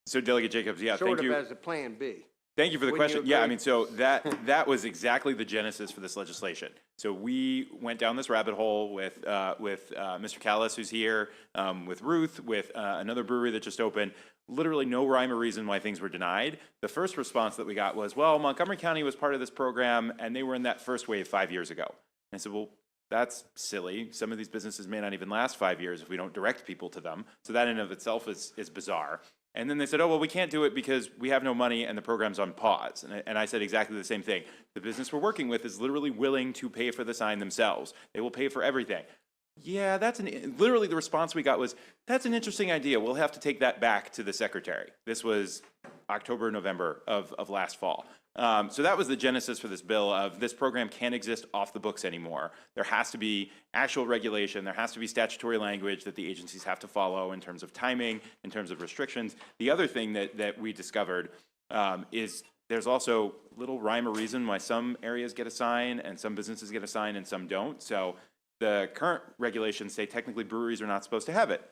so Delegate Jacobs, yeah, sort thank of you. as a plan B. Thank you for the Wouldn't you question. Yeah, I agree? mean, so that was exactly the genesis for this legislation. So we went down this rabbit hole with Mr. Callis, who's here, with Ruth, with another brewery that just opened. Literally no rhyme or reason why things were denied. The first response that we got was, well, Montgomery County was part of this program, and they were in that first wave 5 years ago. And I said, well, that's silly. Some of these businesses may not even last 5 years if we don't direct people to them. So that in and of itself is bizarre. And then they said, oh, well, we can't do it because we have no money and the program's on pause. And I said exactly the same thing. The business we're working with is literally willing to pay for the sign themselves. They will pay for everything. Yeah, literally the response we got was, that's an interesting idea. We'll have to take that back to the secretary. This was October, November of last fall. So that was the genesis for this bill of this program can't exist off the books anymore. There has to be actual regulation. There has to be statutory language that the agencies have to follow in terms of timing, in terms of restrictions. The other thing that we discovered is there's also little rhyme or reason why some areas get a sign and some businesses get a sign and some don't. So the current regulations say technically breweries are not supposed to have it.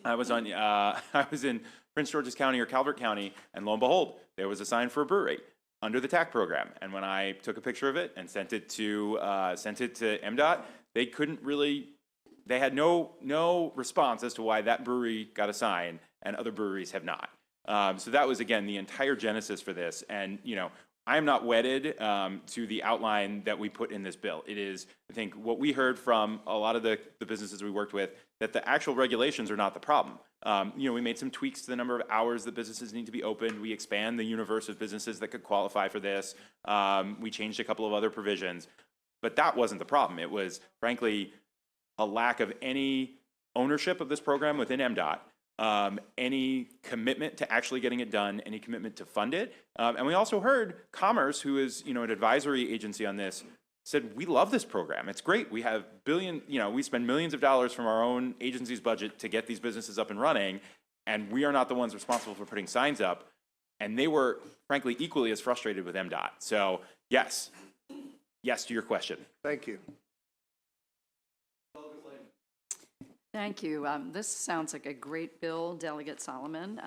I was in Prince George's County or Calvert County, and lo and behold, there was a sign for a brewery under the TAC program. And when I took a picture of it and sent it to MDOT, they had no response as to why that brewery got a sign and other breweries have not. So that was, again, the entire genesis for this. And, you know, I am not wedded to the outline that we put in this bill. It is, I think, what we heard from a lot of the businesses we worked with, that the actual regulations are not the problem. You know, we made some tweaks to the number of hours that businesses need to be opened. We expand the universe of businesses that could qualify for this. We changed a couple of other provisions. But that wasn't the problem. It was, frankly, a lack of any ownership of this program within MDOT. Any commitment to actually getting it done, any commitment to fund it. And we also heard Commerce, who is, you know, an advisory agency on this, said, we love this program. It's great. We have we spend millions of dollars from our own agency's budget to get these businesses up and running, and we are not the ones responsible for putting signs up. And they were, frankly, equally as frustrated with MDOT. So, yes to your question. Thank you. Thank you. This sounds like a great bill, Delegate Solomon.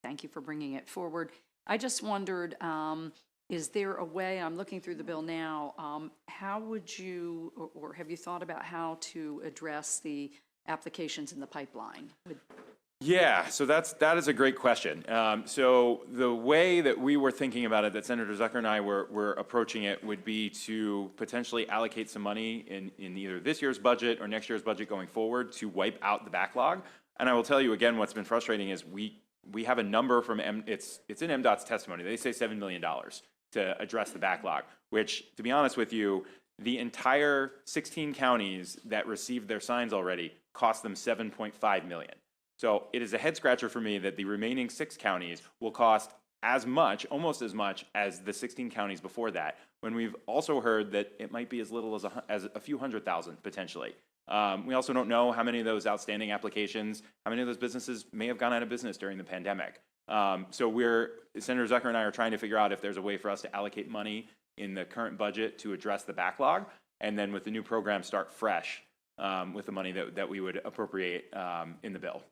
Thank you for bringing it forward. I just wondered, is there a way, I'm looking through the bill now, how would you, or have you thought about how to address the applications in the pipeline? Yeah, so that is a great question. So the way that we were thinking about it, that Senator Zucker and I were approaching it, would be to potentially allocate some money in either this year's budget or next year's budget going forward to wipe out the backlog. And I will tell you again, what's been frustrating is we have a number from it's in MDOT's testimony. They say $7 million to address the backlog, which, to be honest with you, the entire 16 counties that received their signs already cost them $7.5 million. So it is a head scratcher for me that the remaining 6 counties will cost as much, almost as much as the 16 counties before that, when we've also heard that it might be as little as a few $100,000 potentially. We also don't know how many of those outstanding applications, how many of those businesses may have gone out of business during the pandemic. So Senator Zucker and I are trying to figure out if there's a way for us to allocate money in the current budget to address the backlog, and then with the new program start fresh with the money that we would appropriate in the bill.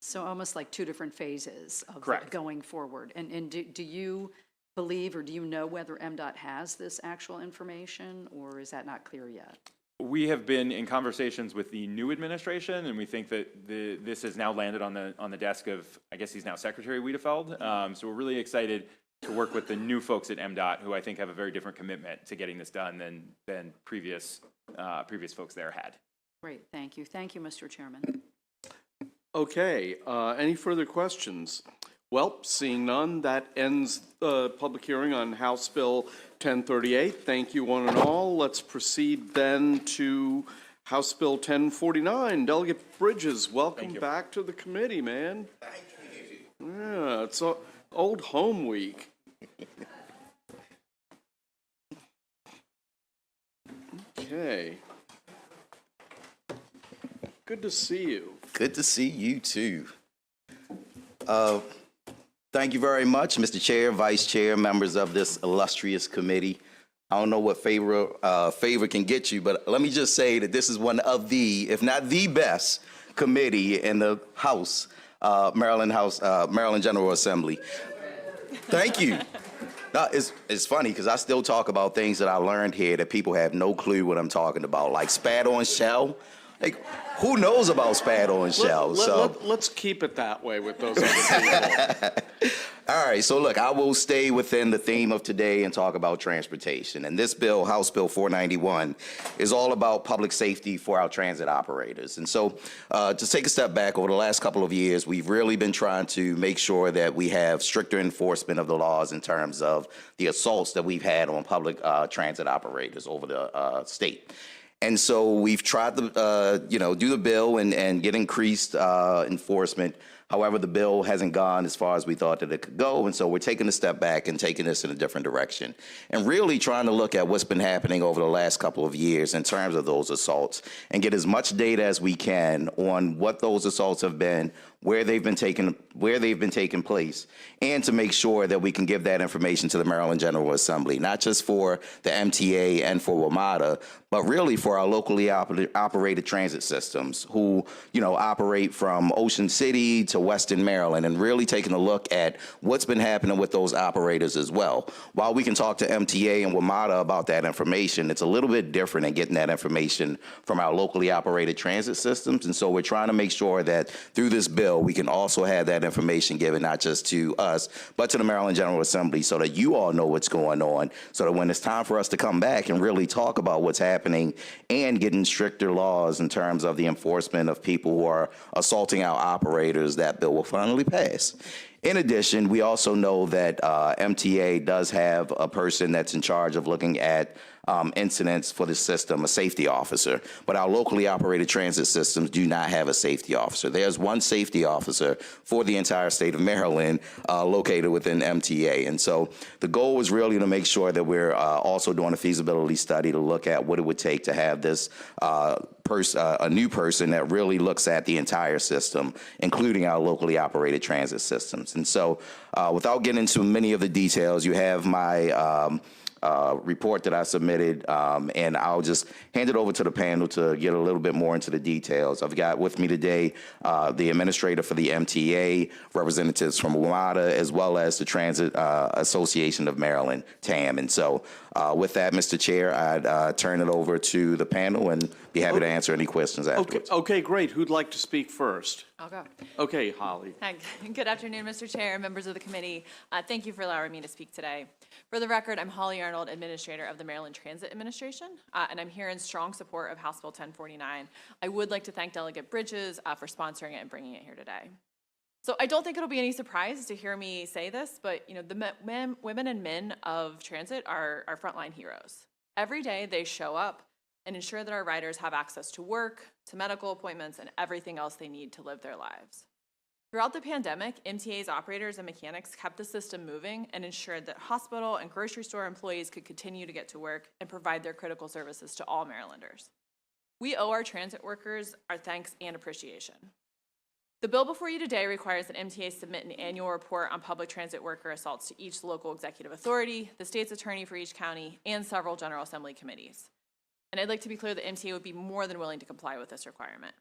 So almost like 2 different phases of Correct. Going forward. And do you believe, or do you know whether MDOT has this actual information, or is that not clear yet? We have been in conversations with the new administration, and we think that this has now landed on the desk of, I guess he's now Secretary Wiedefeld. So we're really excited to work with the new folks at MDOT, who I think have a very different commitment to getting this done than previous folks there had. Great, thank you. Thank you, Mr. Chairman. Okay, any further questions? Well, seeing none, that ends the public hearing on House Bill 1038. Thank you, one and all. Let's proceed then to House Bill 1049. Delegate Bridges, welcome back to the committee, man. Thank you. Yeah, it's old home week. Good to see you. Good to see you too. Thank you very much, Mr. Chair, Vice Chair, members of this illustrious committee. I don't know what favor can get you, but let me just say that this is one of the, if not the best committee in the House, Maryland General Assembly. Thank you. It's funny because I still talk about things that I learned here that people have no clue what I'm talking about, like spat on shell. Like, who knows about spat on shell? Let's keep it that way with those other people. All right, so look, I will stay within the theme of today and talk about transportation. And this bill, House Bill 491, is all about public safety for our transit operators. And so to take a step back, over the last couple of years, we've really been trying to make sure that we have stricter enforcement of the laws in terms of the assaults that we've had on public transit operators over the state. And so we've tried to, do the bill and get increased enforcement. However, the bill hasn't gone as far as we thought that it could go. And so we're taking a step back and taking this in a different direction and really trying to look at what's been happening over the last couple of years in terms of those assaults and get as much data as we can on what those assaults have been, where they've been taking place, and to make sure that we can give that information to the Maryland General Assembly, not just for the MTA and for WMATA, but really for our locally operated transit systems who, operate from Ocean City to Western Maryland, and really taking a look at what's been happening with those operators as well. While we can talk to MTA and WMATA about that information, it's a little bit different in getting that information from our locally operated transit systems. And so we're trying to make sure that through this bill, we can also have that information given not just to us, but to the Maryland General Assembly so that you all know what's going on, so that when it's time for us to come back and really talk about what's happening and getting stricter laws in terms of the enforcement of people who are assaulting our operators, that bill will finally pass. In addition, we also know that MTA does have a person that's in charge of looking at incidents for the system, a safety officer, but our locally operated transit systems do not have a safety officer. There's one safety officer for the entire state of Maryland located within MTA. And so the goal was really to make sure that we're also doing a feasibility study to look at what it would take to have this a new person that really looks at the entire system, including our locally operated transit systems. And so without getting into many of the details, you have my report that I submitted, and I'll just hand it over to the panel to get a little bit more into the details. I've got with me today the administrator for the MTA, representatives from WMATA, as well as the Transit Association of Maryland, TAM. And so with that, Mr. Chair, I'd turn it over to the panel and be happy to answer any questions afterwards. Okay, great. Who'd like to speak first? I'll go. Okay, Holly. Hi. Good afternoon, Mr. Chair, members of the committee. Thank you for allowing me to speak today. For the record, I'm Holly Arnold, Administrator of the Maryland Transit Administration, and I'm here in strong support of House Bill 1049. I would like to thank Delegate Bridges for sponsoring it and bringing it here today. So I don't think it'll be any surprise to hear me say this, but the women and men of transit are our frontline heroes. Every day they show up and ensure that our riders have access to work, to medical appointments, and everything else they need to live their lives. Throughout the pandemic, MTA's operators and mechanics kept the system moving and ensured that hospital and grocery store employees could continue to get to work and provide their critical services to all Marylanders. We owe our transit workers our thanks and appreciation. The bill before you today requires that MTA submit an annual report on public transit worker assaults to each local executive authority, the state's attorney for each county, and several General Assembly committees. And I'd like to be clear that MTA would be more than willing to comply with this requirement.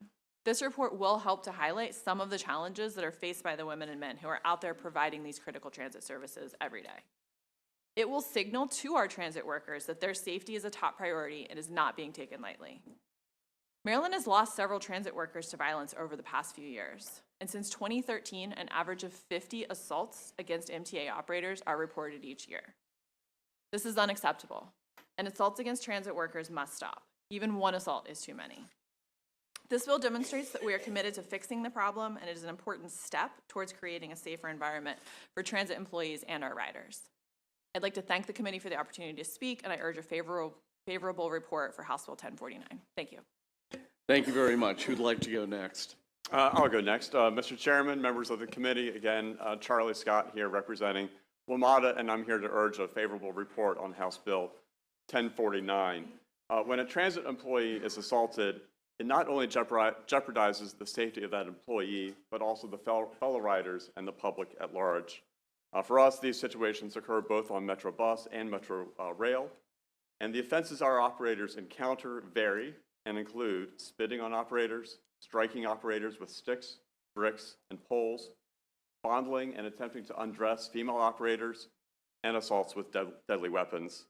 This report will help to highlight some of the challenges that are faced by the women and men who are out there providing these critical transit services every day. It will signal to our transit workers that their safety is a top priority and is not being taken lightly. Maryland has lost several transit workers to violence over the past few years. And since 2013, an average of 50 assaults against MTA operators are reported each year. This is unacceptable, and assaults against transit workers must stop. Even one assault is too many. This bill demonstrates that we are committed to fixing the problem, and it is an important step towards creating a safer environment for transit employees and our riders. I'd like to thank the committee for the opportunity to speak, and I urge a favorable report for House Bill 1049. Thank you. Thank you very much. Who'd like to go next? I'll go next. Mr. Chairman, members of the committee, again, Charlie Scott here representing WMATA, and I'm here to urge a favorable report on House Bill 1049. When a transit employee is assaulted, it not only jeopardizes the safety of that employee, but also the fellow riders and the public at large. For us, these situations occur both on Metro Bus and Metro Rail, and the offenses our operators encounter vary and include spitting on operators, striking operators with sticks, bricks, and poles, fondling and attempting to undress female operators, and assaults with deadly weapons.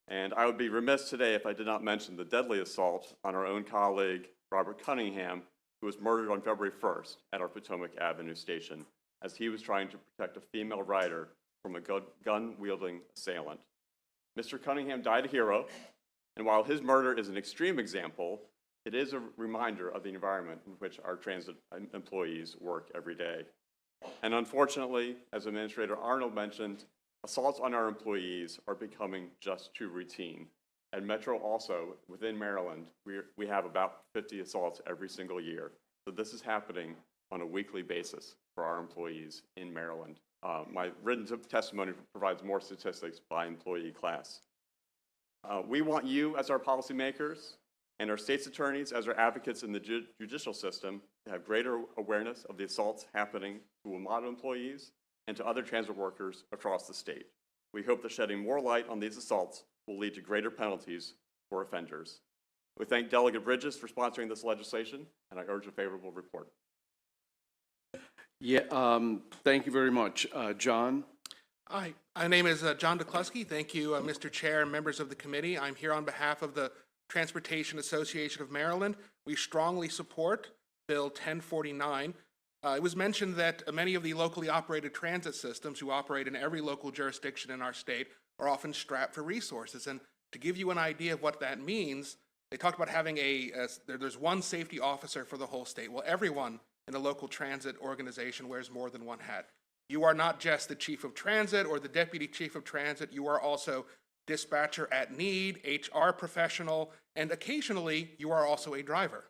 And I would be remiss today if I did not mention the deadly assault on our own colleague, Robert Cunningham, who was murdered on February 1st at our Potomac Avenue station as he was trying to protect a female rider from a gun-wielding assailant. Mr. Cunningham died a hero, and while his murder is an extreme example, it is a reminder of the environment in which our transit employees work every day. And unfortunately, as Administrator Arnold mentioned, assaults on our employees are becoming just too routine. At Metro also, within Maryland, we have about 50 assaults every single year. So this is happening on a weekly basis for our employees in Maryland. My written testimony provides more statistics by employee class. We want you as our policymakers and our state's attorneys as our advocates in the judicial system to have greater awareness of the assaults happening to WMATA employees and to other transit workers across the state. We hope that shedding more light on these assaults will lead to greater penalties for offenders. We thank Delegate Bridges for sponsoring this legislation, and I urge a favorable report. Yeah, thank you very much. John? Hi, my name is John DeKlusky. Thank you, Mr. Chair and members of the committee. I'm here on behalf of the Transportation Association of Maryland. We strongly support Bill 1049. It was mentioned that many of the locally operated transit systems who operate in every local jurisdiction in our state are often strapped for resources. And to give you an idea of what that means, they talked about having there's one safety officer for the whole state. Well, everyone in a local transit organization wears more than one hat. You are not just the chief of transit or the deputy chief of transit, you are also dispatcher at need, HR professional, and occasionally you are also a driver.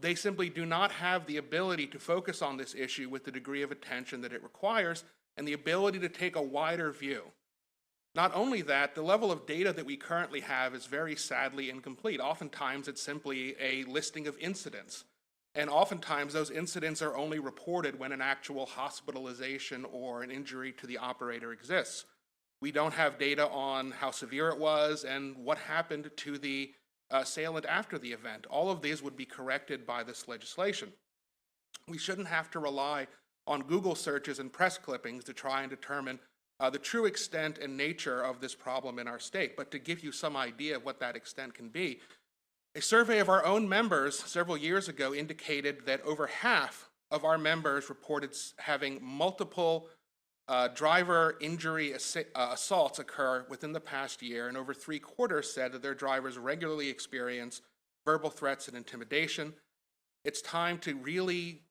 They simply do not have the ability to focus on this issue with the degree of attention that it requires and the ability to take a wider view. Not only that, the level of data that we currently have is very sadly incomplete. Oftentimes it's simply a listing of incidents. And oftentimes those incidents are only reported when an actual hospitalization or an injury to the operator exists. We don't have data on how severe it was and what happened to the assailant after the event. All of these would be corrected by this legislation. We shouldn't have to rely on Google searches and press clippings to try and determine the true extent and nature of this problem in our state. But to give you some idea of what that extent can be, a survey of our own members several years ago indicated that over half of our members reported having multiple driver injury assaults occur within the past year, and over 3/4 said that their drivers regularly experience verbal threats and intimidation. It's time to really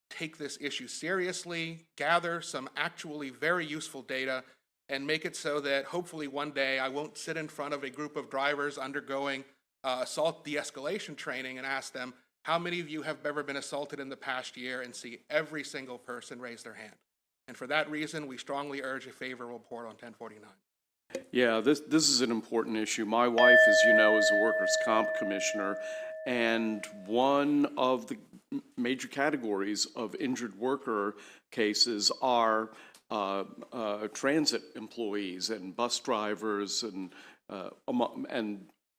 take this issue seriously, gather some actually very useful data, and make it so that hopefully one day I won't sit in front of a group of drivers undergoing assault de-escalation training and ask them, how many of you have ever been assaulted in the past year, and see every single person raise their hand. And for that reason, we strongly urge a favorable report on 1049. Yeah, this is an important issue. My wife, as you know, is a workers' comp commissioner, and one of the major categories of injured worker cases are transit employees and bus drivers and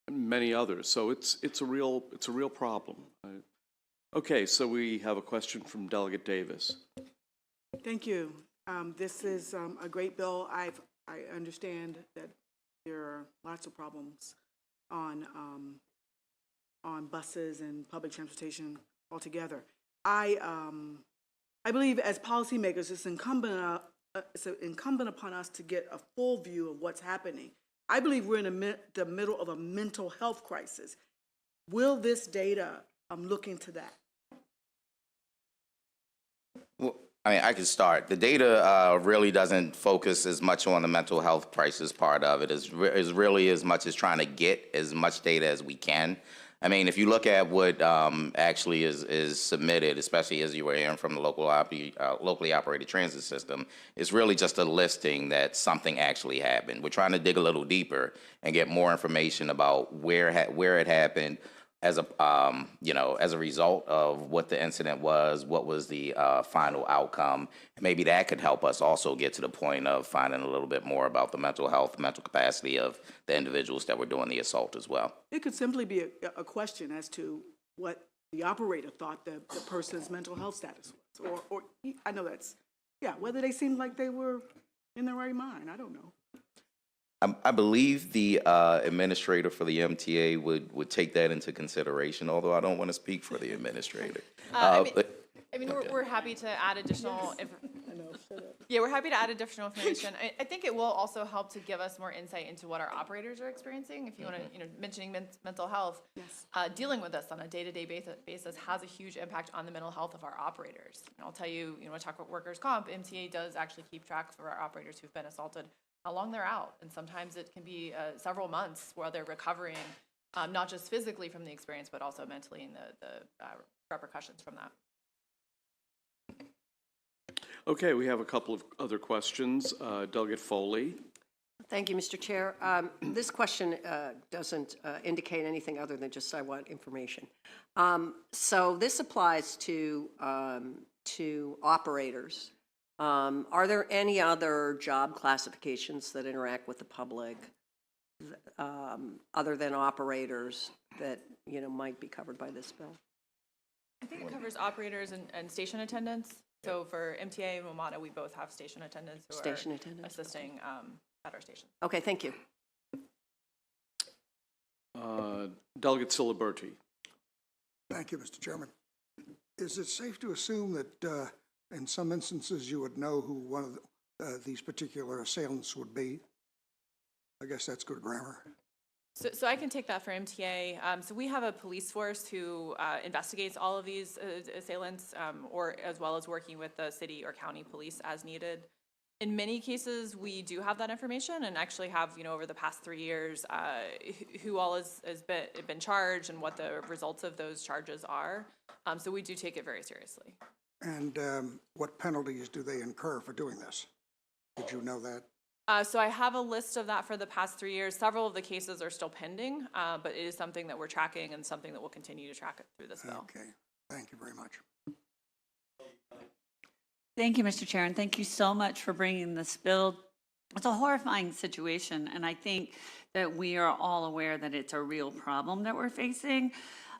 many others. So it's a real problem. Okay, so we have a question from Delegate Davis. Thank you. This is a great bill. I understand that there are lots of problems on buses and public transportation altogether. I believe as policymakers, it's incumbent upon us to get a full view of what's happening. I believe we're in the middle of a mental health crisis. Will this data look into that? Well, I mean, I can start. The data really doesn't focus as much on the mental health crisis part of it. Is really as much as trying to get as much data as we can. I mean, if you look at what actually is submitted, especially as you were hearing from the locally operated transit system, it's really just a listing that something actually happened. We're trying to dig a little deeper and get more information about where it happened, as a, as a result of what the incident was, what was the final outcome. Maybe that could help us also get to the point of finding a little bit more about the mental health, mental capacity of the individuals that were doing the assault as well. It could simply be a question as to what the operator thought the person's mental health status was. Or I know that's, yeah, whether they seemed like they were in their right mind. I don't know. I believe the administrator for the MTA would take that into consideration, although I don't want to speak for the administrator. We're happy to add additional. Yeah, we're happy to add additional information. I think it will also help to give us more insight into what our operators are experiencing. If you want to, mentioning mental health, dealing with this on a day-to-day basis has a huge impact on the mental health of our operators. And I'll tell you, when I talk about workers' comp, MTA does actually keep track for our operators who've been assaulted, how long they're out, and sometimes it can be several months while they're recovering, not just physically from the experience, but also mentally and the repercussions from that. Okay, we have a couple of other questions. Delegate Foley. Thank you, Mr. Chair. This question doesn't indicate anything other than just I want information. So this applies to operators. Are there any other job classifications that interact with the public other than operators that might be covered by this bill? I think it covers operators and station attendants. So for MTA and WMATA, we both have station attendants who are assisting at our station. Okay, thank you. Delegate Siliberti. Thank you, Mr. Chairman. Is it safe to assume that in some instances you would know who one of these particular assailants would be? I guess that's good grammar. So I can take that for MTA. So we have a police force who investigates all of these assailants, or as well as working with the city or county police as needed. In many cases, we do have that information, and actually have, over the past 3 years, who all has been charged and what the results of those charges are. So we do take it very seriously. And what penalties do they incur for doing this? Did you know that? So I have a list of that for the past 3 years. Several of the cases are still pending, but it is something that we're tracking and something that we'll continue to track through this bill. Okay, thank you very much. Thank you, Mr. Chair, and thank you so much for bringing this bill. It's a horrifying situation, and I think that we are all aware that it's a real problem that we're facing.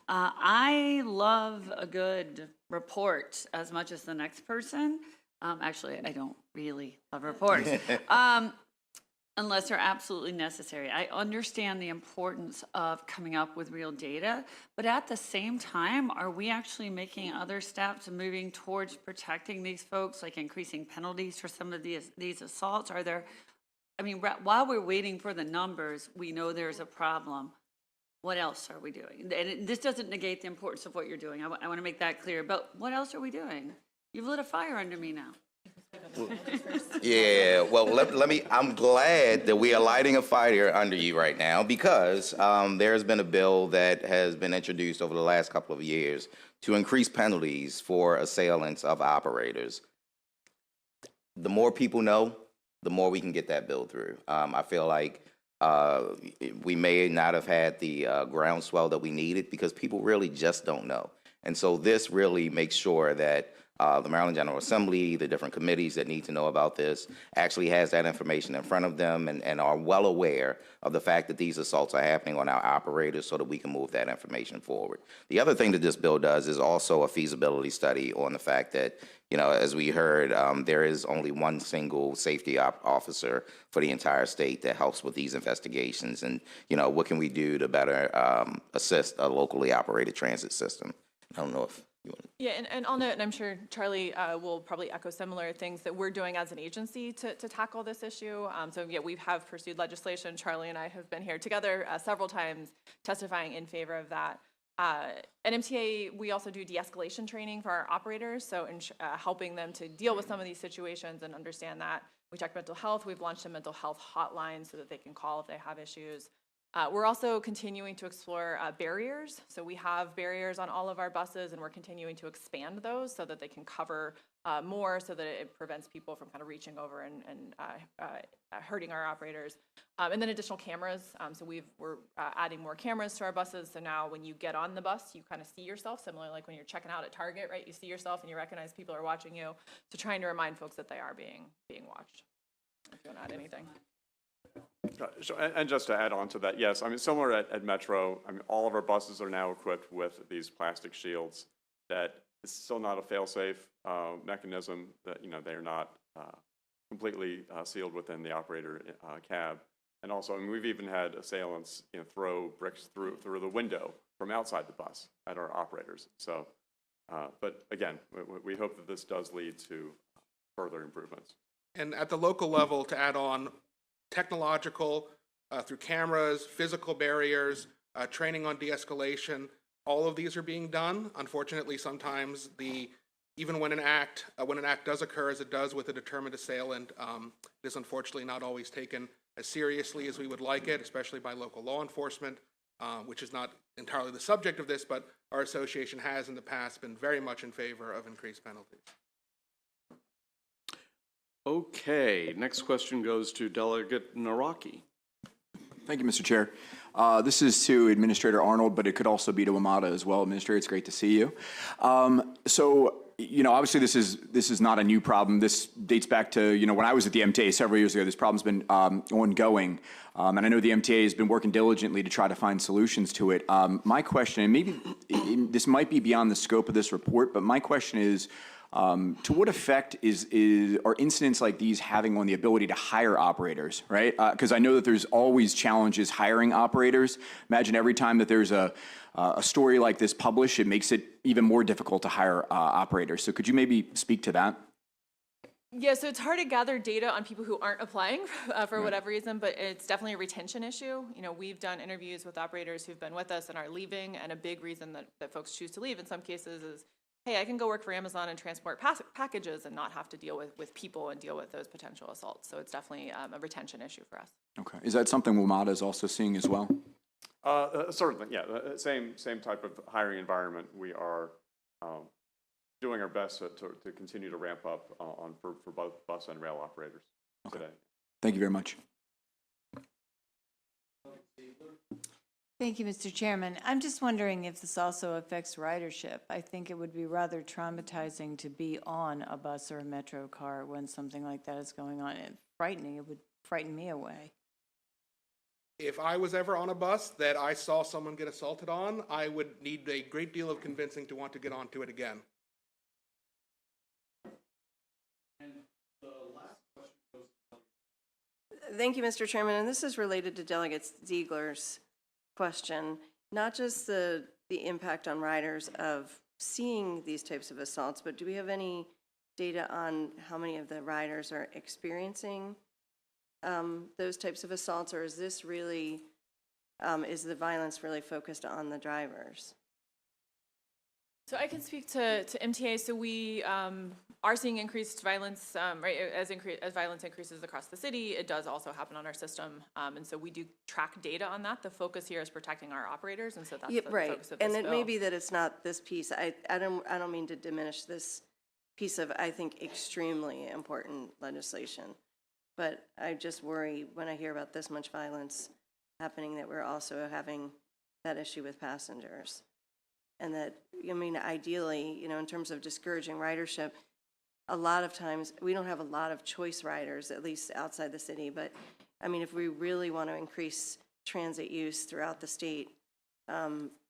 I love a good report as much as the next person. Actually, I don't really love reports, unless they're absolutely necessary. I understand the importance of coming up with real data, but at the same time, are we actually making other steps and moving towards protecting these folks, like increasing penalties for some of these assaults? Are there, while we're waiting for the numbers, we know there's a problem. What else are we doing? And this doesn't negate the importance of what you're doing. I want to make that clear, but what else are we doing? You've lit a fire under me now. Yeah, well, let me, I'm glad that we are lighting a fire under you right now, because there's been a bill that has been introduced over the last couple of years to increase penalties for assailants of operators. The more people know, the more we can get that bill through. I feel like we may not have had the groundswell that we needed because people really just don't know. And so this really makes sure that the Maryland General Assembly, the different committees that need to know about this, actually has that information in front of them and are well aware of the fact that these assaults are happening on our operators so that we can move that information forward. The other thing that this bill does is also a feasibility study on the fact that, as we heard, there is only one single safety officer for the entire state that helps with these investigations. And, what can we do to better assist a locally operated transit system? I don't know if you want to. Yeah, and I'll note, and I'm sure Charlie will probably echo similar things that we're doing as an agency to tackle this issue. So yeah, we have pursued legislation. Charlie and I have been here together several times testifying in favor of that. At MTA, we also do de-escalation training for our operators, so helping them to deal with some of these situations and understand that. We talk mental health. We've launched a mental health hotline so that they can call if they have issues. We're also continuing to explore barriers. So we have barriers on all of our buses, and we're continuing to expand those so that they can cover more, so that it prevents people from kind of reaching over and hurting our operators. And then additional cameras. So we're adding more cameras to our buses. So now when you get on the bus, you kind of see yourself, similar like when you're checking out at Target, right? You see yourself and you recognize people are watching you. So trying to remind folks that they are being watched. If you want to add anything. So, and just to add on to that, yes, I mean, similar at Metro, I mean, all of our buses are now equipped with these plastic shields that it's still not a fail-safe mechanism, that, you know, they're not completely sealed within the operator cab. And also, I mean, we've even had assailants, you know, throw bricks through the window from outside the bus at our operators. So, but again, we hope that this does lead to further improvements. And at the local level, to add on, technological, through cameras, physical barriers, training on de-escalation, all of these are being done. Unfortunately, sometimes even when an act does occur, as it does with a determined assailant, it is unfortunately not always taken as seriously as we would like it, especially by local law enforcement, which is not entirely the subject of this, but our association has in the past been very much in favor of increased penalties. Okay, next question goes to Delegate Naraki. Thank you, Mr. Chair. This is to Administrator Arnold, but it could also be to Amada as well. Administrator, it's great to see you. So, you know, obviously this is not a new problem. This dates back to, you know, when I was at the MTA several years ago. This problem's been ongoing, and I know the MTA has been working diligently to try to find solutions to it. My question, and maybe this might be beyond the scope of this report, but my question is, to what effect are incidents like these having on the ability to hire operators, right? Because I know that there's always challenges hiring operators. Imagine every time that there's a story like this published, it makes it even more difficult to hire operators. So could you maybe speak to that? Yeah, so it's hard to gather data on people who aren't applying for whatever reason, but it's definitely a retention issue. You know, we've done interviews with operators who've been with us and are leaving, and a big reason that folks choose to leave in some cases is, hey, I can go work for Amazon and transport packages and not have to deal with people and deal with those potential assaults. So it's definitely a retention issue for us. Okay. Is that something WMATA is also seeing as well? Certainly, yeah. Same type of hiring environment. We are doing our best to continue to ramp up for both bus and rail operators today. Thank you very much. Thank you, Mr. Chairman. I'm just wondering if this also affects ridership. I think it would be rather traumatizing to be on a bus or a metro car when something like that is going on. It's frightening. It would frighten me away. If I was ever on a bus that I saw someone get assaulted on, I would need a great deal of convincing to want to get onto it again. Thank you, Mr. Chairman, and this is related to Delegate Ziegler's question, not just the impact on riders of seeing these types of assaults, but do we have any data on how many of the riders are experiencing those types of assaults, or is this really, is the violence really focused on the drivers? So I can speak to MTA. So we are seeing increased violence, right? As violence increases across the city, it does also happen on our system, and so we do track data on that. The focus here is protecting our operators, and so that's the focus of this and it bill. may be that it's not this piece. I don't mean to diminish this piece of, I think, extremely important legislation, but I just worry when I hear about this much violence happening that we're also having that issue with passengers. And that, I mean, ideally, you know, in terms of discouraging ridership, a lot of times we don't have a lot of choice riders, at least outside the city. But I mean, if we really want to increase transit use throughout the state,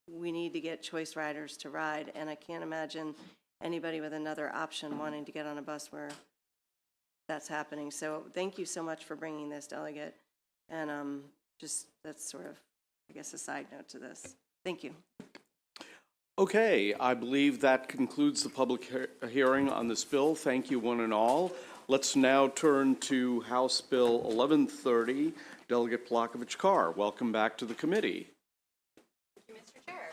we need to get choice riders to ride. And I can't imagine anybody with another option wanting to get on a bus where that's happening. So thank you so much for bringing this, Delegate. And just that's sort of, I guess, a side note to this. Thank you. Okay, I believe that concludes the public hearing on this bill. Thank you, one and all. Let's now turn to House Bill 1130. Delegate Plakovich-Carr, welcome back to the committee. Thank you, Mr. Chair.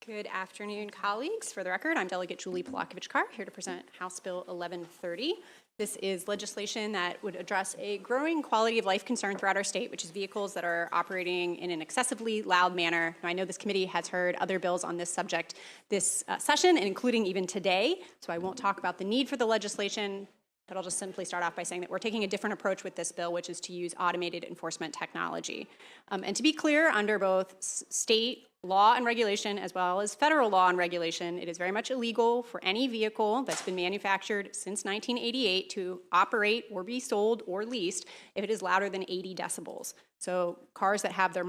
Good afternoon, colleagues. For the record, I'm Delegate Julie Polakovich-Carr, here to present House Bill 1130. This is legislation that would address a growing quality of life concern throughout our state, which is vehicles that are operating in an excessively loud manner. Now, I know this committee has heard other bills on this subject this session, and including even today, so I won't talk about the need for the legislation, but I'll just simply start off by saying that we're taking a different approach with this bill, which is to use automated enforcement technology. And to be clear, under both state law and regulation, as well as federal law and regulation, it is very much illegal for any vehicle that's been manufactured since 1988 to operate or be sold or leased if it is louder than 80 decibels. So cars that have their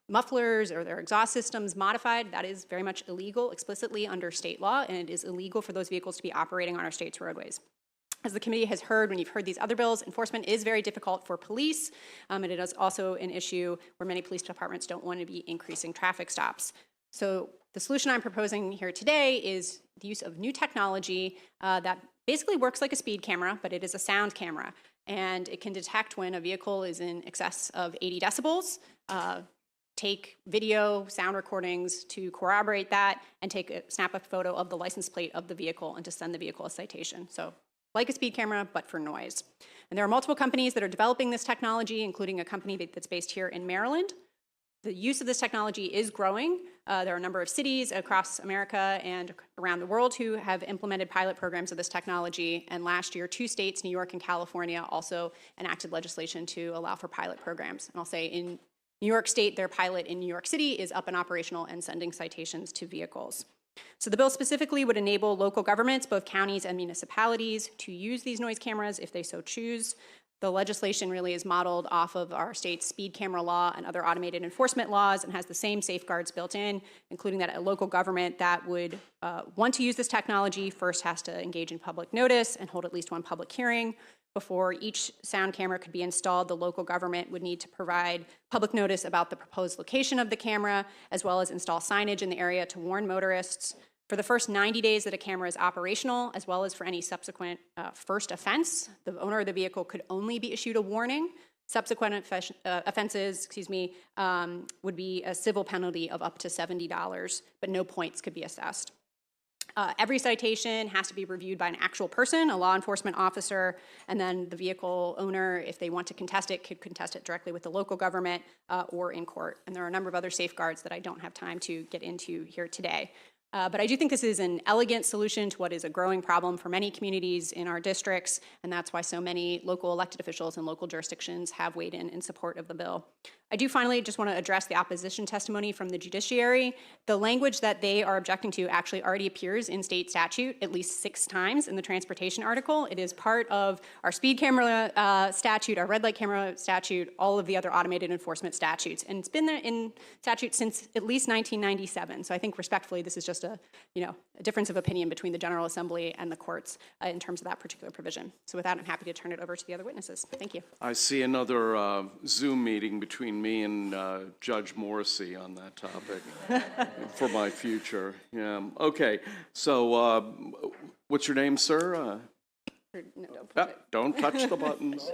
mufflers or their exhaust systems modified, that is very much illegal explicitly under state law, and it is illegal for those vehicles to be operating on our state's roadways. As the committee has heard, when you've heard these other bills, enforcement is very difficult for police, and it is also an issue where many police departments don't want to be increasing traffic stops. So the solution I'm proposing here today is the use of new technology that basically works like a speed camera, but it is a sound camera, and it can detect when a vehicle is in excess of 80 decibels, take video, sound recordings to corroborate that, and snap a photo of the license plate of the vehicle and to send the vehicle a citation. So like a speed camera, but for noise. And there are multiple companies that are developing this technology, including a company that's based here in Maryland. The use of this technology is growing. There are a number of cities across America and around the world who have implemented pilot programs of this technology. And last year, 2 states, New York and California, also enacted legislation to allow for pilot programs. And I'll say in New York State, their pilot in New York City is up and operational and sending citations to vehicles. So the bill specifically would enable local governments, both counties and municipalities, to use these noise cameras if they so choose. The legislation really is modeled off of our state's speed camera law and other automated enforcement laws and has the same safeguards built in, including that a local government that would want to use this technology first has to engage in public notice and hold at least 1 public hearing. Before each sound camera could be installed, the local government would need to provide public notice about the proposed location of the camera, as well as install signage in the area to warn motorists. For the first 90 days that a camera is operational, as well as for any subsequent first offense, the owner of the vehicle could only be issued a warning. Subsequent offenses, would be a civil penalty of up to $70, but no points could be assessed. Every citation has to be reviewed by an actual person, a law enforcement officer, and then the vehicle owner, if they want to contest it, could contest it directly with the local government or in court. And there are a number of other safeguards that I don't have time to get into here today. But I do think this is an elegant solution to what is a growing problem for many communities in our districts, and that's why so many local elected officials and local jurisdictions have weighed in support of the bill. I do finally just want to address the opposition testimony from the judiciary. The language that they are objecting to actually already appears in state statute at least 6 times in the transportation article. It is part of our speed camera statute, our red light camera statute, all of the other automated enforcement statutes. And it's been there in statute since at least 1997. So I think respectfully, this is just a difference of opinion between the General Assembly and the courts in terms of that particular provision. So with that, I'm happy to turn it over to the other witnesses. Thank you. I see another Zoom meeting between me and Judge Morrissey on that topic for my future. Yeah. Okay. So what's your name, sir? Don't touch the buttons.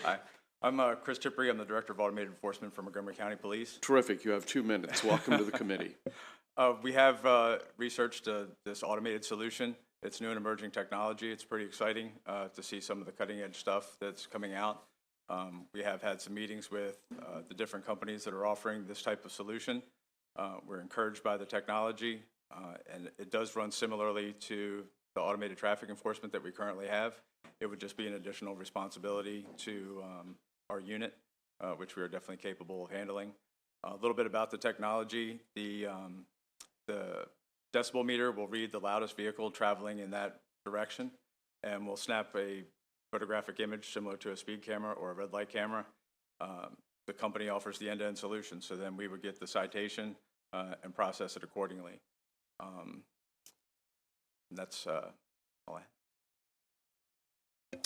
Hi, I'm Chris Tippery. I'm the Director of Automated Enforcement for Montgomery County Police. Terrific. You have 2 minutes. Welcome to the committee. We have researched this automated solution. It's new and emerging technology. It's pretty exciting to see some of the cutting edge stuff that's coming out. We have had some meetings with the different companies that are offering this type of solution. We're encouraged by the technology, and it does run similarly to the automated traffic enforcement that we currently have. It would just be an additional responsibility to our unit, which we are definitely capable of handling. A little bit about the technology. The decibel meter will read the loudest vehicle traveling in that direction, and will snap a photographic image similar to a speed camera or a red light camera. The company offers the end-to-end solution, so then we would get the citation and process it accordingly. And that's all I have.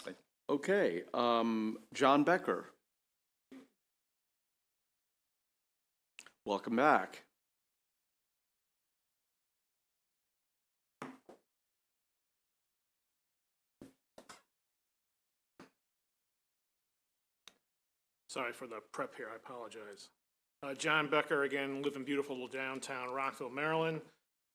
Thank you. Okay. John Becker. Welcome back. Sorry for the prep here, I apologize. John Becker, again, live in beautiful downtown Rockville, Maryland.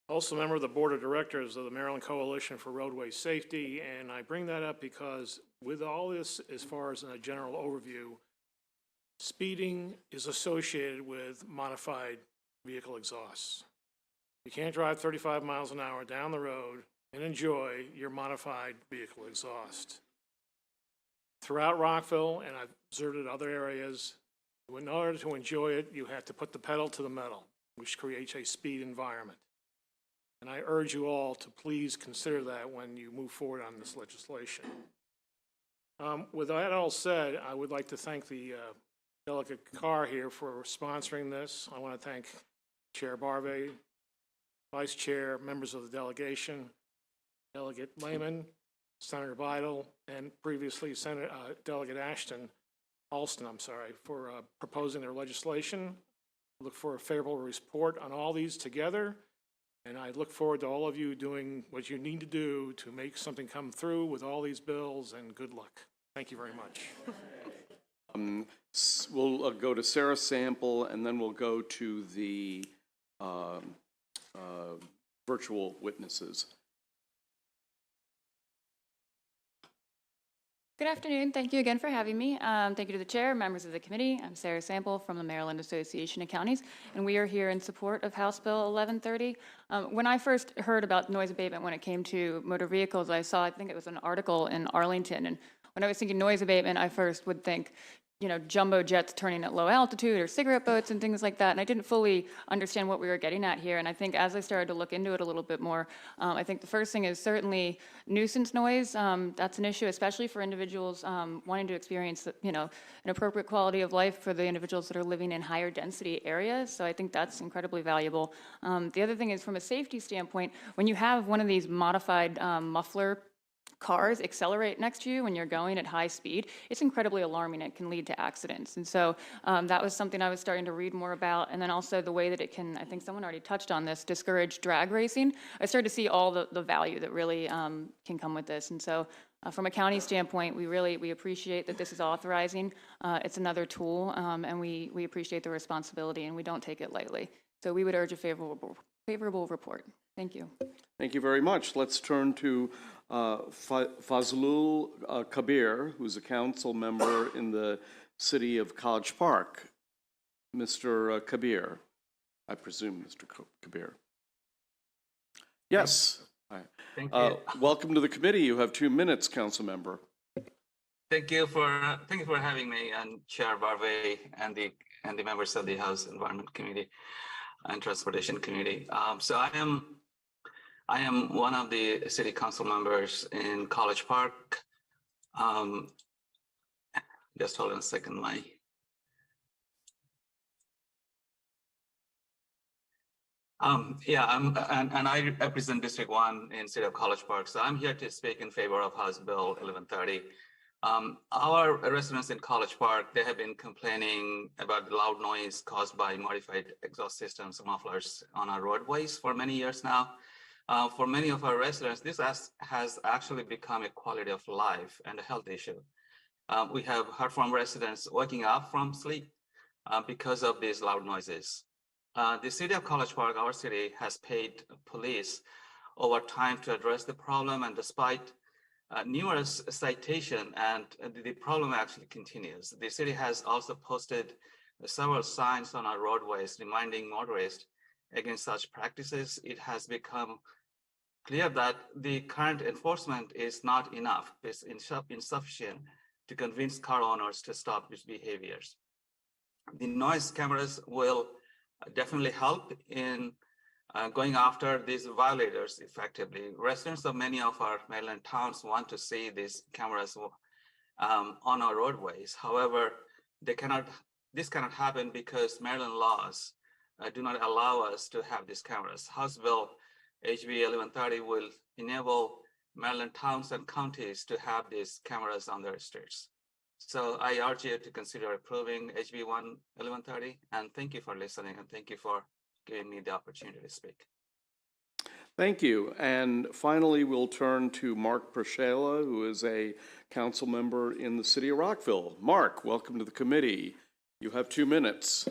Also a member of the Board of Directors of the Maryland Coalition for Roadway Safety. And I bring that up because with all this, as far as a general overview, speeding is associated with modified vehicle exhausts. You can't drive 35 miles an hour down the road and enjoy your modified vehicle exhaust. Throughout Rockville, and I've observed it in other areas, in order to enjoy it, you have to put the pedal to the metal, which creates a speed environment. And I urge you all to please consider that when you move forward on this legislation. With that all said, I would like to thank the Delegate Carr here for sponsoring this. I want to thank Chair Barve, Vice Chair, members of the delegation, Delegate Lehman, Senator Bidel, and previously Delegate Alston, for proposing their legislation. I look for a favorable report on all these together, and I look forward to all of you doing what you need to do to make something come through with all these bills, and good luck. Thank you very much. We'll go to Sarah Sample, and then we'll go to the virtual witnesses. Good afternoon. Thank you again for having me. Thank you to the chair, members of the committee. I'm Sarah Sample from the Maryland Association of Counties, and we are here in support of House Bill 1130. When I first heard about noise abatement when it came to motor vehicles, I think it was an article in Arlington, and when I was thinking noise abatement, I first would think, jumbo jets turning at low altitude or cigarette boats and things like that. And I didn't fully understand what we were getting at here. And I think as I started to look into it a little bit more, I think the first thing is certainly nuisance noise. That's an issue, especially for individuals wanting to experience, an appropriate quality of life for the individuals that are living in higher density areas. So I think that's incredibly valuable. The other thing is from a safety standpoint, when you have one of these modified muffler cars accelerate next to you when you're going at high speed, it's incredibly alarming. It can lead to accidents. And so that was something I was starting to read more about. And then also the way that it can, I think someone already touched on this, discourage drag racing. I started to see all the value that really can come with this. And so from a county standpoint, we appreciate that this is authorizing. It's another tool, and we appreciate the responsibility, and we don't take it lightly. So we would urge a favorable report. Thank you. Thank you very much. Let's turn to Fazlul Kabir, who's a council member in the city of College Park. Mr. Kabir, I presume Mr. Kabir. Yes. Thank you. Welcome to the committee. You have 2 minutes, council member. Thank you for having me, and Chair Barve and the members of the House Environment Committee and Transportation Committee. So I am one of the city council members in College Park. Just hold on a second, I represent District 1 in City of College Park. So I'm here to speak in favor of House Bill 1130. Our residents in College Park, they have been complaining about the loud noise caused by modified exhaust systems, mufflers on our roadways for many years now. For many of our residents, this has actually become a quality of life and a health issue. We have heard from residents waking up from sleep because of these loud noises. The City of College Park, our city, has paid police over time to address the problem, and despite numerous citations, and the problem actually continues. The city has also posted several signs on our roadways reminding motorists against such practices. It has become clear that the current enforcement is not enough. It's insufficient to convince car owners to stop these behaviors. The noise cameras will definitely help in going after these violators effectively. Residents of many of our Maryland towns want to see these cameras on our roadways. However, this cannot happen because Maryland laws do not allow us to have these cameras. House Bill HB 1130 will enable Maryland towns and counties to have these cameras on their streets. So I urge you to consider approving HB 1130, and thank you for listening, and thank you for giving me the opportunity to speak. Thank you. And finally, we'll turn to Mark Prochela, who is a council member in the city of Rockville. Mark, welcome to the committee. You have 2 minutes.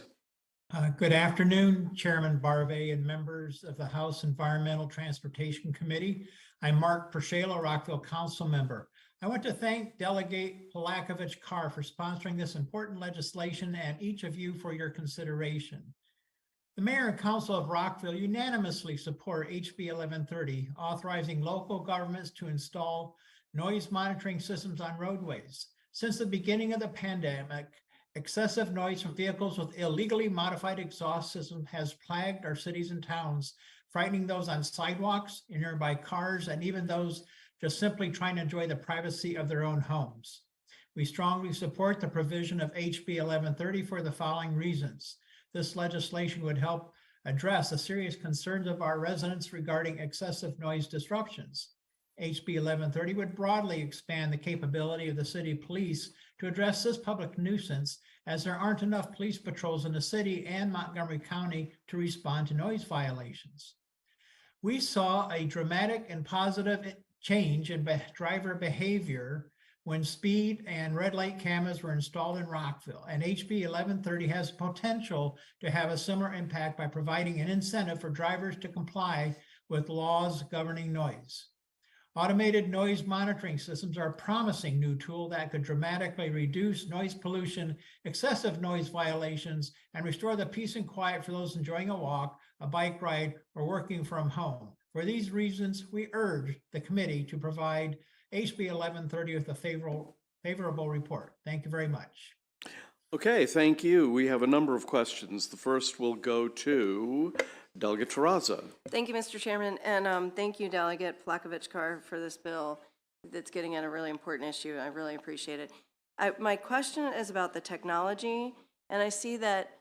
Good afternoon, Chairman Barve and members of the House Environmental Transportation Committee. I'm Mark Pershalo, Rockville Council member. I want to thank Delegate Polakovich Carr for sponsoring this important legislation and each of you for your consideration. The Mayor and Council of Rockville unanimously support HB 1130, authorizing local governments to install noise monitoring systems on roadways. Since the beginning of the pandemic, excessive noise from vehicles with illegally modified exhaust systems has plagued our cities and towns, frightening those on sidewalks, in nearby cars, and even those just simply trying to enjoy the privacy of their own homes. We strongly support the provision of HB 1130 for the following reasons. This legislation would help address the serious concerns of our residents regarding excessive noise disruptions. HB 1130 would broadly expand the capability of the city police to address this public nuisance, as there aren't enough police patrols in the city and Montgomery County to respond to noise violations. We saw a dramatic and positive change in driver behavior when speed and red light cameras were installed in Rockville, and HB 1130 has potential to have a similar impact by providing an incentive for drivers to comply with laws governing noise. Automated noise monitoring systems are a promising new tool that could dramatically reduce noise pollution, excessive noise violations, and restore the peace and quiet for those enjoying a walk, a bike ride, or working from home. For these reasons, we urge the committee to provide HB 1130 with a favorable report. Thank you very much. Okay, thank you. We have a number of questions. The first will go to Delegate Terrazza. Thank you, Mr. Chairman, and thank you, Delegate Polakovich Carr, for this bill that's getting at a really important issue. I really appreciate it. My question is about the technology, and I see that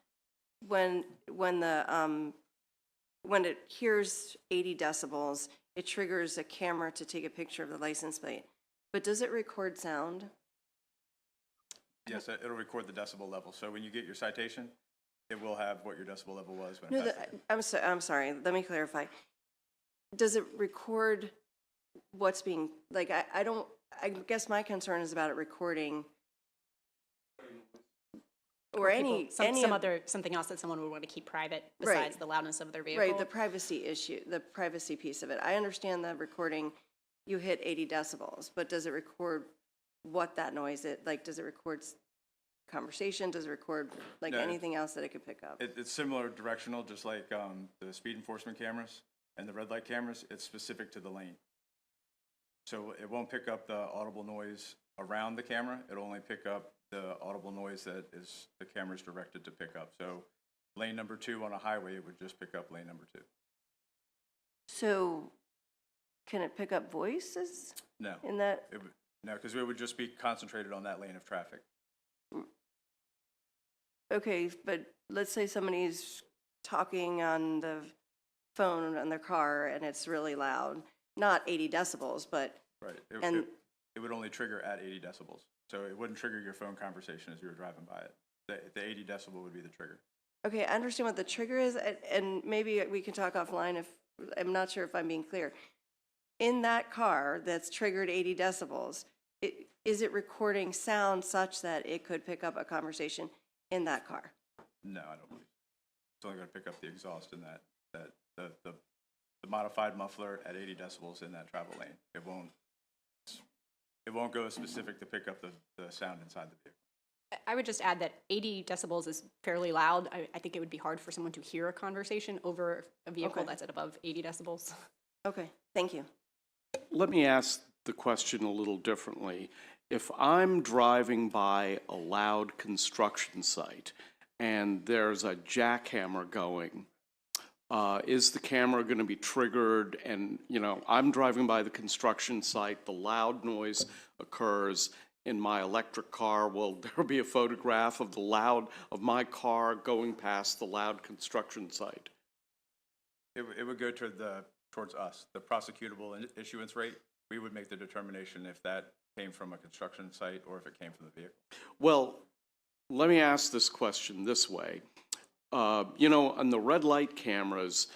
when it hears 80 decibels, it triggers a camera to take a picture of the license plate. But does it record sound? Yes, it'll record the decibel level. So when you get your citation, it will have what your decibel level was when it passed. I'm sorry, let me clarify. Does it record what's being, like, I guess my concern is about it recording or something else that someone would want to keep private besides the loudness of their vehicle. Right, the privacy issue, the privacy piece of it. I understand that recording, you hit 80 decibels, but does it record what that noise is? Like, does it record conversation? Does it record like anything else that it could pick up? It's similar directional, just like the speed enforcement cameras and the red light cameras. It's specific to the lane. So it won't pick up the audible noise around the camera. It'll only pick up the audible noise that is the camera's directed to pick up. So lane number 2 on a highway, it would just pick up lane number 2. So can it pick up voices? No. In that? No, because it would just be concentrated on that lane of traffic. Okay, but let's say somebody's talking on the phone on their car and it's really loud, not 80 decibels, but. Right, it would only trigger at 80 decibels. So it wouldn't trigger your phone conversation as you were driving by it. The 80 decibel would be the trigger. Okay, I understand what the trigger is, and maybe we can talk offline if, I'm not sure if I'm being clear. In that car that's triggered 80 decibels, is it recording sound such that it could pick up a conversation in that car? No, I don't believe so. It's only going to pick up the exhaust in the modified muffler at 80 decibels in that travel lane. It won't go specific to pick up the sound inside the vehicle. I would just add that 80 decibels is fairly loud. I think it would be hard for someone to hear a conversation over a vehicle that's at above 80 decibels. Okay, thank you. Let me ask the question a little differently. If I'm driving by a loud construction site and there's a jackhammer going, is the camera going to be triggered? And, I'm driving by the construction site, the loud noise occurs in my electric car. Will there be a photograph of of my car going past the loud construction site? It would go towards us, the prosecutable issuance rate. We would make the determination if that came from a construction site or if it came from the vehicle. Well, let me ask this question this way. On the red light cameras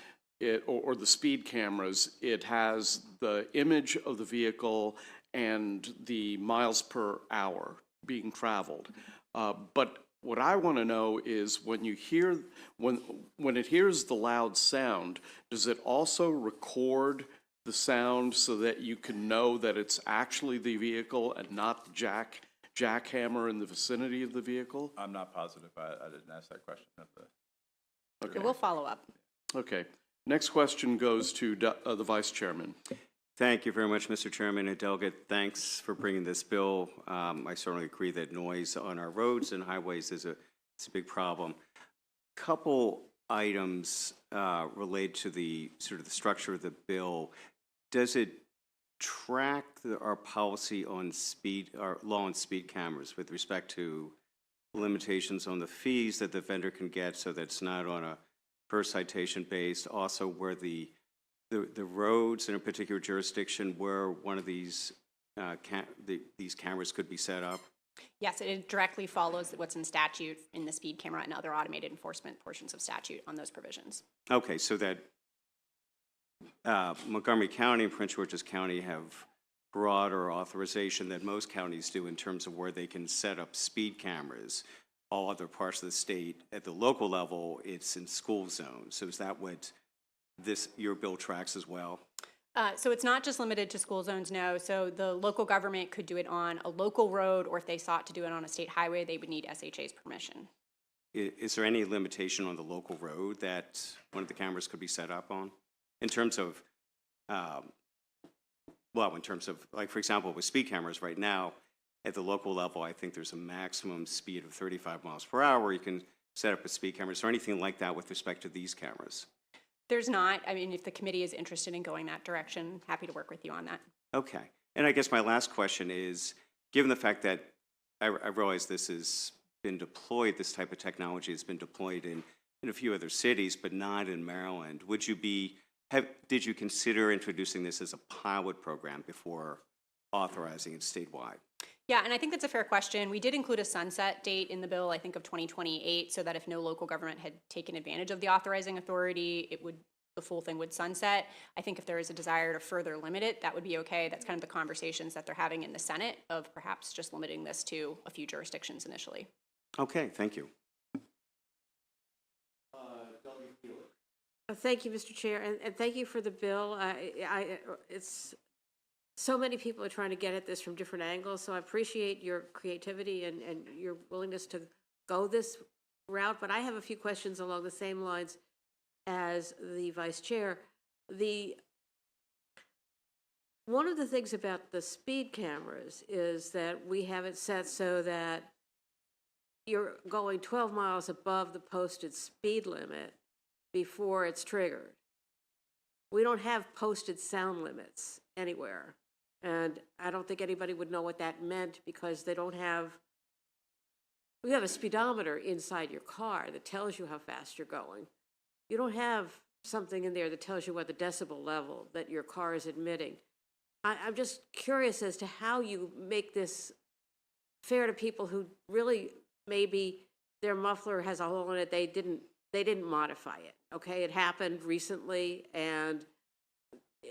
or the speed cameras, it has the image of the vehicle and the miles per hour being traveled. But what I want to know is when you hear, when it hears the loud sound, does it also record the sound so that you can know that it's actually the vehicle and not the jackhammer in the vicinity of the vehicle? I'm not positive. I didn't ask that question at the. Okay. We'll follow up. Okay. Next question goes to the Vice Chairman. Thank you very much, Mr. Chairman and Delegate. Thanks for bringing this bill. I certainly agree that noise on our roads and highways is a big problem. Couple items relate to the sort of the structure of the bill. Does it track our policy on speed, our law on speed cameras with respect to limitations on the fees that the vendor can get, so that it's not on a per citation based? Also, where the roads in a particular jurisdiction where one of these these cameras could be set up? Yes, it directly follows what's in statute in the speed camera and other automated enforcement portions of statute on those provisions. Okay, so that Montgomery County and Prince George's County have broader authorization than most counties do in terms of where they can set up speed cameras. All other parts of the state, at the local level, it's in school zones. So is that what your bill tracks as well? So it's not just limited to school zones, no. So the local government could do it on a local road, or if they sought to do it on a state highway, they would need SHA's permission. Is there any limitation on the local road that one of the cameras could be set up on? In terms of, in terms of, like, for example, with speed cameras right now, at the local level, I think there's a maximum speed of 35 miles per hour. You can set up a speed camera. Is there anything like that with respect to these cameras? There's not. I mean, if the committee is interested in going that direction, happy to work with you on that. Okay. And I guess my last question is, given the fact that I realize this has been deployed, this type of technology has been deployed in a few other cities, but not in Maryland, did you consider introducing this as a pilot program before authorizing it statewide? Yeah, and I think that's a fair question. We did include a sunset date in the bill, I think of 2028, so that if no local government had taken advantage of the authorizing authority, the full thing would sunset. I think if there is a desire to further limit it, that would be okay. That's kind of the conversations that they're having in the Senate of perhaps just limiting this to a few jurisdictions initially. Okay, thank you. Thank you, Mr. Chair, and thank you for the bill. It's so many people are trying to get at this from different angles, so I appreciate your creativity and your willingness to go this route. But I have a few questions along the same lines as the Vice Chair. One of the things about the speed cameras is that we have it set so that you're going 12 miles above the posted speed limit before it's triggered. We don't have posted sound limits anywhere. And I don't think anybody would know what that meant because we have a speedometer inside your car that tells you how fast you're going. You don't have something in there that tells you what the decibel level that your car is emitting. I'm just curious as to how you make this fair to people who really maybe their muffler has a hole in it, they didn't modify it, okay? It happened recently, and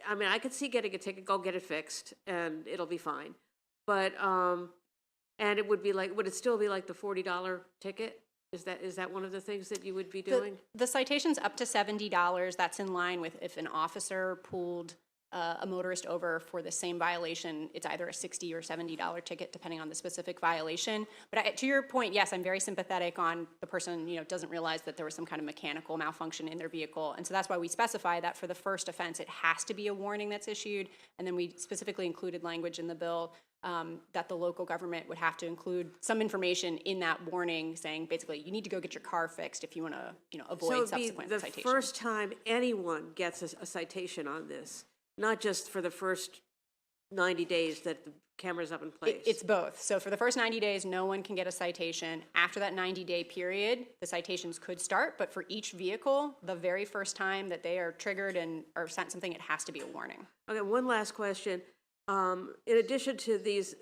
I mean, I could see getting a ticket, go get it fixed, and it'll be fine. But, and it would it still be like the $40 ticket? Is that one of the things that you would be doing? The citation's up to $70. That's in line with if an officer pulled a motorist over for the same violation, it's either a $60 or $70 ticket, depending on the specific violation. But to your point, yes, I'm very sympathetic on the person, doesn't realize that there was some kind of mechanical malfunction in their vehicle. And so that's why we specify that for the first offense, it has to be a warning that's issued. And then we specifically included language in the bill that the local government would have to include some information in that warning saying, basically, you need to go get your car fixed if you want to, avoid subsequent citation. So it'd be the first time anyone gets a citation on this, not just for the first 90 days that the camera's up in place. It's both. So for the first 90 days, no one can get a citation. After that 90-day period, the citations could start, but for each vehicle, the very first time that they are triggered and are sent something, it has to be a warning. Okay, one last question. In addition to these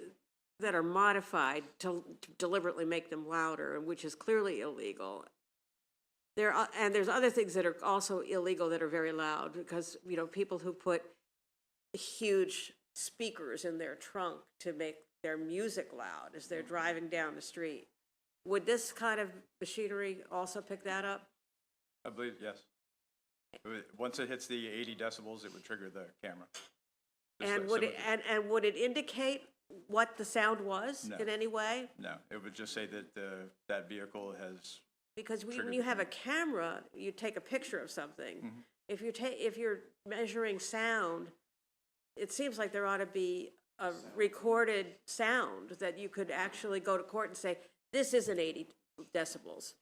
that are modified to deliberately make them louder, which is clearly illegal, there's other things that are also illegal that are very loud because, people who put huge speakers in their trunk to make their music loud as they're driving down the street. would this kind of machinery also pick that up? I believe, yes. Once it hits the 80 decibels, it would trigger the camera. Just And like would some it, of and would it indicate what the sound was No. in any way? No, it would just say that that vehicle has. Because when triggered you the have a camera, you take a picture of something. Mhm. If you're measuring sound, it seems like there ought to be a recorded sound that you could actually go to court and say, this isn't 80 decibels.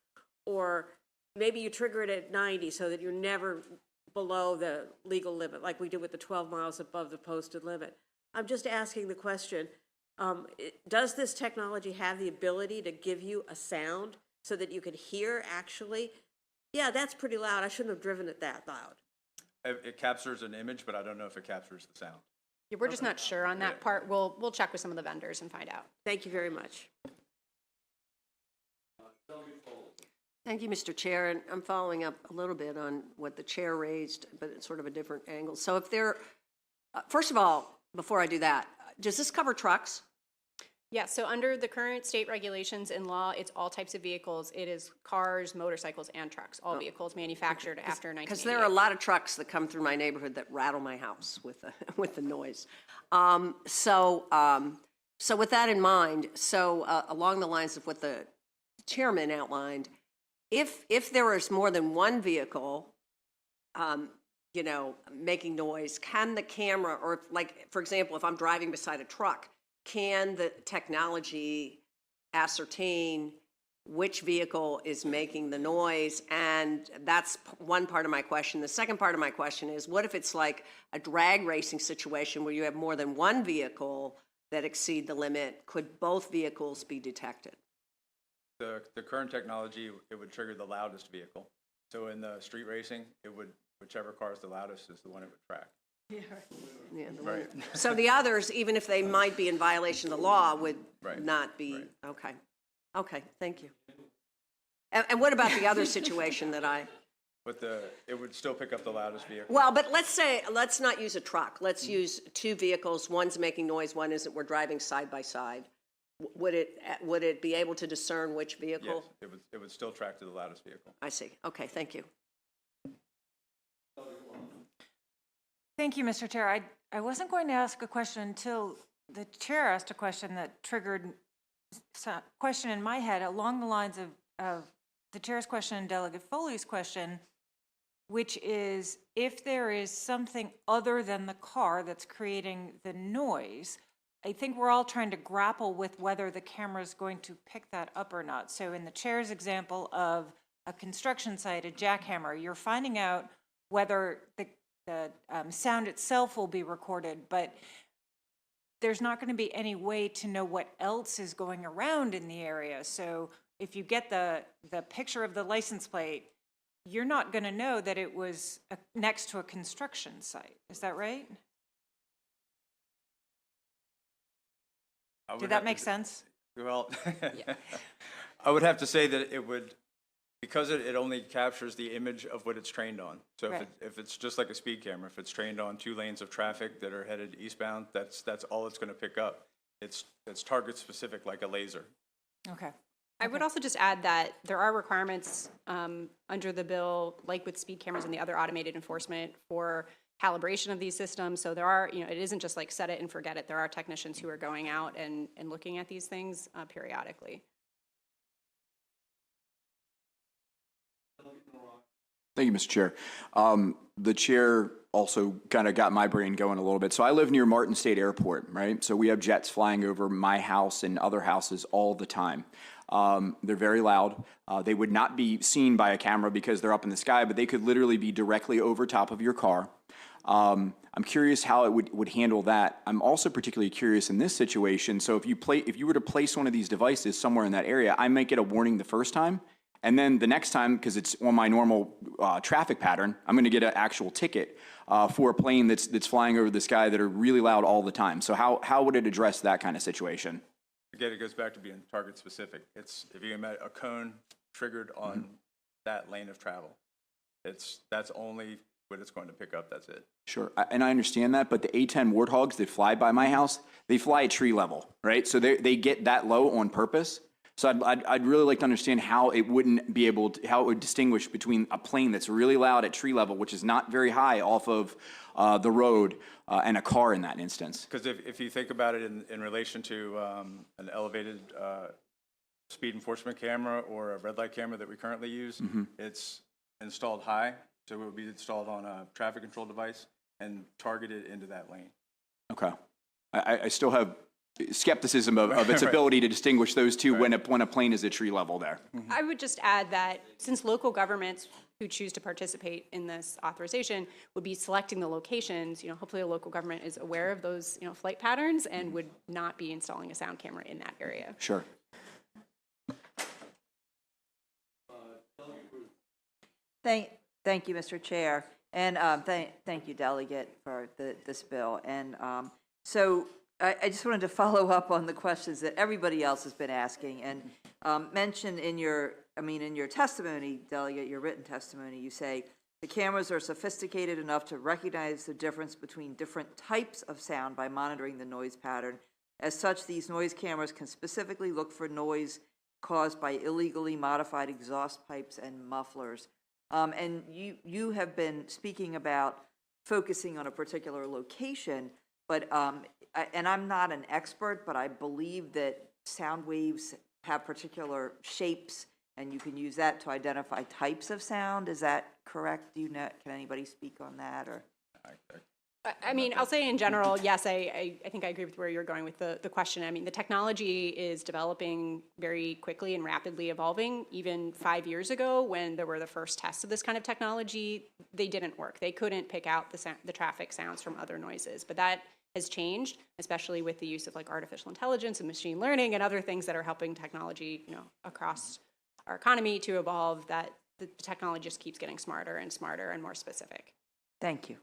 Or maybe you trigger it at 90 so that you're never below the legal limit, like we did with the 12 miles above the posted limit. I'm just asking the question, does this technology have the ability to give you a sound so that you could hear actually, yeah, that's pretty loud, I shouldn't have driven it that loud? It captures an image, but I don't know if it captures the sound. Yeah, we're just not sure on that part. We'll check with some of the vendors and find out. Thank you very much. Thank you, Mr. Chair, and I'm following up a little bit on what the chair raised, but it's sort of a different angle. So if there, first of all, before I do that, does this cover trucks? Yeah, so under the current state regulations and law, it's all types of vehicles. It is cars, motorcycles, and trucks, all vehicles manufactured after 1988. Because there are a lot of trucks that come through my neighborhood that rattle my house with the, with the noise. So with that in mind, along the lines of what the chairman outlined, if there is more than one vehicle, you know, making noise, can the camera, or like, for example, if I'm driving beside a truck, can the technology ascertain which vehicle is making the noise? And that's one part of my question. The second part of my question is, what if it's like a drag racing situation where you have more than one vehicle that exceed the limit? Could both vehicles be detected? The current technology, it would trigger the loudest vehicle. So in the street racing, it would, whichever car is the loudest is the one it would track. Yeah. Right. So the others, even if they might be in violation of the law, would Right. not be, okay. Okay, thank you. And what about the other situation that I, But it would still pick up the loudest vehicle. well, but let's not use a truck. Let's use two vehicles, one's making noise, one isn't, we're driving side by side. Would it be able to discern which vehicle? Yes, it would still track to the loudest vehicle. I see, okay, thank you. Thank you, Mr. Chair. I wasn't going to ask a question until the chair asked a question that triggered a question in my head along the lines of the chair's question and Delegate Foley's question, which is if there is something other than the car that's creating the noise, I think we're all trying to grapple with whether the camera is going to pick that up or not. So in the chair's example of a construction site, a jackhammer, you're finding out whether the sound itself will be recorded, but there's not going to be any way to know what else is going around in the area. So if you get the picture of the license plate, you're not going to know that it was next to a construction site. Is that right? Did that make sense? Well, I would have to say that it would, because it only captures the image of what it's trained on. So Right. if it's just like a speed camera, if it's trained on 2 lanes of traffic that are headed eastbound, that's all it's going to pick up. It's target specific like a laser. Okay. I would also just add that there are requirements under the bill, like with speed cameras and the other automated enforcement, for calibration of these systems. So there are, it isn't just like set it and forget it. There are technicians who are going out and looking at these things periodically. Thank you, Mr. Chair. The chair also kind of got my brain going a little bit. So I live near Martin State Airport, right? So we have jets flying over my house and other houses all the time. They're very loud. They would not be seen by a camera because they're up in the sky, but they could literally be directly over top of your car. I'm curious how it would handle that. I'm also particularly curious in this situation. So if you were to place one of these devices somewhere in that area, I might get a warning the first time. And then the next time, because it's on my normal traffic pattern, I'm going to get an actual ticket for a plane that's flying over the sky that are really loud all the time. So how would it address that kind of situation? Again, it goes back to being target specific. It's if you get a cone triggered on that lane of travel, that's only what it's going to pick up. That's it. Sure, and I understand that, but the A-10 Warthogs that fly by my house, they fly at tree level, right? So they get that low on purpose. So I'd really like to understand how it wouldn't be able to, how it would distinguish between a plane that's really loud at tree level, which is not very high off of the road, and a car in that instance. Because if you think about it in relation to an elevated speed enforcement camera or a red light camera that we currently use, it's installed high, so it would be installed on a traffic control device and targeted into that lane. Okay. I still have skepticism of its Right. ability to distinguish those two when a plane is at tree level there. I would just add that since local governments who choose to participate in this authorization would be selecting the locations, hopefully a local government is aware of those, flight patterns and would not be installing a sound camera in that area. Sure. Thank you, Mr. Chair, and thank you, Delegate, for this bill. And so I just wanted to follow up on the questions that everybody else has been asking, and mention in your testimony, Delegate, your written testimony, you say the cameras are sophisticated enough to recognize the difference between different types of sound by monitoring the noise pattern. As such, these noise cameras can specifically look for noise caused by illegally modified exhaust pipes and mufflers. And you have been speaking about focusing on a particular location, but and I'm not an expert, but I believe that sound waves have particular shapes, and you can use that to identify types of sound. Is that correct? Do you know? Can anybody speak on that? Or I mean, I'll say in general, yes, I think I agree with where you're going with the question. I mean, the technology is developing very quickly and rapidly evolving. Even 5 years ago, when there were the first tests of this kind of technology, they didn't work. They couldn't pick out the traffic sounds from other noises. But that has changed, especially with the use of like artificial intelligence and machine learning and other things that are helping technology, across our economy to evolve, that the technology just keeps getting smarter and smarter and more specific. Thank you.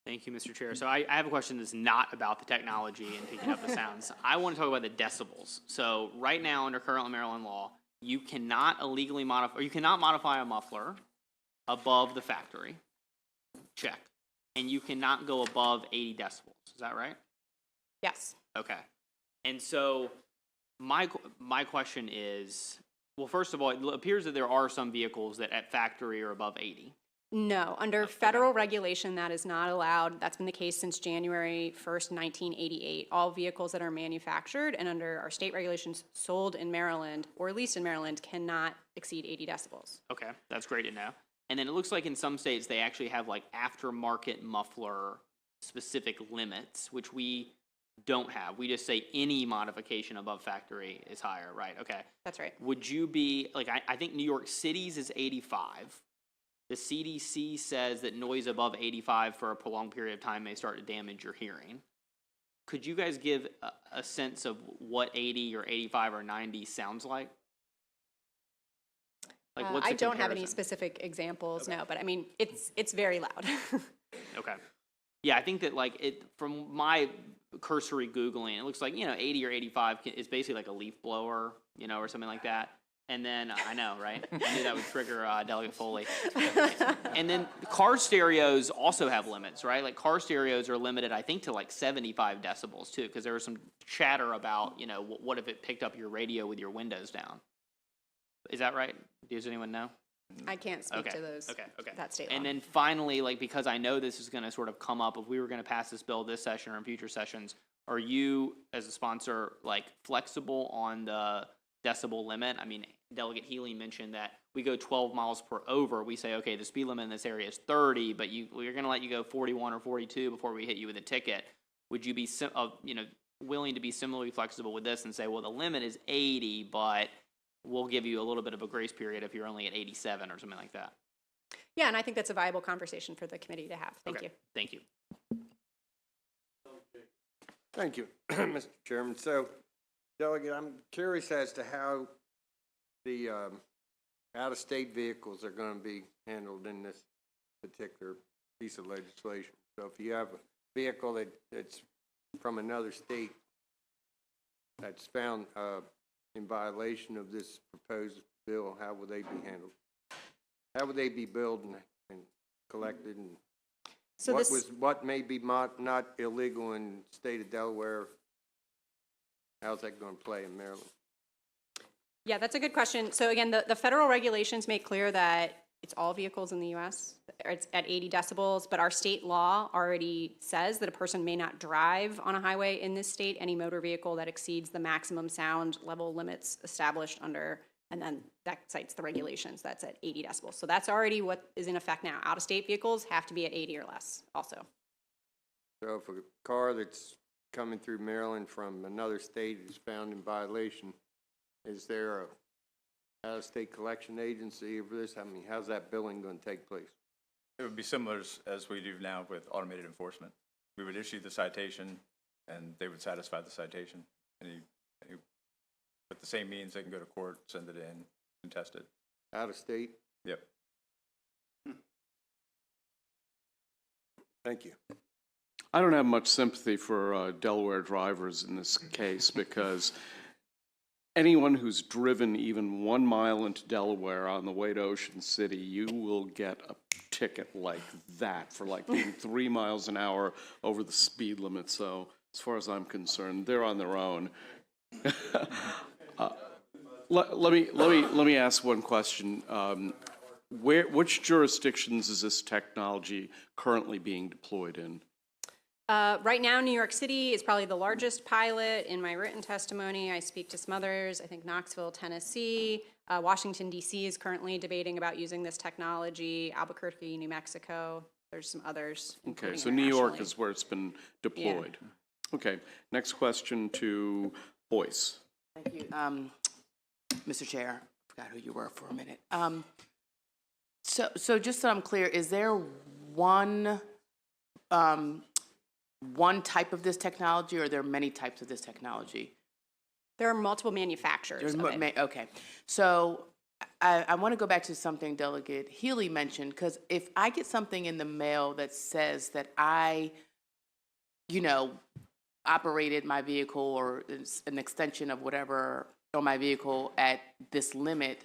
Thank you, Mr. Chair. So I have a question that's not about the technology and picking up the sounds. I want to talk about the decibels. So right now, under current Maryland law, you cannot illegally modify, or you cannot modify a muffler above the factory. Check. And you cannot go above 80 decibels. Is that right? Yes. Okay. And so my question is, well, first of all, it appears that there are some vehicles that at factory are above 80. No, under federal regulation, that is not allowed. That's been the case since January 1st, 1988. All vehicles that are manufactured and under our state regulations sold in Maryland or leased in Maryland cannot exceed 80 decibels. Okay, that's great to know. And then it looks like in some states they actually have like aftermarket muffler specific limits, which we don't have. We just say any modification above factory is higher, right? Okay. That's right. Would you be, like, I think New York City's is 85. The CDC says that noise above 85 for a prolonged period of time may start to damage your hearing. Could you guys give a sense of what 80 or 85 or 90 sounds like? Like, what's I the don't have any comparison? specific examples, no, but I mean, it's very loud. Okay. Yeah, I think that from my cursory Googling, it looks like, 80 or 85 is basically like a leaf blower, or something like that. And then, I know, right? I knew that would trigger Delegate Foley. And then car stereos also have limits, right? Like car stereos are limited, I think, to like 75 decibels too, because there was some chatter about, what if it picked up your radio with your windows down? Is that right? Does anyone know? I can't speak to those. Okay. That state law. And then finally, because I know this is going to sort of come up, if we were going to pass this bill this session or in future sessions, are you, as a sponsor, flexible on the decibel limit? I mean, Delegate Healy mentioned that we go 12 miles per over. We say, okay, the speed limit in this area is 30, but we're going to let you go 41 or 42 before we hit you with a ticket. Would you be, willing to be similarly flexible with this and say, well, the limit is 80, but we'll give you a little bit of a grace period if you're only at 87 or something like that? Yeah, and I think that's a viable conversation for the committee to have. Thank you. Thank you. Thank you, Mr. Chairman. So, Delegate, I'm curious as to how the out-of-state vehicles are going to be handled in this particular piece of legislation. So if you have a vehicle that's from another state that's found in violation of this proposed bill, how will they be handled? How would they be billed and collected? And so what may be not illegal in the state of Delaware How's that going to play in Maryland? Yeah, that's a good question. So again, the federal regulations make clear that it's all vehicles in the US, or it's at 80 decibels, but our state law already says that a person may not drive on a highway in this state any motor vehicle that exceeds the maximum sound level limits established under, and then that cites the regulations, that's at 80 decibels. So that's already what is in effect now. Out-of-state vehicles have to be at 80 or less also. So if a car that's coming through Maryland from another state is found in violation, is there a out-of-state collection agency for this? I mean, how's that billing going to take place? It would be similar as we do now with automated enforcement. We would issue the citation, and they would satisfy the citation. With the same means, they can go to court, send it in, contest it. Out of state? Yep. Thank you. I don't have much sympathy for Delaware drivers in this case because anyone who's driven even 1 mile into Delaware on the way to Ocean City, you will get a ticket like that for like being 3 miles an hour over the speed limit. So as far as I'm concerned, they're on their own. Let me ask one question. Which jurisdictions is this technology currently being deployed in? Right now, New York City is probably the largest pilot. In my written testimony, I speak to some others. I think Knoxville, Tennessee. Washington, D.C. is currently debating about using this technology. Albuquerque, New Mexico. There's some others. Okay, so New York is where it's been deployed. Yeah. Okay, next question to Boyce. Thank you. Mr. Chair, I forgot who you were for a minute. So just so I'm clear, is there one type of this technology, or are there many types of this technology? There are multiple manufacturers. Okay. So I want to go back to something Delegate Healy mentioned, because if I get something in the mail that says that I, operated my vehicle or an extension of whatever on my vehicle at this limit,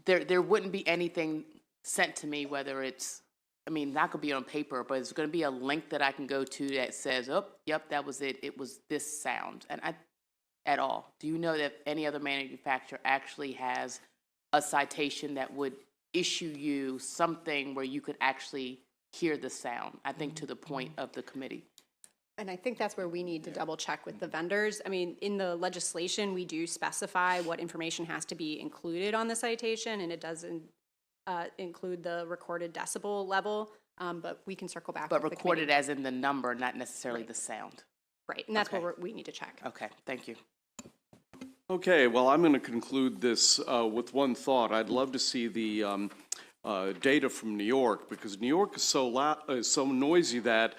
there wouldn't be anything sent to me, whether it's, that could be on paper, but it's going to be a link that I can go to that says, oh, yep, that was it. It was this sound. And at all, do you know that any other manufacturer actually has a citation that would issue you something where you could actually hear the sound? I think to the point of the committee. And I think that's where we need to double check with the vendors. In the legislation, we do specify what information has to be included on the citation, and it doesn't include the recorded decibel level, but we can circle back. But recorded as in the number, not necessarily the sound. Right, and that's what we need to check. Okay, thank you. Okay, well, I'm going to conclude this with one thought. I'd love to see the data from New York, because New York is so noisy that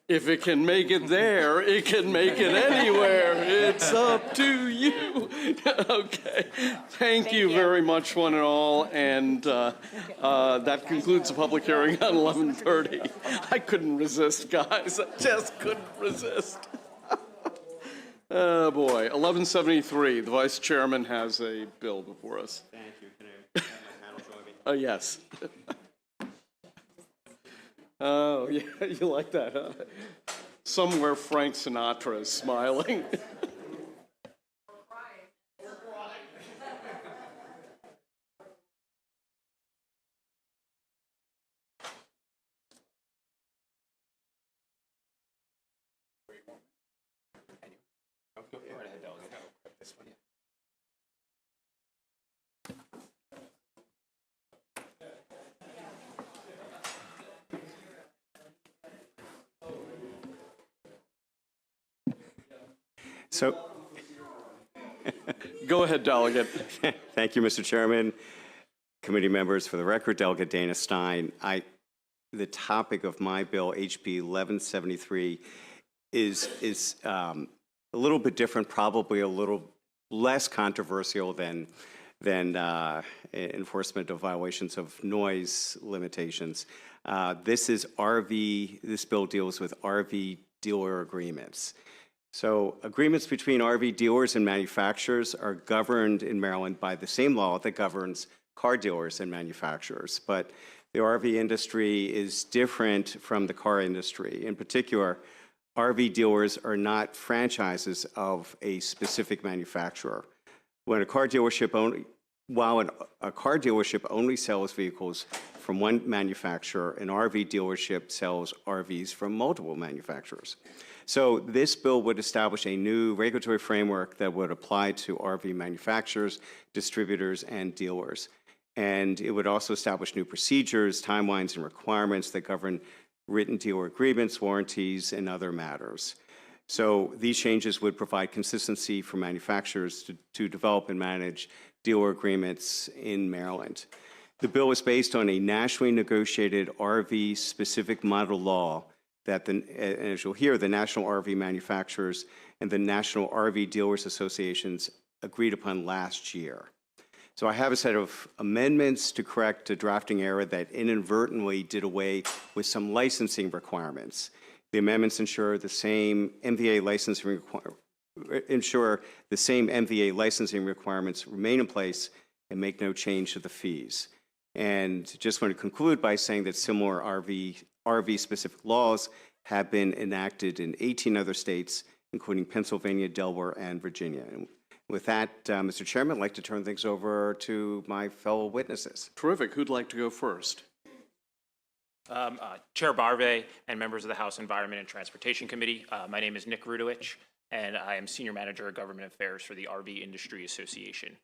if it can make it there, it can make it anywhere. It's up to you. Okay. Thank you very much, one and all. And that concludes the public hearing on 11:30. I couldn't resist, guys. I just couldn't resist. Oh, boy. 1173. The vice chairman has a bill before us. Thank you. Can I have my panel join me? Oh, yes. Oh, yeah, you like that, huh? Somewhere Frank Sinatra is smiling. So, go ahead, Delegate. Thank you, Mr. Chairman. Committee members, for the record, Delegate Dana Stein. The topic of my bill, HB 1173, is a little bit different, probably a little less controversial than enforcement of violations of noise limitations. This bill deals with RV dealer agreements. So agreements between RV dealers and manufacturers are governed in Maryland by the same law that governs car dealers and manufacturers. But the RV industry is different from the car industry. In particular, RV dealers are not franchises of a specific manufacturer. When a car dealership only, while a car dealership only sells vehicles from one manufacturer, an RV dealership sells RVs from multiple manufacturers. So this bill would establish a new regulatory framework that would apply to RV manufacturers, distributors, and dealers. And it would also establish new procedures, timelines, and requirements that govern written dealer agreements, warranties, and other matters. So these changes would provide consistency for manufacturers to develop and manage dealer agreements in Maryland. The bill is based on a nationally negotiated RV-specific model law that, as you'll hear, the National RV Manufacturers and the National RV Dealers Associations agreed upon last year. So I have a set of amendments to correct a drafting error that inadvertently did away with some licensing requirements. The amendments ensure the same MVA licensing requirements remain in place and make no change to the fees. And just want to conclude by saying that similar RV-specific laws have been enacted in 18 other states, including Pennsylvania, Delaware, and Virginia. And with that, Mr. Chairman, I'd like to turn things over to my fellow witnesses. Terrific. Who'd like to go first? Chair Barve and members of the House Environment and Transportation Committee. My name is Nick Rudowich, and I am Senior Manager of Government Affairs for the RV Industry Association.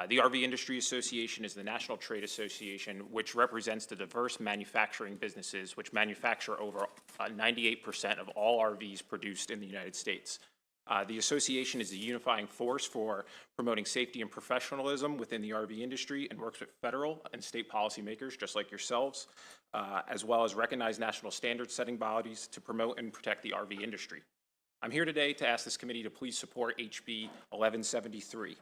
The RV Industry Association is the national trade association which represents the diverse manufacturing businesses which manufacture over 98% of all RVs produced in the United States. The association is a unifying force for promoting safety and professionalism within the RV industry and works with federal and state policymakers, just like yourselves, as well as recognized national standard-setting bodies to promote and protect the RV industry. I'm here today to ask this committee to please support HB 1173.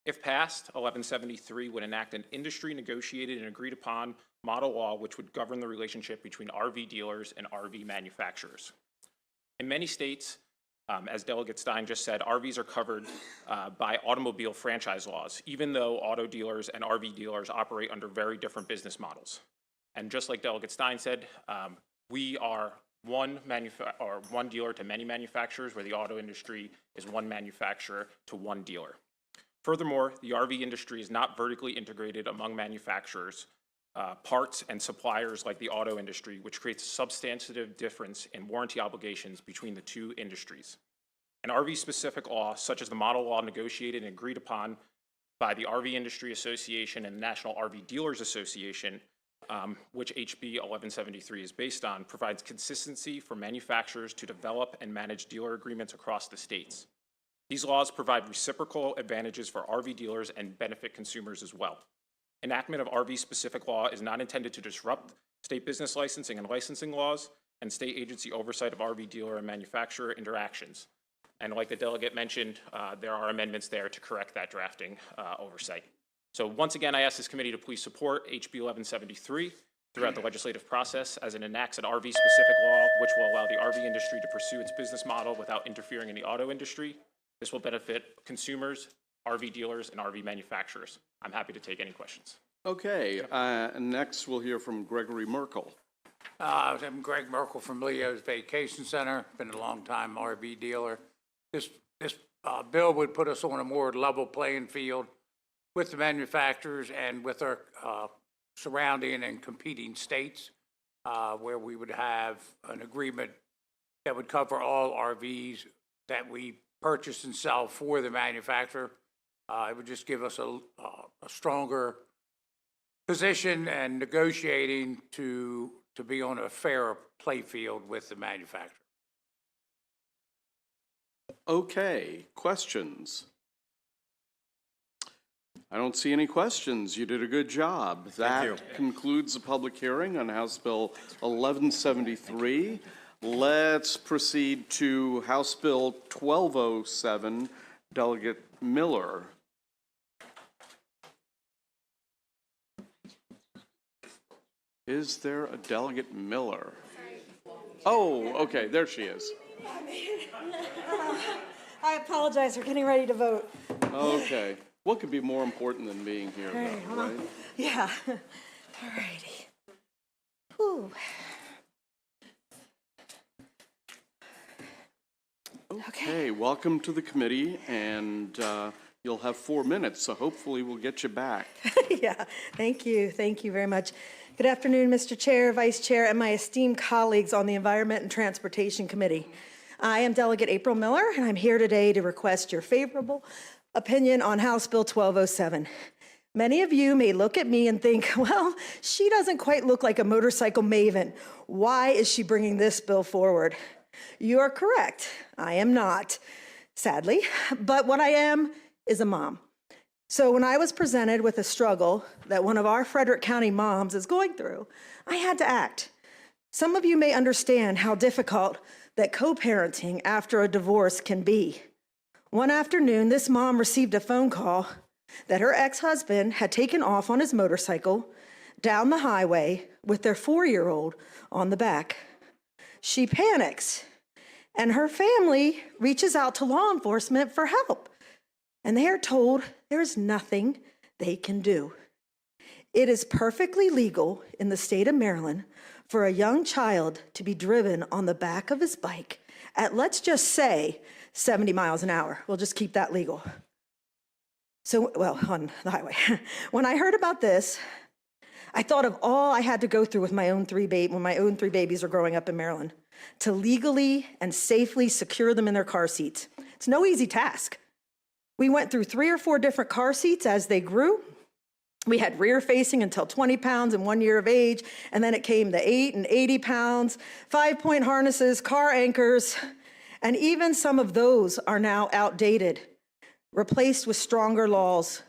If passed, 1173 would enact an industry-negotiated and agreed-upon model law which would govern the relationship between RV dealers and RV manufacturers. In many states, as Delegate Stein just said, RVs are covered by automobile franchise laws, even though auto dealers and RV dealers operate under very different business models. And just like Delegate Stein said, we are one dealer to many manufacturers, where the auto industry is one manufacturer to one dealer. Furthermore, the RV industry is not vertically integrated among manufacturers, parts, and suppliers like the auto industry, which creates a substantive difference in warranty obligations between the two industries. An RV-specific law, such as the model law negotiated and agreed upon by the RV Industry Association and the National RV Dealers Association, which HB 1173 is based on, provides consistency for manufacturers to develop and manage dealer agreements across the states. These laws provide reciprocal advantages for RV dealers and benefit consumers as well. Enactment of RV-specific law is not intended to disrupt state business licensing and licensing laws and state agency oversight of RV dealer and manufacturer interactions. And like the delegate mentioned, there are amendments there to correct that drafting oversight. So once again, I ask this committee to please support HB 1173 throughout the legislative process as it enacts an RV-specific law which will allow the RV industry to pursue its business model without interfering in the auto industry. This will benefit consumers, RV dealers, and RV manufacturers. I'm happy to take any questions. Okay, next we'll hear from Gregory Merkel. I'm Greg Merkel from Leo's Vacation Center, been a long time RV dealer. This bill would put us on a more level playing field with the manufacturers and with our surrounding and competing states, where we would have an agreement that would cover all RVs that we purchase and sell for the manufacturer. It would just give us a stronger position and negotiating to be on a fair play field with the manufacturer. Okay, questions? I don't see any questions. You did a good job. That concludes the public hearing on House Bill 1173. Let's proceed to House Bill 1207, Delegate Miller. Is there a Delegate Miller? Oh, okay, there she is. I apologize for getting ready to vote. Okay. What could be more important than being here, though, right? Yeah. All righty. Whew. Okay, welcome to the committee, and you'll have 4 minutes, so hopefully we'll get you back. Yeah, thank you. Thank you very much. Good afternoon, Mr. Chair, Vice Chair, and my esteemed colleagues on the Environment and Transportation Committee. I am Delegate April Miller, and I'm here today to request your favorable opinion on House Bill 1207. Many of you may look at me and think, well, she doesn't quite look like a motorcycle maven. Why is she bringing this bill forward? You are correct. I am not, sadly, but what I am is a mom. So when I was presented with a struggle that one of our Frederick County moms is going through, I had to act. Some of you may understand how difficult that co-parenting after a divorce can be. One afternoon, this mom received a phone call that her ex-husband had taken off on his motorcycle down the highway with their 4-year-old on the back. She panics, and her family reaches out to law enforcement for help, and they are told there's nothing they can do. It is perfectly legal in the state of Maryland for a young child to be driven on the back of his bike at, let's just say, 70 miles an hour. We'll just keep that legal. So, well, on the highway. When I heard about this, I thought of all I had to go through with my own when my own 3 babies were growing up in Maryland, to legally and safely secure them in their car seats. It's no easy task. We went through 3 or 4 different car seats as they grew. We had rear facing until 20 pounds and 1 year of age, and then it came to 8 and 80 pounds, 5-point harnesses, car anchors, and even some of those are now outdated, replaced with stronger laws.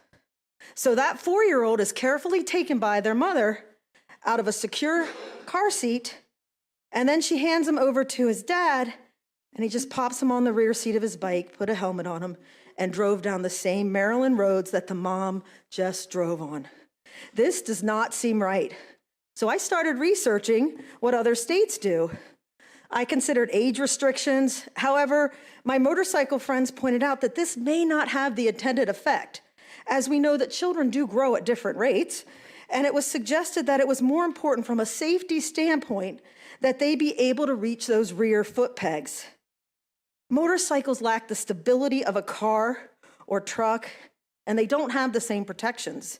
So that 4-year-old is carefully taken by their mother out of a secure car seat, and then she hands him over to his dad, and he just pops him on the rear seat of his bike, put a helmet on him, and drove down the same Maryland roads that the mom just drove on. This does not seem right. So I started researching what other states do. I considered age restrictions. However, my motorcycle friends pointed out that this may not have the intended effect, as we know that children do grow at different rates, and it was suggested that it was more important from a safety standpoint that they be able to reach those rear foot pegs. Motorcycles lack the stability of a car or truck, and they don't have the same protections.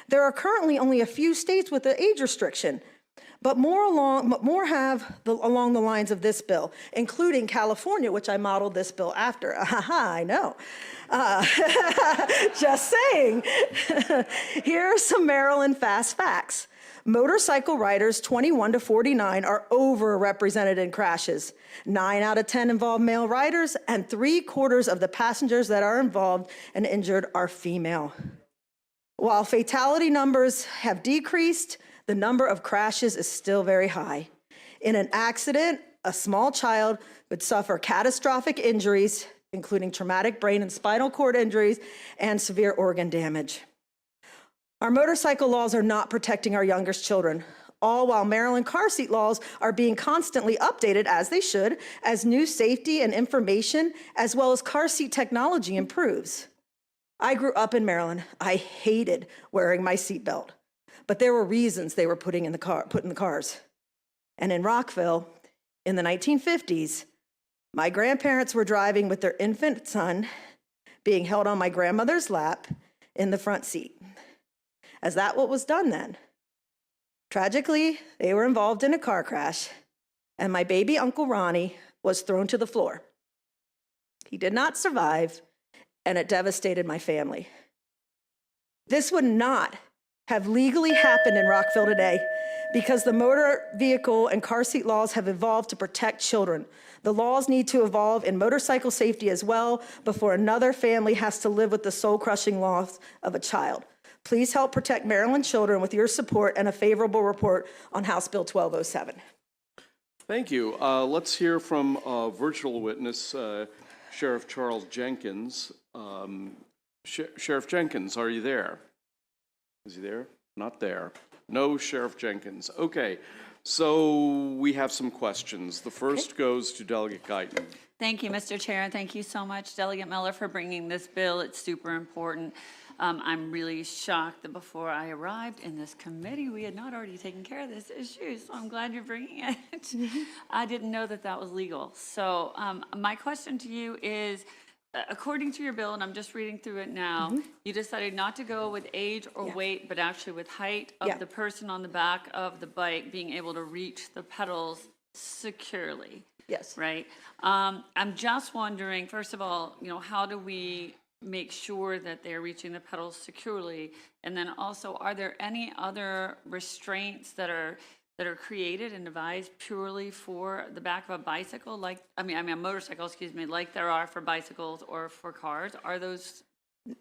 There are currently only a few states with the age restriction, but more have along the lines of this bill, including California, which I modeled this bill after. I know. Just saying. Here are some Maryland fast facts. Motorcycle riders 21 to 49 are overrepresented in crashes. 9 out of 10 involve male riders, and 3/4 of the passengers that are involved and injured are female. While fatality numbers have decreased, the number of crashes is still very high. In an accident, a small child would suffer catastrophic injuries, including traumatic brain and spinal cord injuries and severe organ damage. Our motorcycle laws are not protecting our youngest children, all while Maryland car seat laws are being constantly updated, as they should, as new safety and information, as well as car seat technology improves. I grew up in Maryland. I hated wearing my seatbelt, but there were reasons they were put in the cars. And in Rockville, in the 1950s, my grandparents were driving with their infant son being held on my grandmother's lap in the front seat. Is that what was done then? Tragically, they were involved in a car crash, and my baby Uncle Ronnie was thrown to the floor. He did not survive, and it devastated my family. This would not have legally happened in Rockville today because the motor vehicle and car seat laws have evolved to protect children. The laws need to evolve in motorcycle safety as well before another family has to live with the soul-crushing loss of a child. Please help protect Maryland children with your support and a favorable report on House Bill 1207. Thank you. Let's hear from a virtual witness, Sheriff Charles Jenkins. Sheriff Jenkins, are you there? Is he there? Not there. No, Sheriff Jenkins. Okay, so we have some questions. The first goes to Delegate Guyton. Thank you, Mr. Chair, and thank you so much, Delegate Miller, for bringing this bill. It's super important. I'm really shocked that before I arrived in this committee, we had not already taken care of this issue, so I'm glad you're bringing it. I didn't know that that was legal. So my question to you is, according to your bill, and I'm just reading through it now, you decided not to go with age or weight, but actually with height of the person on the back of the bike being able to reach the pedals securely. Yes. Right? I'm just wondering, first of all, how do we make sure that they're reaching the pedals securely? And then also, are there any other restraints that are created and devised purely for the back of a bicycle, like, I mean a motorcycle, excuse me, like there are for bicycles or for cars? Are those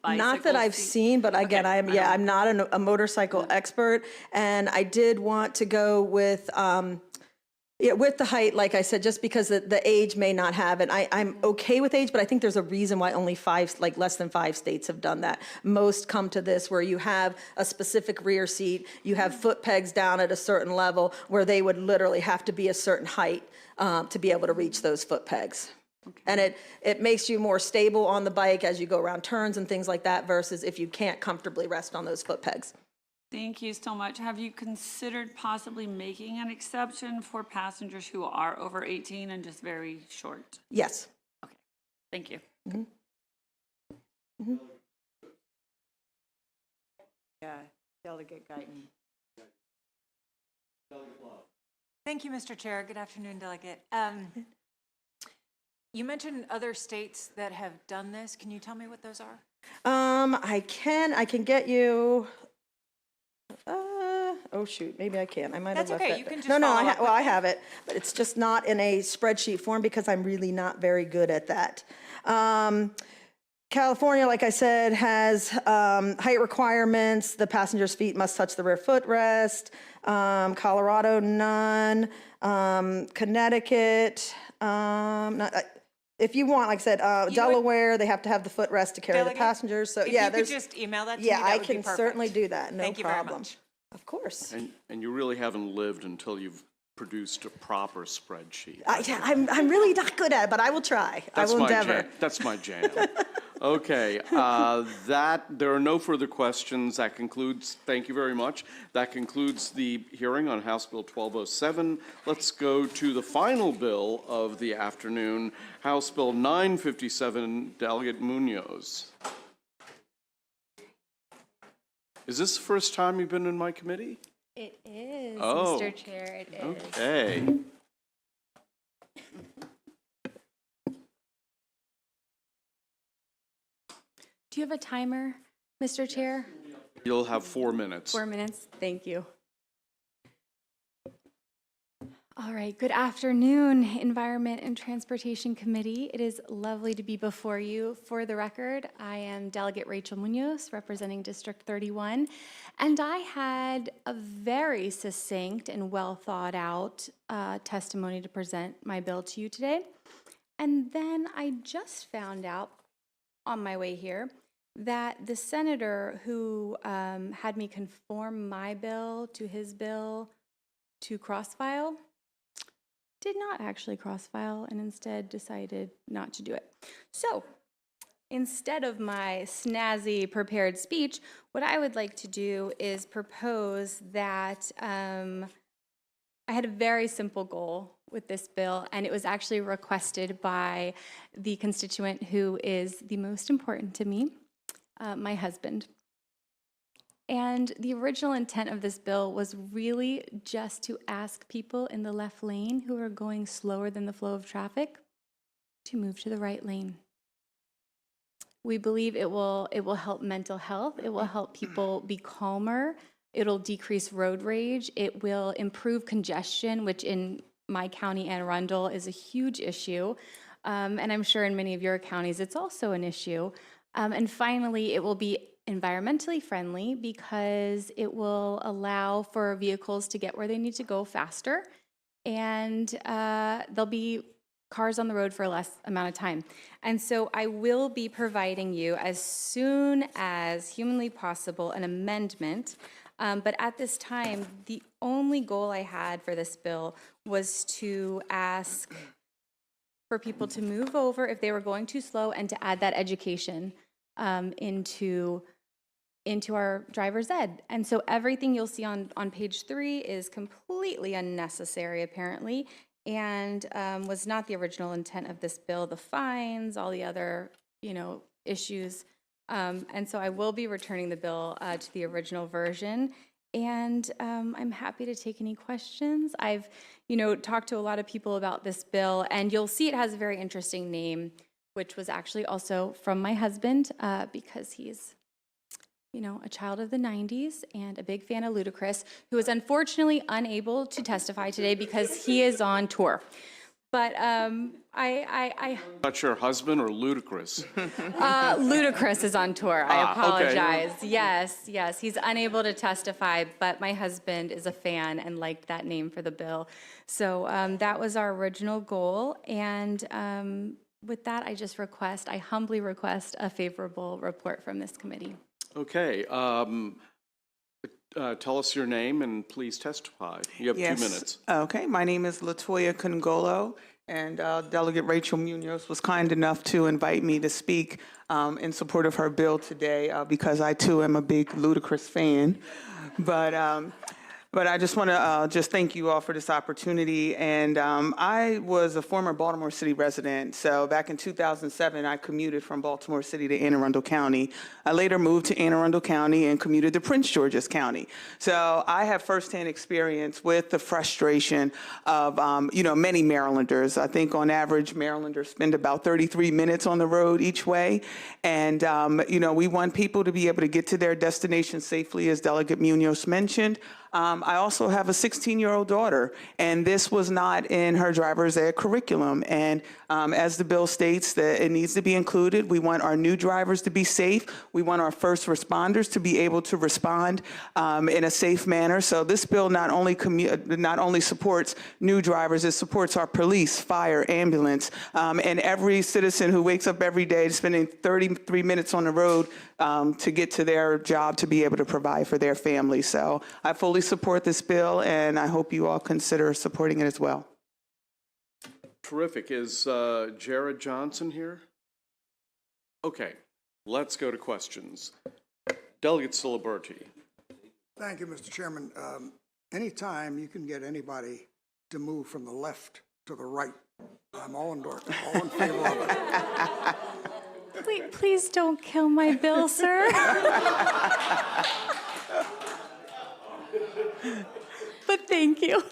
Not that I've seen, but again, I'm not a motorcycle expert, and I did want to go with the height, like I said, just because the age may not have it. I'm okay with age, but I think there's a reason why only less than 5 states have done that. Most come to this where you have a specific rear seat, you have foot pegs down at a certain level where they would literally have to be a certain height to be able to reach those foot pegs. And it makes you more stable on the bike as you go around turns and things like that versus if you can't comfortably rest on those foot pegs. Thank you so much. Have you considered possibly making an exception for passengers who are over 18 and just very short? Yes. Okay, thank you. Yeah, Delegate Guyton. Thank you, Mr. Chair. Good afternoon, Delegate. You mentioned other states that have done this. Can you tell me what those are? I can get you. Oh shoot, maybe I can. I might have That's left okay. that You there. can just No, follow up with I me. have it, but it's just not in a spreadsheet form because I'm really not very good at that. California, like I said, has height requirements. The passenger's feet must touch the rear footrest. Colorado, none. Connecticut, if you want, like I said, Delaware, they have to have the footrest to carry Delegate, the passengers. So if yeah, you could just email that to me, yeah, that I would be can perfect. certainly do that. No Thank you very problem. much. Of course. And you really haven't lived until you've produced a proper spreadsheet. Yeah, I'm really not good at it, but I will try. I will endeavor. That's my jam. Okay, there are no further questions. That concludes, thank you very much. That concludes the hearing on House Bill 1207. Let's go to the final bill of the afternoon, House Bill 957, Delegate Munoz. Is this the first time you've been in my committee? It is, Oh, Mr. Chair, it is. Okay. Do you have a timer, Mr. Chair? You'll have 4 minutes. 4 minutes, thank you. All right, good afternoon, Environment and Transportation Committee. It is lovely to be before you. For the record, I am Delegate Rachel Munoz, representing District 31, and I had a very succinct and well thought out testimony to present my bill to you today. And then I just found out on my way here that the senator who had me conform my bill to his bill to cross-file did not actually cross-file and instead decided not to do it. So instead of my snazzy prepared speech, what I would like to do is propose that I had a very simple goal with this bill, and it was actually requested by the constituent who is the most important to me, my husband. And the original intent of this bill was really just to ask people in the left lane who are going slower than the flow of traffic to move to the right lane. We believe it will help mental health. It will help people be calmer. It'll decrease road rage. It will improve congestion, which in my county, Anne Arundel, is a huge issue. And I'm sure in many of your counties, it's also an issue. And finally, it will be environmentally friendly because it will allow for vehicles to get where they need to go faster, and there'll be cars on the road for a less amount of time. And so I will be providing you, as soon as humanly possible, an amendment. But at this time, the only goal I had for this bill was to ask for people to move over if they were going too slow and to add that education into into our driver's ed. And so everything you'll see on page 3 is completely unnecessary, apparently, and was not the original intent of this bill. The fines, all the other, issues. And so I will be returning the bill to the original version. And I'm happy to take any questions. I've, talked to a lot of people about this bill, and you'll see it has a very interesting name, which was actually also from my husband, because he's, a child of the 90s and a big fan of Ludacris, who is unfortunately unable to testify today because he is on tour. But Not your husband or Ludacris? Ludacris is on tour. I Okay. apologize. Yes, he's unable to testify, but my husband is a fan and liked that name for the bill. So that was our original goal, and with that, I humbly request a favorable report from this committee. Okay. Tell us your name and please testify. You have 2 minutes. Okay, my name is Latoya Congolo, and Delegate Rachel Munoz was kind enough to invite me to speak in support of her bill today because I too am a big Ludacris fan. But I just want to just thank you all for this opportunity. And I was a former Baltimore City resident. So back in 2007, I commuted from Baltimore City to Anne Arundel County. I later moved to Anne Arundel County and commuted to Prince George's County. So I have firsthand experience with the frustration of, many Marylanders. I think on average, Marylanders spend about 33 minutes on the road each way. And, we want people to be able to get to their destination safely, as Delegate Munoz mentioned. I also have a 16-year-old daughter, and this was not in her driver's ed curriculum. And as the bill states, that it needs to be included. We want our new drivers to be safe. We want our first responders to be able to respond in a safe manner. So this bill not only supports new drivers, it supports our police, fire, ambulance, and every citizen who wakes up every day spending 33 minutes on the road to get to their job to be able to provide for their family. So I fully support this bill, and I hope you all consider supporting it as well. Terrific. Is Jared Johnson here? Okay, let's go to questions. Delegate Ciliberti. Thank you, Mr. Chairman. Anytime you can get anybody to move from the left to the right, I'm all in favor of it. Please don't kill my bill, sir. But thank you.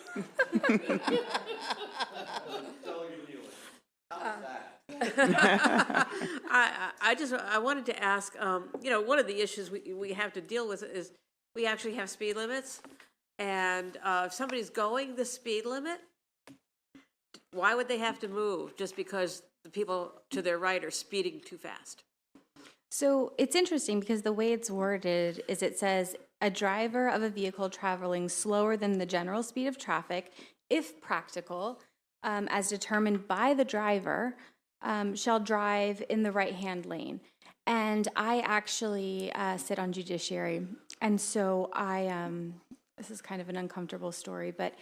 I wanted to ask, one of the issues we have to deal with is we actually have speed limits, and if somebody's going the speed limit, why would they have to move just because the people to their right are speeding too fast? So it's interesting because the way it's worded is it says a driver of a vehicle traveling slower than the general speed of traffic, if practical, as determined by the driver, shall drive in the right-hand lane. And I actually sit on judiciary, and so this is kind of an uncomfortable story, but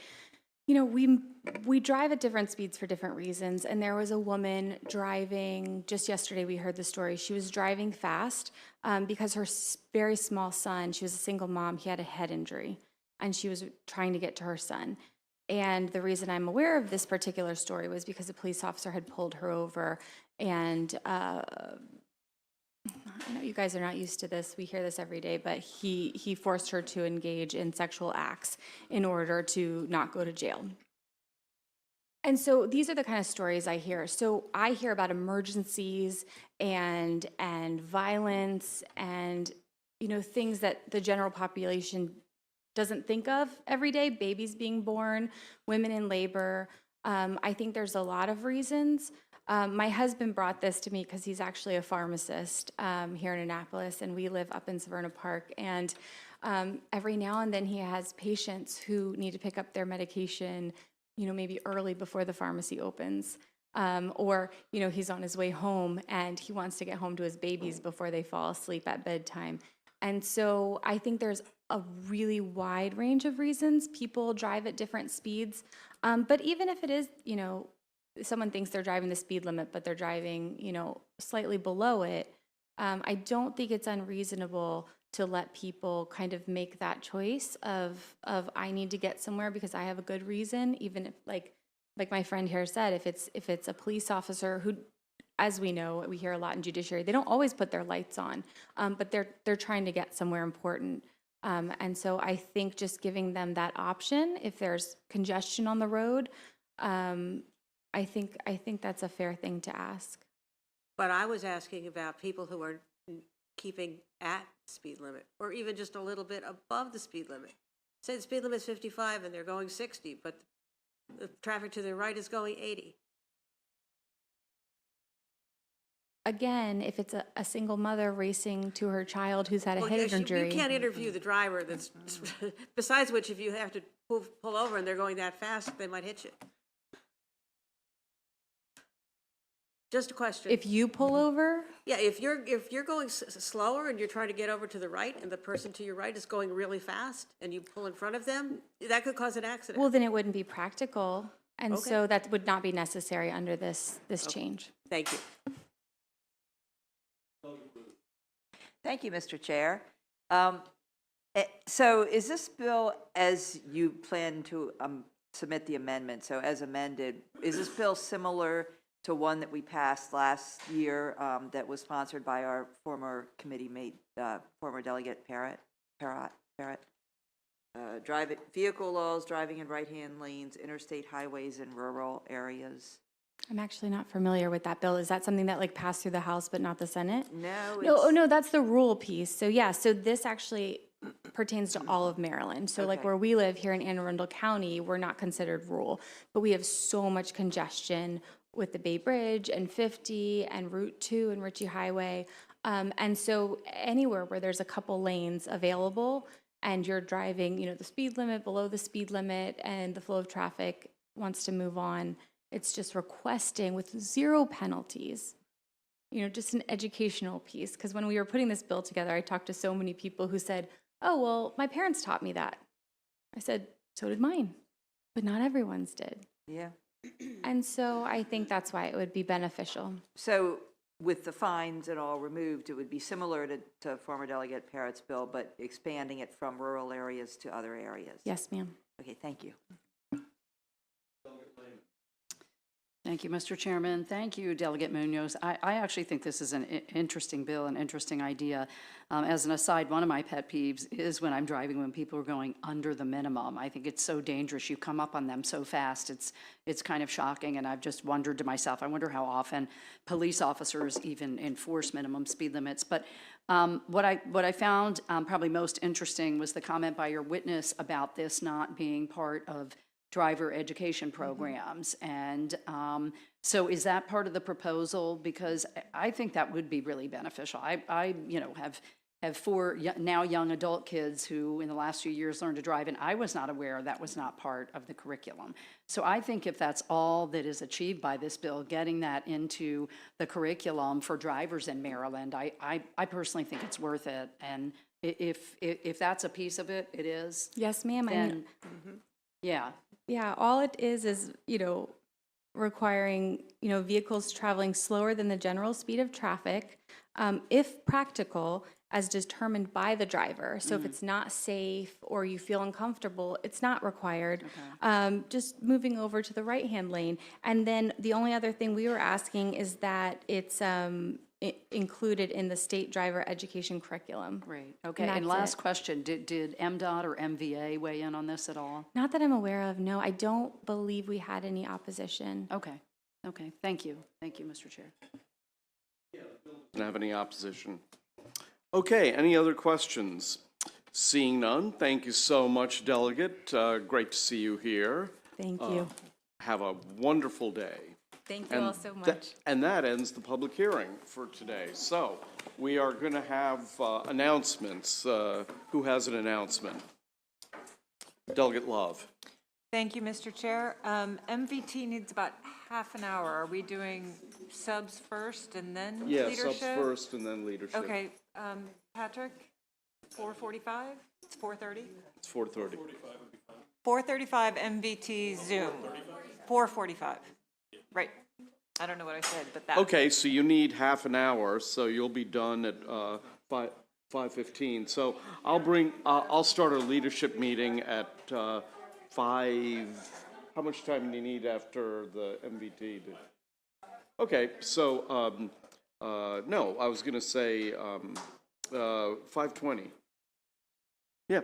we drive at different speeds for different reasons. And there was a woman driving, just yesterday we heard the story, she was driving fast because her very small son, she was a single mom, he had a head injury, and she was trying to get to her son. And the reason I'm aware of this particular story was because a police officer had pulled her over, and I know you guys are not used to this, we hear this every day, but he forced her to engage in sexual acts in order to not go to jail. And so these are the kind of stories I hear. So I hear about emergencies and violence and things that the general population doesn't think of every day, babies being born, women in labor. I think there's a lot of reasons. My husband brought this to me because he's actually a pharmacist here in Annapolis, and we live up in Severna Park. And every now and then he has patients who need to pick up their medication, maybe early before the pharmacy opens. Or he's on his way home and he wants to get home to his babies before they fall asleep at bedtime. And so I think there's a really wide range of reasons people drive at different speeds. But even if it is, someone thinks they're driving the speed limit, but they're driving, slightly below it, I don't think it's unreasonable to let people kind of make that choice of I need to get somewhere because I have a good reason, even if like my friend here said, if it's a police officer who, as we know, we hear a lot in judiciary, they don't always put their lights on, but they're trying to get somewhere important. And so I think just giving them that option, if there's congestion on the road, I think that's a fair thing to ask. But I was asking about people who are keeping at speed limit, or even just a little bit above the speed limit. Say the speed limit is 55 and they're going 60, but the traffic to their right is going 80. Again, if it's a single mother racing to her child who's had a Well, head yes, injury. you can't interview the driver that's, besides which, if you have to pull over and they're going that fast, they might hit you. Just a question. If you pull over, Yeah, if you're going slower and you're trying to get over to the right and the person to your right is going really fast and you pull in front of them, that could cause an accident. well, then it wouldn't be practical. And Okay. so that would not be necessary under this change. Thank you. Thank you, Mr. Chair. So is this bill, as you plan to submit the amendment, so as amended, is this bill similar to one that we passed last year that was sponsored by our former committee mate, former delegate Parrott? Vehicle laws, driving in right-hand lanes, interstate highways in rural areas. I'm actually not familiar with that bill. Is that something that like passed through the House but not the Senate? No. No, oh no, that's the rule piece. So yeah, so this actually pertains to all of Maryland. So like Okay. where we live here in Anne Arundel County, we're not considered rural, but we have so much congestion with the Bay Bridge and 50 and Route 2 and Ritchie Highway. And so anywhere where there's a couple lanes available and you're driving, the speed limit, below the speed limit, and the flow of traffic wants to move on, it's just requesting with zero penalties, just an educational piece. Because when we were putting this bill together, I talked to so many people who said, oh, well, my parents taught me that. I said, so did mine, but not everyone's did. Yeah. And so I think that's why it would be beneficial. So with the fines and all removed, it would be similar to former Delegate Parrott's bill, but expanding it from rural areas to other areas? Yes, ma'am. Okay, thank you. Thank you, Mr. Chairman. Thank you, Delegate Munoz. I actually think this is an interesting bill, an interesting idea. As an aside, one of my pet peeves is when I'm driving when people are going under the minimum. I think it's so dangerous. You come up on them so fast. It's kind of shocking, and I've just wondered to myself, I wonder how often police officers even enforce minimum speed limits. But what I found probably most interesting was the comment by your witness about this not being part of driver education programs. And so is that part of the proposal? Because I think that would be really beneficial. I have four now young adult kids who in the last few years learned to drive, and I was not aware that was not part of the curriculum. So I think if that's all that is achieved by this bill, getting that into the curriculum for drivers in Maryland, I personally think it's worth it. And if that's a piece of it, it is. Yes, ma'am. Then, yeah. Yeah, all it is, requiring, vehicles traveling slower than the general speed of traffic, if practical, as determined by the driver. So if it's not safe or you feel uncomfortable, it's not required. Just moving over to the right-hand lane. And then the only other thing we were asking is that it's included in the state driver education curriculum. Right, okay. And last question, did MDOT or MVA weigh in on this at all? Not that I'm aware of, no. I don't believe we had any opposition. Okay, thank you. Thank you, Mr. Chair. Don't have any opposition. Okay, any other questions? Seeing none, thank you so much, Delegate. Great to see you here. Thank you. Have a wonderful day. Thank you all so much. And that ends the public hearing for today. So we are going to have announcements. Who has an announcement? Delegate Love. Thank you, Mr. Chair. MVT needs about half an hour. Are we doing subs first and then leadership? Subs first and then leadership. Okay, Patrick, 4:45? It's 4:30? It's 4:30. 4:35 MVT Zoom. 4:45. Right. I don't know what I said, but that. Okay, so you need half an hour, so you'll be done at 5:15. So I'll start a leadership meeting at 5. How much time do you need after the MVT? Okay, so, no, I was going to say 5:20. Yeah.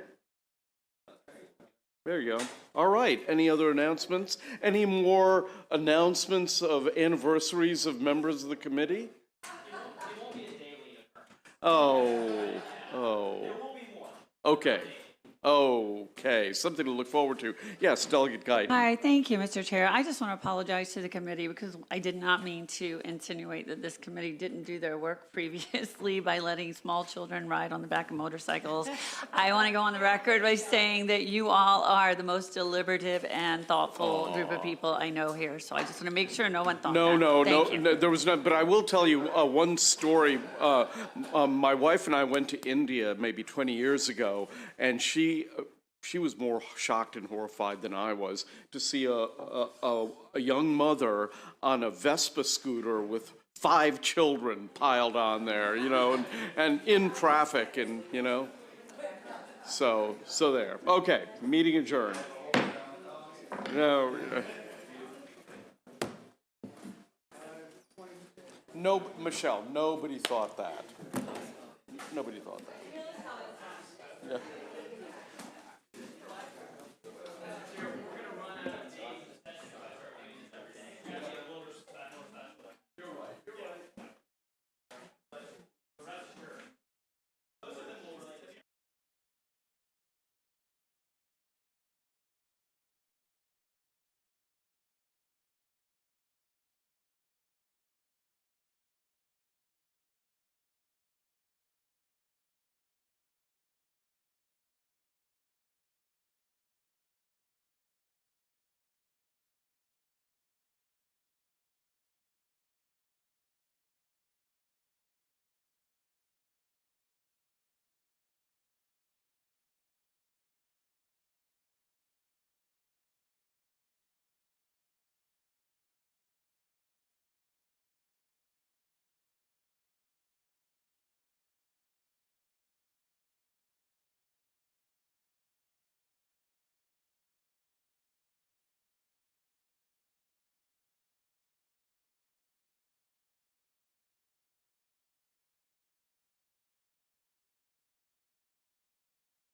There you go. All right, any other announcements? Any more announcements of anniversaries of members of the committee? Oh, okay. Okay, something to look forward to. Yes, Delegate Guy. Hi, thank you, Mr. Chair. I just want to apologize to the committee because I did not mean to insinuate that this committee didn't do their work previously by letting small children ride on the back of motorcycles. I want to go on the record by saying that you all are the most deliberative and thoughtful group of people I know here. So I just want to make sure no one thought that. No, there was not, but I will tell you one story. My wife and I went to India maybe 20 years ago, and she was more shocked and horrified than I was to see a young mother on a Vespa scooter with 5 children piled on there, you know, and in traffic, and, you know. So there. Okay, meeting adjourned. No, Michelle, nobody thought that. Nobody thought that. Yeah.